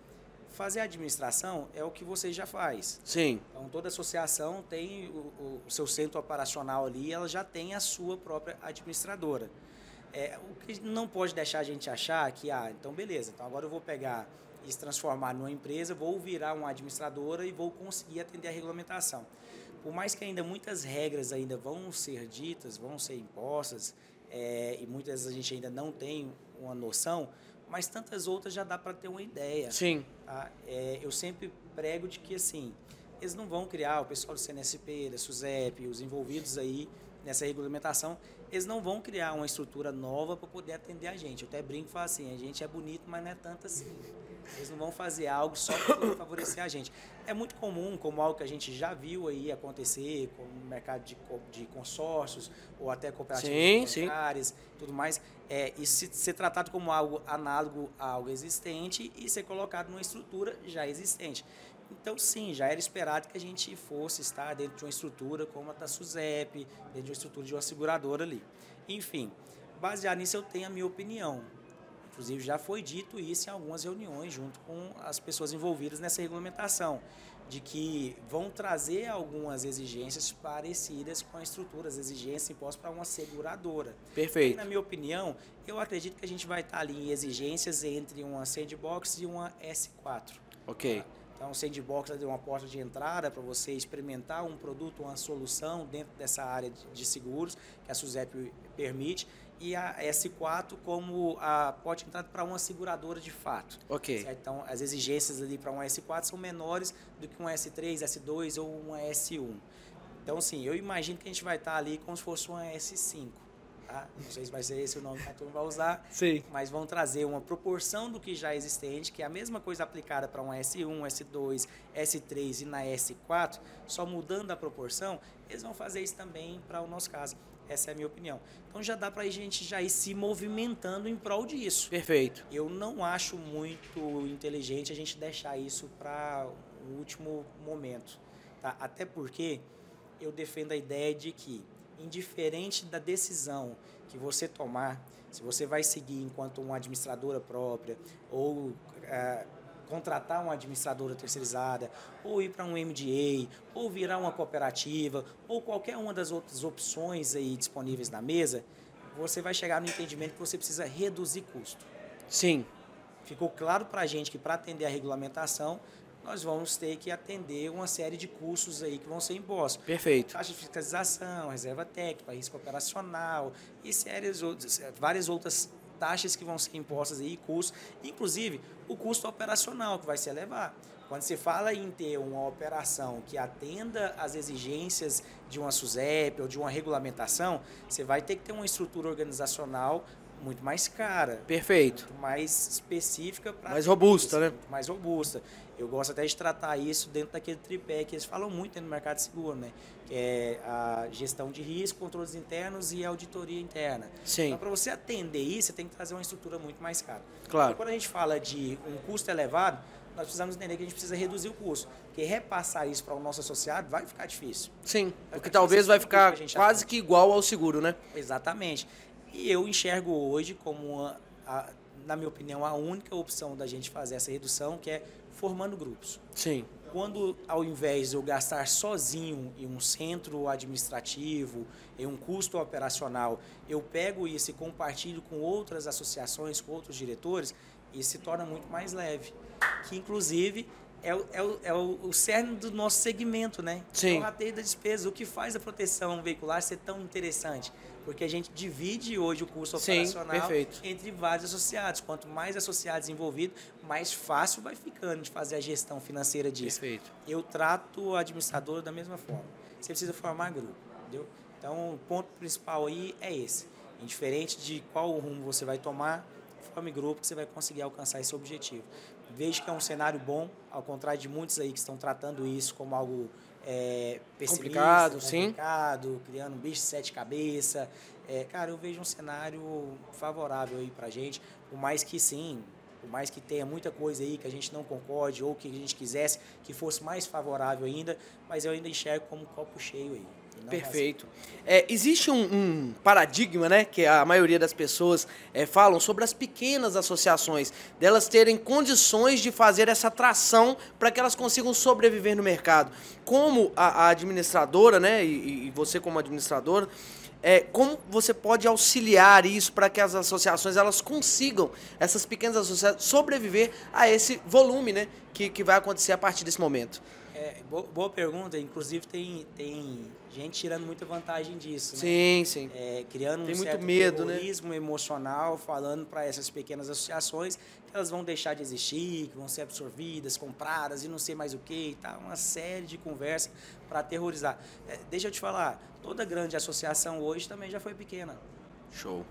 Speaker 5: Fazer administração é o que você já faz.
Speaker 2: Sim.
Speaker 5: Então, toda associação tem o seu centro operacional ali, ela já tem a sua própria administradora. O que não pode deixar a gente achar que, então beleza, então agora eu vou pegar e se transformar numa empresa, vou virar uma administradora e vou conseguir atender a regulamentação. Por mais que ainda muitas regras ainda vão ser ditas, vão ser impostas, e muitas a gente ainda não tem uma noção, mas tantas outras já dá para ter uma ideia.
Speaker 2: Sim.
Speaker 5: Tá? Eu sempre prego de que, assim, eles não vão criar, o pessoal do CNSP, da SUSEP, os envolvidos aí nessa regulamentação, eles não vão criar uma estrutura nova para poder atender a gente. Eu até brinco e falo assim, a gente é bonito, mas não é tanto assim. Eles não vão fazer algo só para poder favorecer a gente. É muito comum, como algo que a gente já viu aí acontecer, como no mercado de consórcios, ou até cooperativas bancárias, tudo mais, isso ser tratado como algo análogo a algo existente e ser colocado numa estrutura já existente. Então, sim, já era esperado que a gente fosse estar dentro de uma estrutura como a da SUSEP, dentro de uma estrutura de uma seguradora ali. Enfim, baseado nisso, eu tenho a minha opinião. Inclusive, já foi dito isso em algumas reuniões, junto com as pessoas envolvidas nessa regulamentação, de que vão trazer algumas exigências parecidas com a estrutura, as exigências impostas para uma seguradora.
Speaker 2: Perfeito.
Speaker 5: E, na minha opinião, eu acredito que a gente vai estar ali em exigências entre uma sandbox e uma S4.
Speaker 2: Ok.
Speaker 5: Então, o sandbox é uma porta de entrada para você experimentar um produto, uma solução dentro dessa área de seguros, que a SUSEP permite, e a S4 como a porta de entrada para uma seguradora de fato.
Speaker 2: Ok.
Speaker 5: Certo? Então, as exigências ali para uma S4 são menores do que uma S3, S2 ou uma S1. Então, sim, eu imagino que a gente vai estar ali como se fosse uma S5. Tá? Não sei se vai ser esse o nome que a turma vai usar,
Speaker 2: sim,
Speaker 5: mas vão trazer uma proporção do que já é existente, que é a mesma coisa aplicada para um S1, S2, S3 e na S4, só mudando a proporção, eles vão fazer isso também para o nosso caso. Essa é a minha opinião. Então já dá para a gente já ir se movimentando em prol disso.
Speaker 2: Perfeito.
Speaker 5: Eu não acho muito inteligente a gente deixar isso para o último momento. Tá? Até porque eu defendo a ideia de que, indiferente da decisão que você tomar, se você vai seguir enquanto uma administradora própria ou contratar uma administradora terceirizada, ou ir para um MDA, ou virar uma cooperativa, ou qualquer uma das outras opções aí disponíveis na mesa, você vai chegar no entendimento que você precisa reduzir custo.
Speaker 2: Sim.
Speaker 5: Ficou claro para a gente que para atender a regulamentação, nós vamos ter que atender uma série de custos aí que vão ser impostos.
Speaker 2: Perfeito.
Speaker 5: Taxa de fiscalização, reserva técnica, risco operacional e várias outras taxas que vão ser impostas aí, custos, inclusive o custo operacional que vai se elevar. Quando você fala em ter uma operação que atenda às exigências de uma SUSEP ou de uma regulamentação, você vai ter que ter uma estrutura organizacional muito mais cara.
Speaker 2: Perfeito.
Speaker 5: Muito mais específica.
Speaker 2: Mais robusta,
Speaker 5: isso,
Speaker 2: né?
Speaker 5: Muito mais robusta. Eu gosto até de tratar isso dentro daquele tripé que eles falam muito no mercado de seguro, né? Que é a gestão de risco, controles internos e auditoria interna.
Speaker 2: Sim.
Speaker 5: Então, para você atender isso, você tem que trazer uma estrutura muito mais cara.
Speaker 2: Claro.
Speaker 5: Então, quando a gente fala de um custo elevado, nós precisamos entender que a gente precisa reduzir o custo. Porque repassar isso para o nosso associado vai ficar difícil.
Speaker 2: Sim, porque talvez vai ficar quase que igual ao seguro, né?
Speaker 5: Exatamente. E eu enxergo hoje como, na minha opinião, a única opção da gente fazer essa redução, que é formando grupos.
Speaker 2: Sim.
Speaker 5: Quando, ao invés de eu gastar sozinho em um centro administrativo, em um custo operacional, eu pego isso e compartilho com outras associações, com outros diretores, isso se torna muito mais leve. Que, inclusive, é o cerne do nosso segmento, né?
Speaker 2: Sim.
Speaker 5: É o rateio da despesa. O que faz a proteção veicular ser tão interessante? Porque a gente divide hoje o custo operacional entre vários associados. Quanto mais associados envolvidos, mais fácil vai ficando de fazer a gestão financeira disso.
Speaker 2: Perfeito.
Speaker 5: Eu trato a administradora da mesma forma. Você precisa formar grupo, entendeu? Então, o ponto principal aí é esse. Indiferente de qual rumo você vai tomar, forme grupo que você vai conseguir alcançar esse objetivo. Vejo que é um cenário bom, ao contrário de muitos aí que estão tratando isso como algo
Speaker 2: complicado,
Speaker 5: criando um bicho de 7 cabeças. Cara, eu vejo um cenário favorável aí pra gente, por mais que tenha muita coisa aí que a gente não concorde ou que a gente quisesse que fosse mais favorável ainda, mas eu ainda enxergo como um copo cheio aí.
Speaker 2: Perfeito. Existe um paradigma, né, que a maioria das pessoas falam sobre as pequenas associações, delas terem condições de fazer essa tração para que elas consigam sobreviver no mercado. Como a administradora, né, e você como administradora, como você pode auxiliar isso para que as associações elas consigam, essas pequenas associações, sobreviver a esse volume, né, que vai acontecer a partir desse momento?
Speaker 5: Boa pergunta. Inclusive, tem gente tirando muita vantagem disso.
Speaker 2: Sim, né? Sim.
Speaker 5: Criando
Speaker 2: tem
Speaker 5: um
Speaker 2: muito
Speaker 5: certo
Speaker 2: medo,
Speaker 5: terrorismo emocional, falando para essas pequenas associações que elas vão deixar de existir, que vão ser absorvidas, compradas e não sei mais o que. Tá? Uma série de conversas para aterrorizar. Deixa eu te falar, toda grande associação hoje também já foi pequena.
Speaker 2: Show.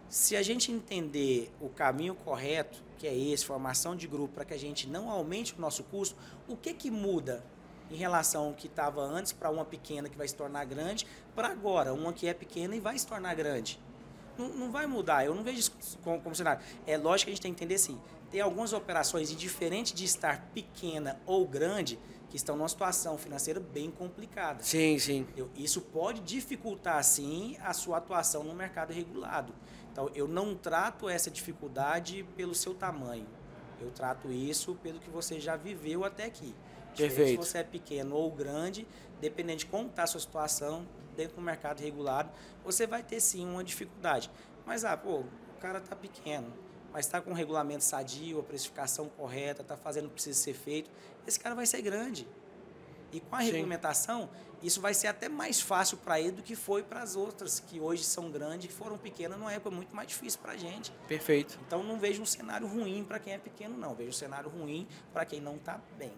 Speaker 5: Se a gente entender o caminho correto, que é esse, formação de grupo, para que a gente não aumente o nosso custo, o que muda em relação ao que estava antes para uma pequena que vai se tornar grande, para agora, uma que é pequena e vai se tornar grande? Não vai mudar, eu não vejo isso como cenário. É lógico que a gente tem que entender assim, tem algumas operações, e diferente de estar pequena ou grande, que estão numa situação financeira bem complicada.
Speaker 2: Sim, sim.
Speaker 5: Isso pode dificultar, sim, a sua atuação no mercado regulado. Então, eu não trato essa dificuldade pelo seu tamanho. Eu trato isso pelo que você já viveu até aqui.
Speaker 2: Perfeito.
Speaker 5: Se você é pequeno ou grande, dependendo de como está a sua situação dentro do mercado regulado, você vai ter, sim, uma dificuldade. Mas, o cara está pequeno, mas está com um regulamento sadio, a precificação correta, está fazendo o que precisa ser feito, esse cara vai ser grande. E com a regulamentação, isso vai ser até mais fácil para ele do que foi para as outras, que hoje são grandes, que foram pequenas, numa época muito mais difícil para a gente.
Speaker 2: Perfeito.
Speaker 5: Então, não vejo um cenário ruim para quem é pequeno, não. Vejo um cenário ruim para quem não está bem.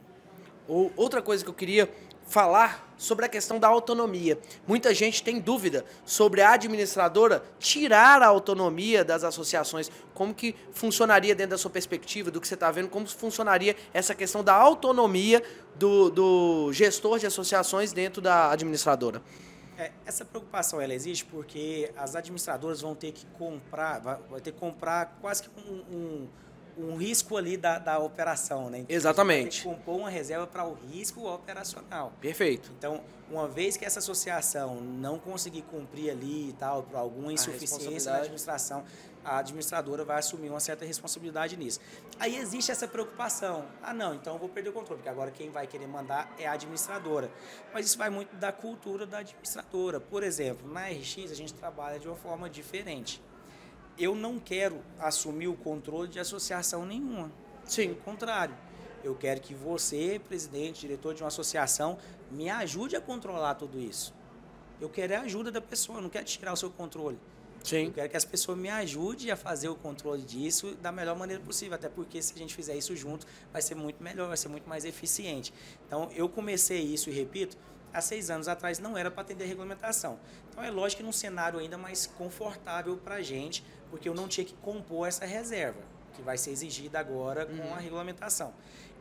Speaker 2: Outra coisa que eu queria falar sobre a questão da autonomia. Muita gente tem dúvida sobre a administradora tirar a autonomia das associações. Como que funcionaria dentro da sua perspectiva, do que você está vendo, como funcionaria essa questão da autonomia do gestor de associações dentro da administradora?
Speaker 5: Essa preocupação ela existe porque as administradoras vão ter que comprar, vai ter que comprar quase que um risco ali da operação, né? Então,
Speaker 2: exatamente.
Speaker 5: Tem que compor uma reserva para o risco operacional.
Speaker 2: Perfeito.
Speaker 5: Então, uma vez que essa associação não conseguir cumprir ali e tal, por alguma insuficiência na administração, a administradora vai assumir uma certa responsabilidade nisso. Aí existe essa preocupação. Não, então eu vou perder o controle, porque agora quem vai querer mandar é a administradora. Mas isso vai muito da cultura da administradora. Por exemplo, na RX a gente trabalha de uma forma diferente. Eu não quero assumir o controle de associação nenhuma.
Speaker 2: Sim.
Speaker 5: Pelo contrário, eu quero que você, presidente, diretor de uma associação, me ajude a controlar tudo isso. Eu quero a ajuda da pessoa, eu não quero tirar o seu controle.
Speaker 2: Sim.
Speaker 5: Eu quero que as pessoas me ajudem a fazer o controle disso da melhor maneira possível, até porque se a gente fizer isso junto, vai ser muito melhor, vai ser muito mais eficiente. Então, eu comecei isso e repito, há 6 anos atrás não era para atender a regulamentação. Então, é lógico que num cenário ainda mais confortável para a gente, porque eu não tinha que compor essa reserva, que vai ser exigida agora com a regulamentação.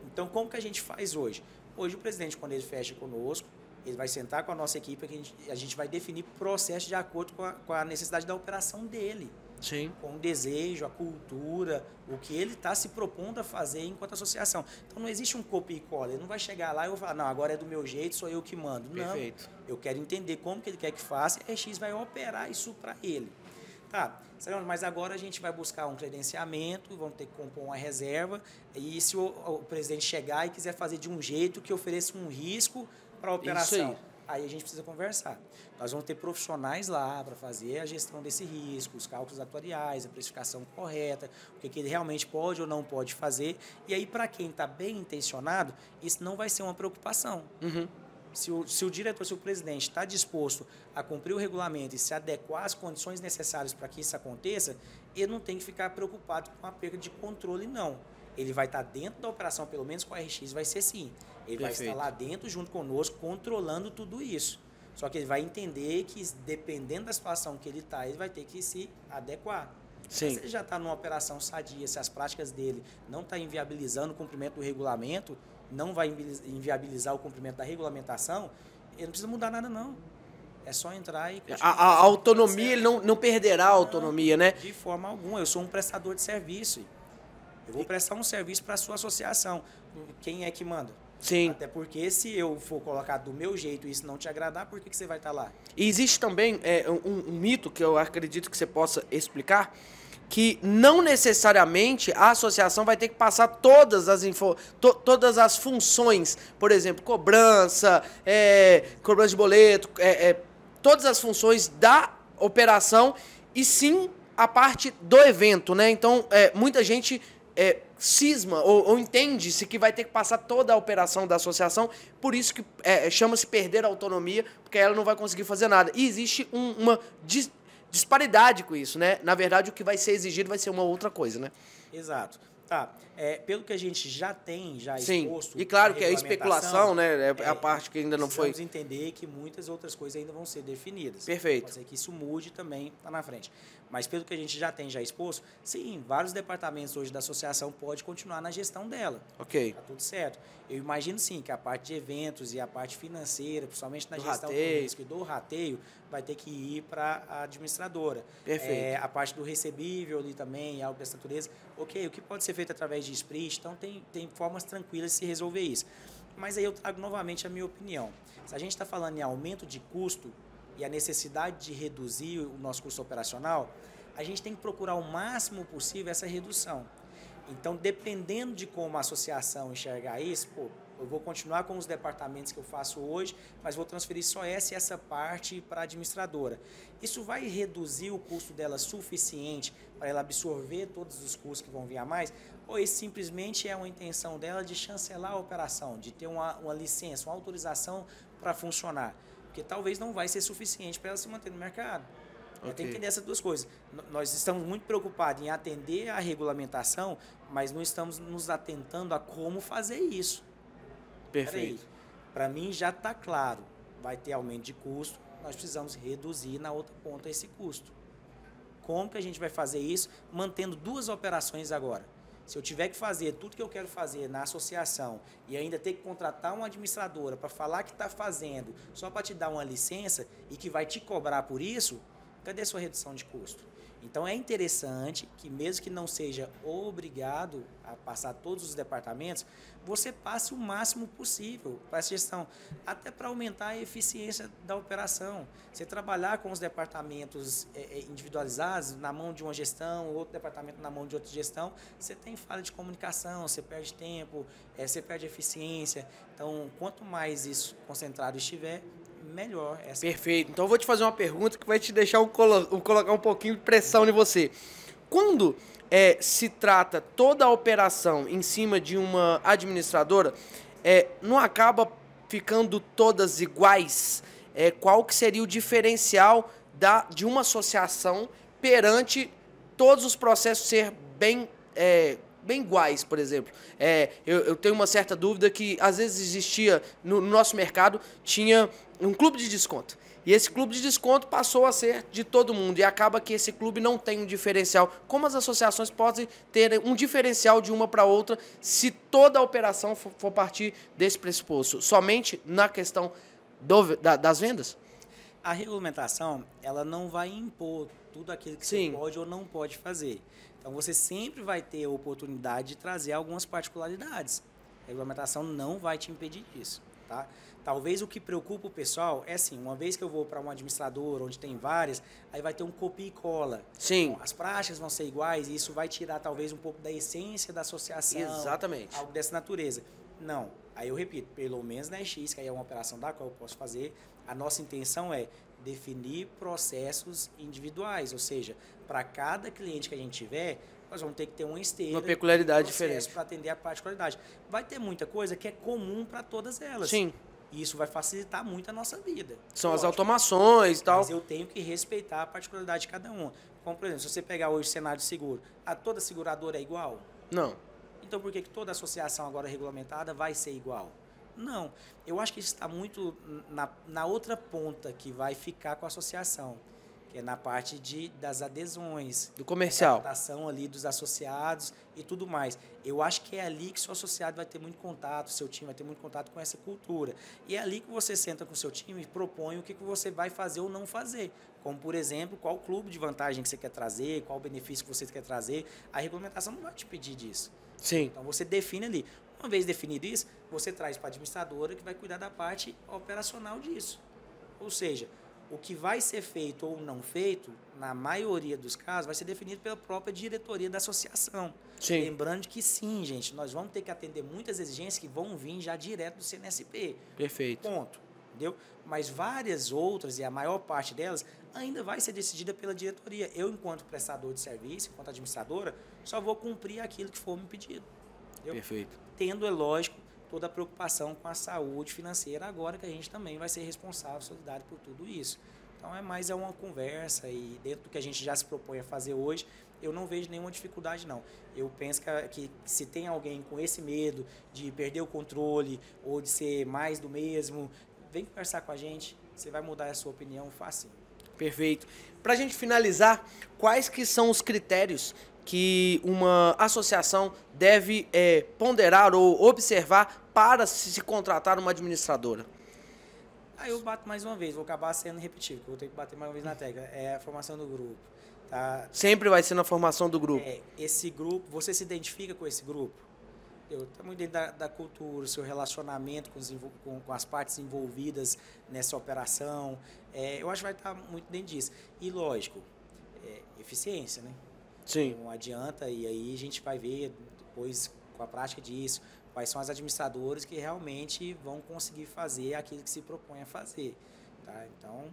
Speaker 5: Então, como que a gente faz hoje? Hoje, o presidente, quando ele fecha conosco, ele vai sentar com a nossa equipe, a gente vai definir processo de acordo com a necessidade da operação dele.
Speaker 2: Sim.
Speaker 5: com o desejo, a cultura, o que ele está se propondo a fazer enquanto associação. Então não existe um copia e cola. Ele não vai chegar lá e eu vou falar, não, agora é do meu jeito, sou eu que mando.
Speaker 2: Perfeito.
Speaker 5: Não, eu quero entender como que ele quer que faça e a RX vai operar isso para ele. Tá, mas agora a gente vai buscar um credenciamento, vamos ter que compor uma reserva, e se o presidente chegar e quiser fazer de um jeito que ofereça um risco para a operação, aí a gente precisa conversar. Nós vamos ter profissionais lá para fazer a gestão desse risco, os cálculos atuariais, a precificação correta, o que ele realmente pode ou não pode fazer. E aí, para quem está bem intencionado, isso não vai ser uma preocupação.
Speaker 2: Uhum.
Speaker 5: Se o diretor, se o presidente está disposto a cumprir o regulamento e se adequar às condições necessárias para que isso aconteça, ele não tem que ficar preocupado com a perda de controle, não. Ele vai estar dentro da operação, pelo menos com a RX, vai ser sim. Ele vai estar lá dentro, junto conosco, controlando tudo isso. Só que ele vai entender que, dependendo da situação que ele está, ele vai ter que se adequar.
Speaker 2: Sim.
Speaker 5: Se ele já está numa operação sadia, se as práticas dele não estão inviabilizando o cumprimento do regulamento, não vai inviabilizar o cumprimento da regulamentação, ele não precisa mudar nada, não. É só entrar e...
Speaker 2: A autonomia, ele não perderá a autonomia, né?
Speaker 5: De forma alguma. Eu sou um prestador de serviço. Eu vou prestar um serviço para a sua associação. Quem é que manda?
Speaker 2: Sim.
Speaker 5: Até porque se eu for colocar do meu jeito e isso não te agradar, por que você vai estar lá?
Speaker 2: E existe também um mito que eu acredito que você possa explicar, que não necessariamente a associação vai ter que passar todas as funções, por exemplo, cobrança de boleto, todas as funções da operação, e sim a parte do evento, né? Então, muita gente cisma ou entende-se que vai ter que passar toda a operação da associação, por isso que chama-se perder a autonomia, porque ela não vai conseguir fazer nada. E existe uma disparidade com isso, né? Na verdade, o que vai ser exigido vai ser uma outra coisa, né?
Speaker 5: Exato. Tá. Pelo que a gente já tem, exposto...
Speaker 2: Sim, e claro que é especulação, né? É a parte que ainda não foi...
Speaker 5: Precisamos entender que muitas outras coisas ainda vão ser definidas.
Speaker 2: Perfeito.
Speaker 5: Pode ser que isso mude também lá na frente. Mas pelo que a gente já tem exposto, sim, vários departamentos hoje da associação podem continuar na gestão dela.
Speaker 2: Ok.
Speaker 5: Tá tudo certo. Eu imagino, sim, que a parte de eventos e a parte financeira, principalmente na gestão do risco e do rateio, vai ter que ir para a administradora.
Speaker 2: Perfeito.
Speaker 5: A parte do recebível ali também, algo dessa natureza. Ok, o que pode ser feito através de split? Então, tem formas tranquilas de se resolver isso. Mas aí eu trago novamente a minha opinião. Se a gente está falando em aumento de custo e a necessidade de reduzir o nosso custo operacional, a gente tem que procurar o máximo possível essa redução. Então, dependendo de como a associação enxergar isso, eu vou continuar com os departamentos que eu faço hoje, mas vou transferir só essa parte para a administradora. Isso vai reduzir o custo dela suficiente para ela absorver todos os custos que vão vir a mais? Ou isso simplesmente é uma intenção dela de chancelar a operação, de ter uma licença, uma autorização para funcionar? Porque talvez não vai ser suficiente para ela se manter no mercado. Okay. Tem que entender essas duas coisas. Nós estamos muito preocupados em atender a regulamentação, mas não estamos nos atentando a como fazer isso.
Speaker 2: Perfeito.
Speaker 5: Para mim já está claro, vai ter aumento de custo, nós precisamos reduzir na outra ponta esse custo. Como que a gente vai fazer isso mantendo duas operações agora? Se eu tiver que fazer tudo que eu quero fazer na associação e ainda ter que contratar uma administradora para falar que está fazendo só para te dar uma licença e que vai te cobrar por isso, cadê a sua redução de custo? Então, é interessante que, mesmo que não seja obrigado a passar todos os departamentos, você passe o máximo possível para essa gestão, até para aumentar a eficiência da operação. Você trabalhar com os departamentos individualizados, na mão de uma gestão, outro departamento na mão de outra gestão, você tem falha de comunicação, você perde tempo, você perde eficiência. Então, quanto mais isso concentrado estiver, melhor.
Speaker 2: Perfeito. Então eu vou te fazer uma pergunta que vai te deixar colocar um pouquinho de pressão em você. Quando se trata toda a operação em cima de uma administradora, não acaba ficando todas iguais? Qual que seria o diferencial de uma associação perante todos os processos ser bem iguais, por exemplo? Eu tenho uma certa dúvida que às vezes existia no nosso mercado, tinha um clube de desconto. E esse clube de desconto passou a ser de todo mundo. E acaba que esse clube não tem um diferencial. Como as associações podem ter um diferencial de uma para outra se toda a operação for partir desse pressuposto? Somente na questão das vendas?
Speaker 5: A regulamentação, ela não vai impor tudo aquilo que
Speaker 2: Sim.
Speaker 5: você pode ou não pode fazer. Então você sempre vai ter a oportunidade de trazer algumas particularidades. A regulamentação não vai te impedir disso, tá? Talvez o que preocupa o pessoal é assim, uma vez que eu vou para um administrador onde tem várias, aí vai ter um copia e cola.
Speaker 2: Sim.
Speaker 5: Então, as práticas vão ser iguais e isso vai tirar talvez um pouco da essência da associação.
Speaker 2: Exatamente.
Speaker 5: Algo dessa natureza. Não. Aí eu repito, pelo menos na X, que aí é uma operação da qual eu posso fazer, a nossa intenção é definir processos individuais, ou seja, para cada cliente que a gente tiver, nós vamos ter que ter uma esteira,
Speaker 2: uma peculiaridade diferente
Speaker 5: para atender a particularidade. Vai ter muita coisa que é comum para todas elas.
Speaker 2: Sim.
Speaker 5: E isso vai facilitar muito a nossa vida.
Speaker 2: São as automações e tal.
Speaker 5: Mas eu tenho que respeitar a particularidade de cada um. Como, por exemplo, se você pegar hoje o cenário de seguro, toda seguradora é igual?
Speaker 2: Não.
Speaker 5: Então por que toda associação agora regulamentada vai ser igual? Não. Eu acho que isso está muito na outra ponta que vai ficar com a associação, que é na parte das adesões.
Speaker 2: Do comercial.
Speaker 5: Da captação ali dos associados e tudo mais. Eu acho que é ali que seu associado vai ter muito contato, seu time vai ter muito contato com essa cultura. E é ali que você senta com o seu time e propõe o que você vai fazer ou não fazer. Como, por exemplo, qual clube de vantagem que você quer trazer, qual benefício que você quer trazer. A regulamentação não vai te pedir disso.
Speaker 2: Sim.
Speaker 5: Então você define ali. Uma vez definido isso, você traz para a administradora que vai cuidar da parte operacional disso. Ou seja, o que vai ser feito ou não feito, na maioria dos casos, vai ser definido pela própria diretoria da associação.
Speaker 2: Sim.
Speaker 5: Lembrando que sim, gente, nós vamos ter que atender muitas exigências que vão vir já direto do CNSP.
Speaker 2: Perfeito.
Speaker 5: Ponto. Entendeu? Mas várias outras, e a maior parte delas, ainda vai ser decidida pela diretoria. Eu, enquanto prestador de serviço, enquanto administradora, só vou cumprir aquilo que for me pedido. Entendeu?
Speaker 2: Perfeito.
Speaker 5: Tendo, é lógico, toda a preocupação com a saúde financeira, agora que a gente também vai ser responsável, solidário por tudo isso. Então, é uma conversa e dentro do que a gente já se propõe a fazer hoje, eu não vejo nenhuma dificuldade, não. Eu penso que se tem alguém com esse medo de perder o controle ou de ser mais do mesmo, vem conversar com a gente, você vai mudar a sua opinião fácil.
Speaker 2: Perfeito. Para a gente finalizar, quais que são os critérios que uma associação deve ponderar ou observar para se contratar uma administradora?
Speaker 5: Aí eu bato mais uma vez, vou acabar sendo repetitivo, porque eu vou ter que bater mais uma vez na tecla. É a formação do grupo. Tá?
Speaker 2: Sempre vai ser na formação do grupo.
Speaker 5: Esse grupo, você se identifica com esse grupo? Está muito dentro da cultura, seu relacionamento com as partes envolvidas nessa operação. Eu acho que vai estar muito dentro disso. E, lógico, eficiência, né?
Speaker 2: Sim.
Speaker 5: Não adianta, e aí a gente vai ver depois, com a prática disso, quais são as administradoras que realmente vão conseguir fazer aquilo que se propõe a fazer. Tá? Então,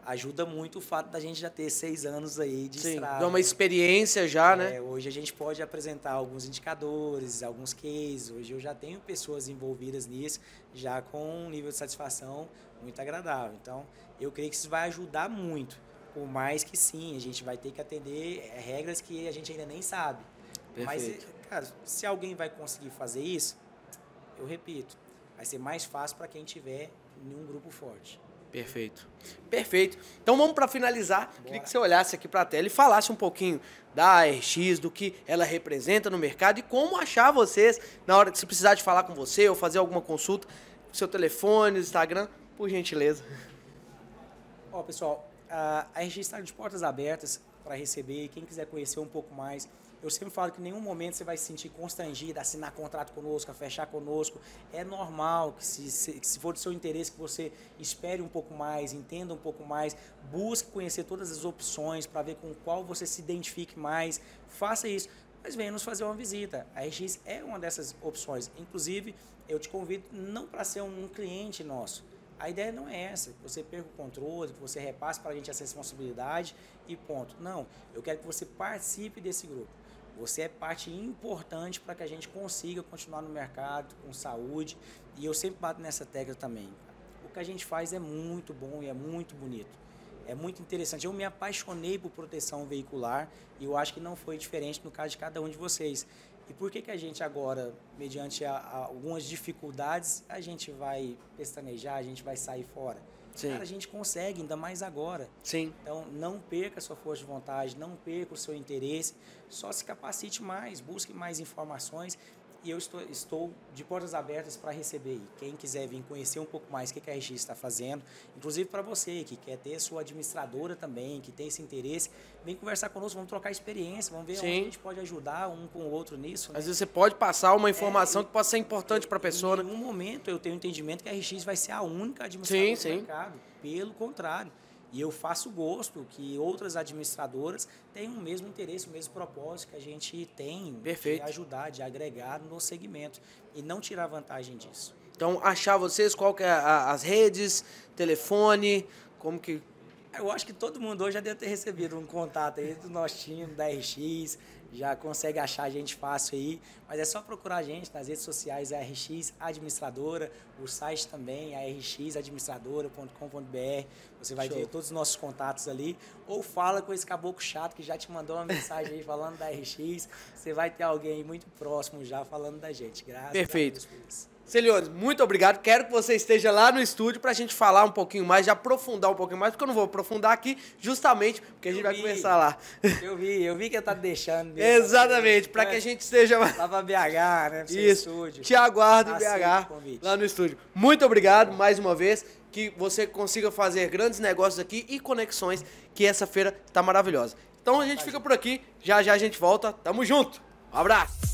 Speaker 5: ajuda muito o fato da gente já ter 6 anos aí de estrada.
Speaker 2: Dá uma experiência já, né?
Speaker 5: Hoje a gente pode apresentar alguns indicadores, alguns cases. Hoje eu já tenho pessoas envolvidas nisso, já com um nível de satisfação muito agradável. Então, eu creio que isso vai ajudar muito. Por mais que sim, a gente vai ter que atender regras que a gente ainda nem sabe.
Speaker 2: Perfeito.
Speaker 5: Mas, cara, se alguém vai conseguir fazer isso, eu repito, vai ser mais fácil para quem tiver em um grupo forte.
Speaker 2: Perfeito. Perfeito. Então vamos para finalizar. Queria que você olhasse aqui para a tela e falasse um pouquinho da ARX, do que ela representa no mercado e como achar vocês na hora que você precisar de falar com você ou fazer alguma consulta, seu telefone, Instagram, por gentileza.
Speaker 5: Pessoal, a ARX está de portas abertas para receber. Quem quiser conhecer um pouco mais, eu sempre falo que em nenhum momento você vai se sentir constrangido a assinar contrato conosco, a fechar conosco. É normal que se for do seu interesse que você espere um pouco mais, entenda um pouco mais, busque conhecer todas as opções para ver com qual você se identifique mais. Faça isso, mas venha nos fazer uma visita. A ARX é uma dessas opções. Inclusive, eu te convido não para ser um cliente nosso. A ideia não é essa, que você perca o controle, que você repasse para a gente essa responsabilidade e ponto. Não, eu quero que você participe desse grupo. Você é parte importante para que a gente consiga continuar no mercado com saúde. E eu sempre bato nessa tecla também. O que a gente faz é muito bom e é muito bonito. É muito interessante. Eu me apaixonei por proteção veicular e eu acho que não foi diferente no caso de cada um de vocês. E por que a gente agora, mediante algumas dificuldades, a gente vai pestanejar, a gente vai sair fora?
Speaker 2: Sim.
Speaker 5: Cara, a gente consegue, ainda mais agora.
Speaker 2: Sim.
Speaker 5: Então, não perca a sua força de vontade, não perca o seu interesse, só se capacite mais, busque mais informações E eu estou de portas abertas para receber aí. Quem quiser vir conhecer um pouco mais o que a RX está fazendo, inclusive para você que quer ter sua administradora também, que tem esse interesse, vem conversar conosco, vamos trocar experiência, vamos ver onde a gente pode ajudar um com o outro nisso. Né?
Speaker 2: Às vezes você pode passar uma informação que pode ser importante para a pessoa.
Speaker 5: Em nenhum momento eu tenho o entendimento que a RX vai ser a única administradora do mercado. Pelo contrário. E eu faço gosto que outras administradoras tenham o mesmo interesse, o mesmo propósito que a gente tem de ajudar, de agregar no segmento e não tirar vantagem disso.
Speaker 2: Então, achar vocês, qual que é as redes, telefone, como que...
Speaker 5: Eu acho que todo mundo hoje já deve ter recebido um contato aí do nosso time, da RX, já consegue achar a gente fácil aí, mas é só procurar a gente nas redes sociais, a RX Administradora, o site também, a rxadministradora.com.br, você vai ver todos os nossos contatos ali, ou fala com esse caboclo chato que já te mandou uma mensagem aí falando da RX, você vai ter alguém muito próximo já falando da gente, graças a Deus por isso.
Speaker 2: Celione, muito obrigado. Quero que você esteja lá no estúdio para a gente falar um pouquinho mais, de aprofundar um pouquinho mais, porque eu não vou aprofundar aqui justamente porque a gente vai começar lá.
Speaker 5: Eu vi que eu tá deixando.
Speaker 2: Exatamente, para que a gente esteja
Speaker 5: lá para BH, né?
Speaker 2: Isso,
Speaker 5: estúdio.
Speaker 2: Te aguardo em BH, lá no estúdio. Muito obrigado mais uma vez, que você consiga fazer grandes negócios aqui e conexões, que essa feira tá maravilhosa. Então a gente fica por aqui, já a gente volta, tamo junto. Um abraço.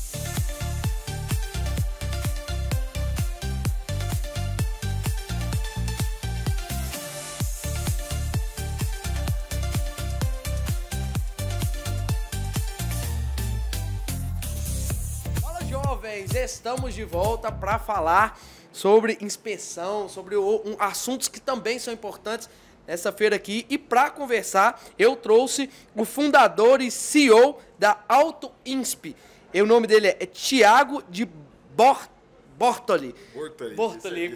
Speaker 2: Estamos de volta para falar sobre inspeção, sobre assuntos que também são importantes nessa feira aqui. E para conversar, eu trouxe o fundador e CEO da AutoInsp. O nome dele é Thiago de Bortoli.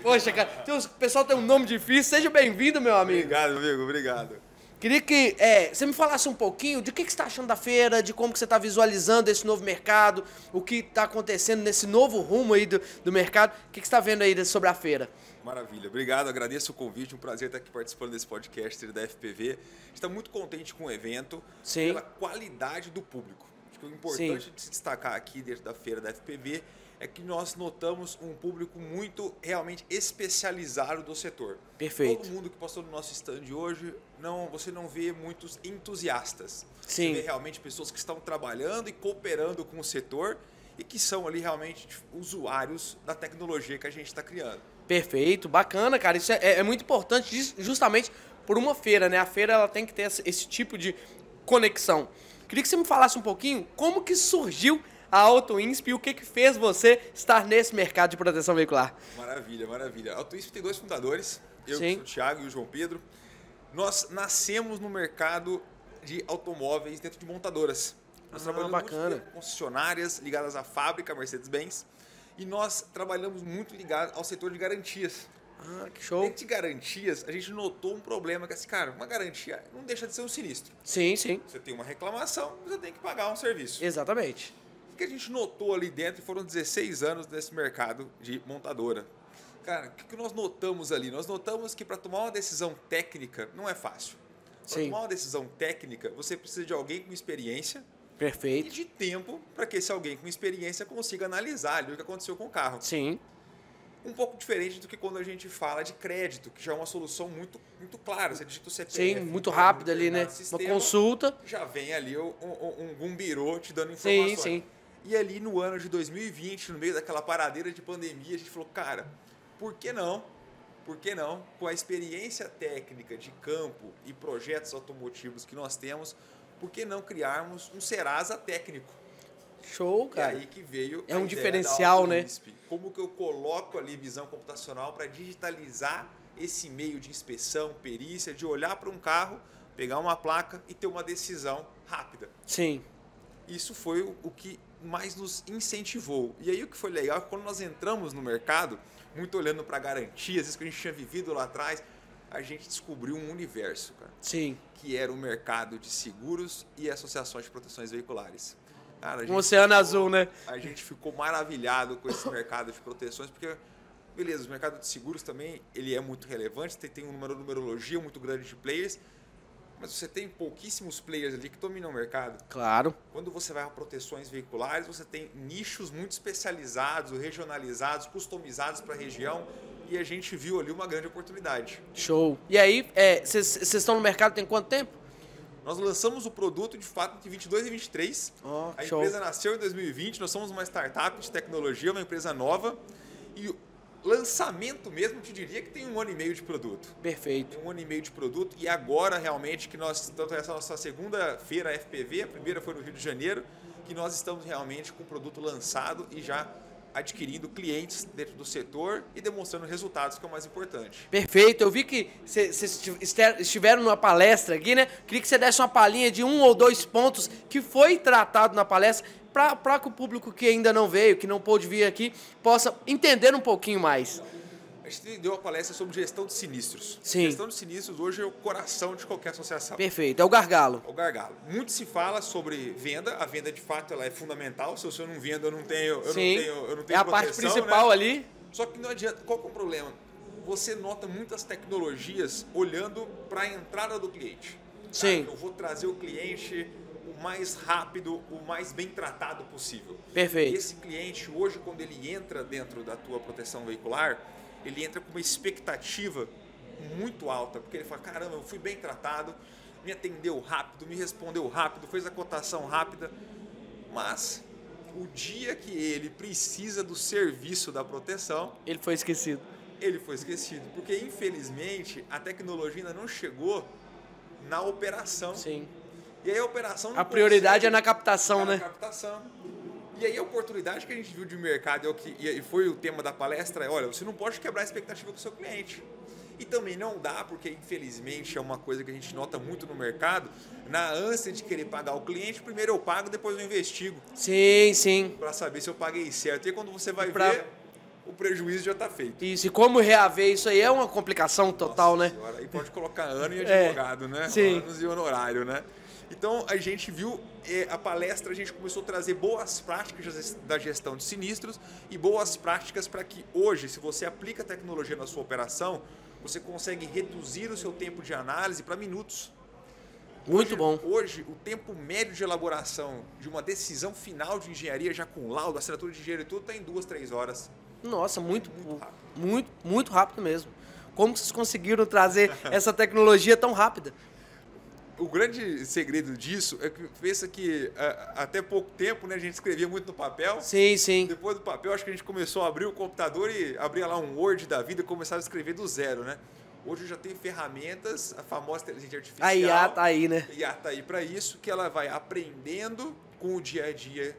Speaker 2: Poxa, cara, o pessoal tem um nome difícil. Seja bem-vindo, meu amigo.
Speaker 6: Obrigado, amigo. Obrigado.
Speaker 2: Queria que você me falasse um pouquinho de o que você está achando da feira, de como que você está visualizando esse novo mercado, o que está acontecendo nesse novo rumo aí do mercado. O que você está vendo aí sobre a feira?
Speaker 6: Maravilha, obrigado, agradeço o convite, um prazer estar aqui participando desse podcast da FPV. A gente está muito contente com o evento, pela qualidade do público. Acho que o importante de se destacar aqui dentro da feira da FPV é que nós notamos um público muito realmente especializado do setor.
Speaker 2: Perfeito.
Speaker 6: Todo mundo que passou no nosso stand hoje, você não vê muitos entusiastas.
Speaker 2: Sim.
Speaker 6: Você vê realmente pessoas que estão trabalhando e cooperando com o setor e que são ali realmente usuários da tecnologia que a gente está criando.
Speaker 2: Perfeito, bacana, cara. Isso é muito importante justamente por uma feira, né? A feira ela tem que ter esse tipo de conexão. Queria que você me falasse um pouquinho como que surgiu a AutoInsp e o que fez você estar nesse mercado de proteção veicular.
Speaker 6: Maravilha, maravilha. A AutoInsp tem 2 fundadores, eu que sou o Thiago e o João Pedro. Nós nascemos no mercado de automóveis dentro de montadoras. Nós trabalhamos muito com concessionárias ligadas à fábrica Mercedes-Benz e nós trabalhamos muito ligado ao setor de garantias.
Speaker 2: Que show.
Speaker 6: Dentro de garantias, a gente notou um problema que assim, cara, uma garantia não deixa de ser um sinistro.
Speaker 2: Sim, sim.
Speaker 6: Você tem uma reclamação, você tem que pagar um serviço.
Speaker 2: Exatamente.
Speaker 6: O que a gente notou ali dentro, foram 16 anos nesse mercado de montadora. Cara, o que nós notamos ali? Nós notamos que para tomar uma decisão técnica não é fácil. Para tomar uma decisão técnica, você precisa de alguém com experiência.
Speaker 2: Perfeito.
Speaker 6: E de tempo para que esse alguém com experiência consiga analisar ali o que aconteceu com o carro.
Speaker 2: Sim.
Speaker 6: Um pouco diferente do que quando a gente fala de crédito, que já é uma solução muito claro. Você digita o CPF.
Speaker 2: Sim, muito rápido ali, né?
Speaker 6: Sistema,
Speaker 2: uma consulta.
Speaker 6: Já vem ali um birô te dando informações.
Speaker 2: Sim.
Speaker 6: E ali no ano de 2020, no meio daquela paradeira de pandemia, a gente falou, cara, por que não? Por que não? Com a experiência técnica de campo e projetos automotivos que nós temos, por que não criarmos um Serasa técnico?
Speaker 2: Show, cara.
Speaker 6: E aí que veio
Speaker 2: um diferencial, né?
Speaker 6: Como que eu coloco ali visão computacional para digitalizar esse meio de inspeção, perícia, de olhar para um carro, pegar uma placa e ter uma decisão rápida.
Speaker 2: Sim.
Speaker 6: Isso foi o que mais nos incentivou. E aí o que foi legal é que quando nós entramos no mercado, muito olhando para garantias, isso que a gente tinha vivido lá atrás, a gente descobriu um universo, cara.
Speaker 2: Sim.
Speaker 6: Que era o mercado de seguros e associações de proteções veiculares. Cara,
Speaker 2: um oceano azul, né?
Speaker 6: A gente ficou maravilhado com esse mercado de proteções, porque, beleza, o mercado de seguros também ele é muito relevante, tem uma numerologia muito grande de players, mas você tem pouquíssimos players ali que dominam o mercado.
Speaker 2: Claro.
Speaker 6: Quando você vai a proteções veiculares, você tem nichos muito especializados, regionalizados, customizados para a região, e a gente viu ali uma grande oportunidade.
Speaker 2: Show. E aí, vocês estão no mercado tem quanto tempo?
Speaker 6: Nós lançamos o produto, de fato, entre 22 e 23. A
Speaker 2: show.
Speaker 6: empresa nasceu em 2020, nós somos uma startup de tecnologia, uma empresa nova, e lançamento mesmo, te diria que tem 1 ano e meio de produto.
Speaker 2: Perfeito.
Speaker 6: Tem 1 ano e meio de produto e agora realmente que nós, tanto essa nossa segunda feira FPV, a primeira foi no Rio de Janeiro, que nós estamos realmente com o produto lançado e já adquirindo clientes dentro do setor e demonstrando resultados, que é o mais importante.
Speaker 2: Perfeito. Eu vi que vocês estiveram numa palestra aqui, né? Queria que você desse uma palhinha de 1 ou 2 pontos que foi tratado na palestra, para que o público que ainda não veio, que não pôde vir aqui, possa entender um pouquinho mais.
Speaker 6: A gente deu uma palestra sobre gestão de sinistros.
Speaker 2: Sim.
Speaker 6: Gestão de sinistros hoje é o coração de qualquer associação.
Speaker 2: Perfeito, é o gargalo.
Speaker 6: É o gargalo. Muito se fala sobre venda, a venda de fato ela é fundamental. Se eu não vendo, eu não tenho
Speaker 2: é a parte principal, né? Ali.
Speaker 6: Só que não adianta. Qual que é o problema? Você nota muitas tecnologias olhando para a entrada do cliente.
Speaker 2: Sim.
Speaker 6: Eu vou trazer o cliente o mais rápido, o mais bem tratado possível.
Speaker 2: Perfeito.
Speaker 6: Esse cliente, hoje, quando ele entra dentro da tua proteção veicular, ele entra com uma expectativa muito alta, porque ele fala, caramba, eu fui bem tratado, me atendeu rápido, me respondeu rápido, fez a cotação rápida, mas o dia que ele precisa do serviço da proteção...
Speaker 2: Ele foi esquecido.
Speaker 6: Ele foi esquecido, porque infelizmente a tecnologia ainda não chegou na operação.
Speaker 2: Sim.
Speaker 6: E aí a operação não
Speaker 2: a prioridade
Speaker 6: consegue,
Speaker 2: é na captação, né?
Speaker 6: Na captação. E aí a oportunidade que a gente viu de mercado, e foi o tema da palestra, é, olha, você não pode quebrar a expectativa com o seu cliente. E também não dá, porque infelizmente é uma coisa que a gente nota muito no mercado, na ânsia de querer pagar o cliente, primeiro eu pago, depois eu investigo.
Speaker 2: Sim, sim.
Speaker 6: Para saber se eu paguei certo. E aí, quando você vai ver, o prejuízo já está feito.
Speaker 2: Isso, e como reaver isso aí é uma complicação total,
Speaker 6: Nossa,
Speaker 2: né?
Speaker 6: Senhora, aí pode colocar ano e advogado, né?
Speaker 2: Sim.
Speaker 6: Anos e honorário, né? Então, a gente viu a palestra, a gente começou a trazer boas práticas da gestão de sinistros e boas práticas para que hoje, se você aplica a tecnologia na sua operação, você consegue reduzir o seu tempo de análise para minutos.
Speaker 2: Muito bom.
Speaker 6: Hoje, o tempo médio de elaboração de uma decisão final de engenharia, já com laudo, assinatura de engenheiro e tudo, está em 2, 3 horas.
Speaker 2: Nossa, muito
Speaker 6: rápido.
Speaker 2: Muito rápido mesmo. Como vocês conseguiram trazer essa tecnologia tão rápida?
Speaker 6: O grande segredo disso é que pensa que até pouco tempo, né, a gente escrevia muito no papel.
Speaker 2: Sim, sim.
Speaker 6: Depois do papel, acho que a gente começou a abrir o computador e abria lá um Word da vida e começava a escrever do zero, né? Hoje já tem ferramentas, a famosa inteligência artificial.
Speaker 2: A IA tá aí, né?
Speaker 6: A IA tá aí para isso, que ela vai aprendendo com o dia a dia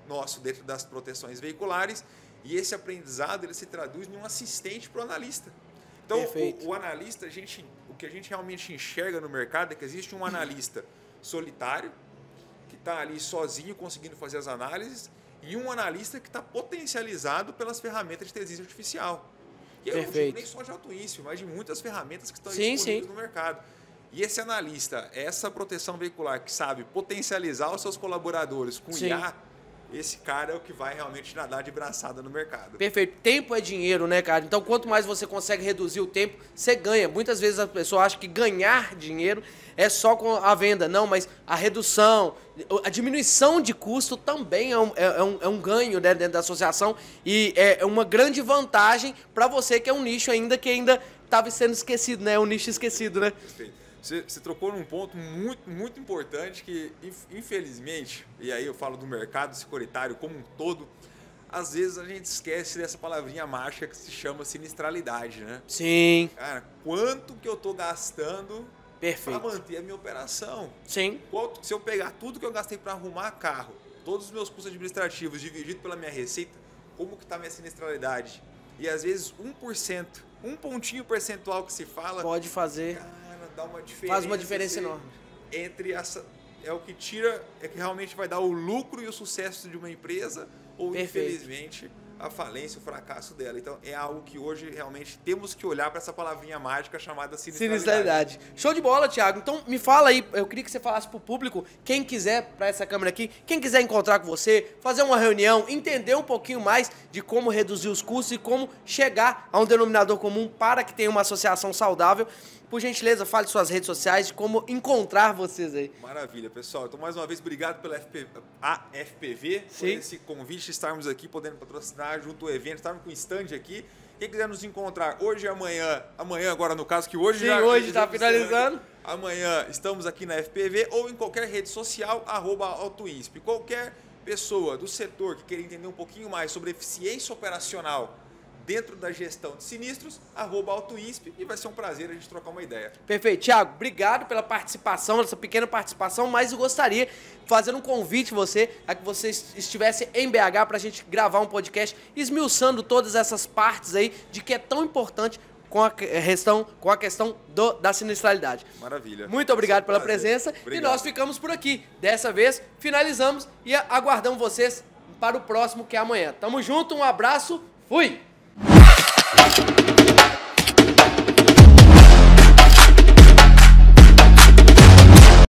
Speaker 6: nosso dentro das proteções veiculares e esse aprendizado ele se traduz em um assistente para o analista. Então, o analista, o que a gente realmente enxerga no mercado é que existe um analista solitário, que está ali sozinho conseguindo fazer as análises, e um analista que está potencializado pelas ferramentas de inteligência artificial. E eu não digo nem só de AutoIncio, mas de muitas ferramentas que estão disponíveis no mercado. E esse analista, essa proteção veicular que sabe potencializar os seus colaboradores com IA, esse cara é o que vai realmente nadar de braçada no mercado.
Speaker 2: Perfeito. Tempo é dinheiro, né, cara? Então, quanto mais você consegue reduzir o tempo, você ganha. Muitas vezes a pessoa acha que ganhar dinheiro é só com a venda. Não, mas a redução, a diminuição de custo também é um ganho, né, dentro da associação e é uma grande vantagem para você, que é um nicho que ainda estava sendo esquecido, né? Um nicho esquecido, né?
Speaker 6: Perfeito. Você trocou num ponto muito, muito importante que, infelizmente, e aí eu falo do mercado securitário como um todo, às vezes a gente esquece dessa palavrinha mágica que se chama sinistralidade, né?
Speaker 2: Sim.
Speaker 6: Cara, quanto que eu tô gastando
Speaker 2: para
Speaker 6: manter a minha operação?
Speaker 2: Sim.
Speaker 6: Se eu pegar tudo que eu gastei para arrumar carro, todos os meus custos administrativos dividido pela minha receita, como que tá a minha sinistralidade? E às vezes 1%, um pontinho percentual que se fala...
Speaker 2: Pode fazer...
Speaker 6: Dá uma diferença,
Speaker 2: faz uma diferença enorme.
Speaker 6: Entre essa é o que tira, é que realmente vai dar o lucro e o sucesso de uma empresa ou infelizmente a falência, o fracasso dela. Então é algo que hoje realmente temos que olhar para essa palavrinha mágica chamada sinistralidade.
Speaker 2: Show de bola, Thiago. Então me fala aí, eu queria que você falasse pro público, quem quiser, para essa câmera aqui, quem quiser encontrar com você, fazer uma reunião, entender um pouquinho mais de como reduzir os custos e como chegar a um denominador comum para que tenha uma associação saudável. por gentileza, fale suas redes sociais e como encontrar vocês aí.
Speaker 6: Maravilha, pessoal. Então, mais uma vez, obrigado pela FPV, por esse convite, estarmos aqui podendo patrocinar junto ao evento, estarmos com o stand aqui. Quem quiser nos encontrar hoje e amanhã agora no caso, que hoje
Speaker 2: Sim, hoje está finalizando.
Speaker 6: Amanhã estamos aqui na FPV ou em qualquer rede social, @AutoInsp. Qualquer pessoa do setor que queira entender um pouquinho mais sobre eficiência operacional dentro da gestão de sinistros, @AutoInsp, e vai ser um prazer a gente trocar uma ideia.
Speaker 2: Perfeito. Thiago, obrigado pela participação, essa pequena participação, mas eu gostaria de fazer um convite a que você estivesse em BH para a gente gravar um podcast esmiuçando todas essas partes aí de que é tão importante com a questão da sinistralidade.
Speaker 6: Maravilha.
Speaker 2: Muito obrigado pela presença. Obrigado. E nós ficamos por aqui. Dessa vez, finalizamos e aguardamos vocês para o próximo, que é amanhã. Tamo junto, um abraço, fui!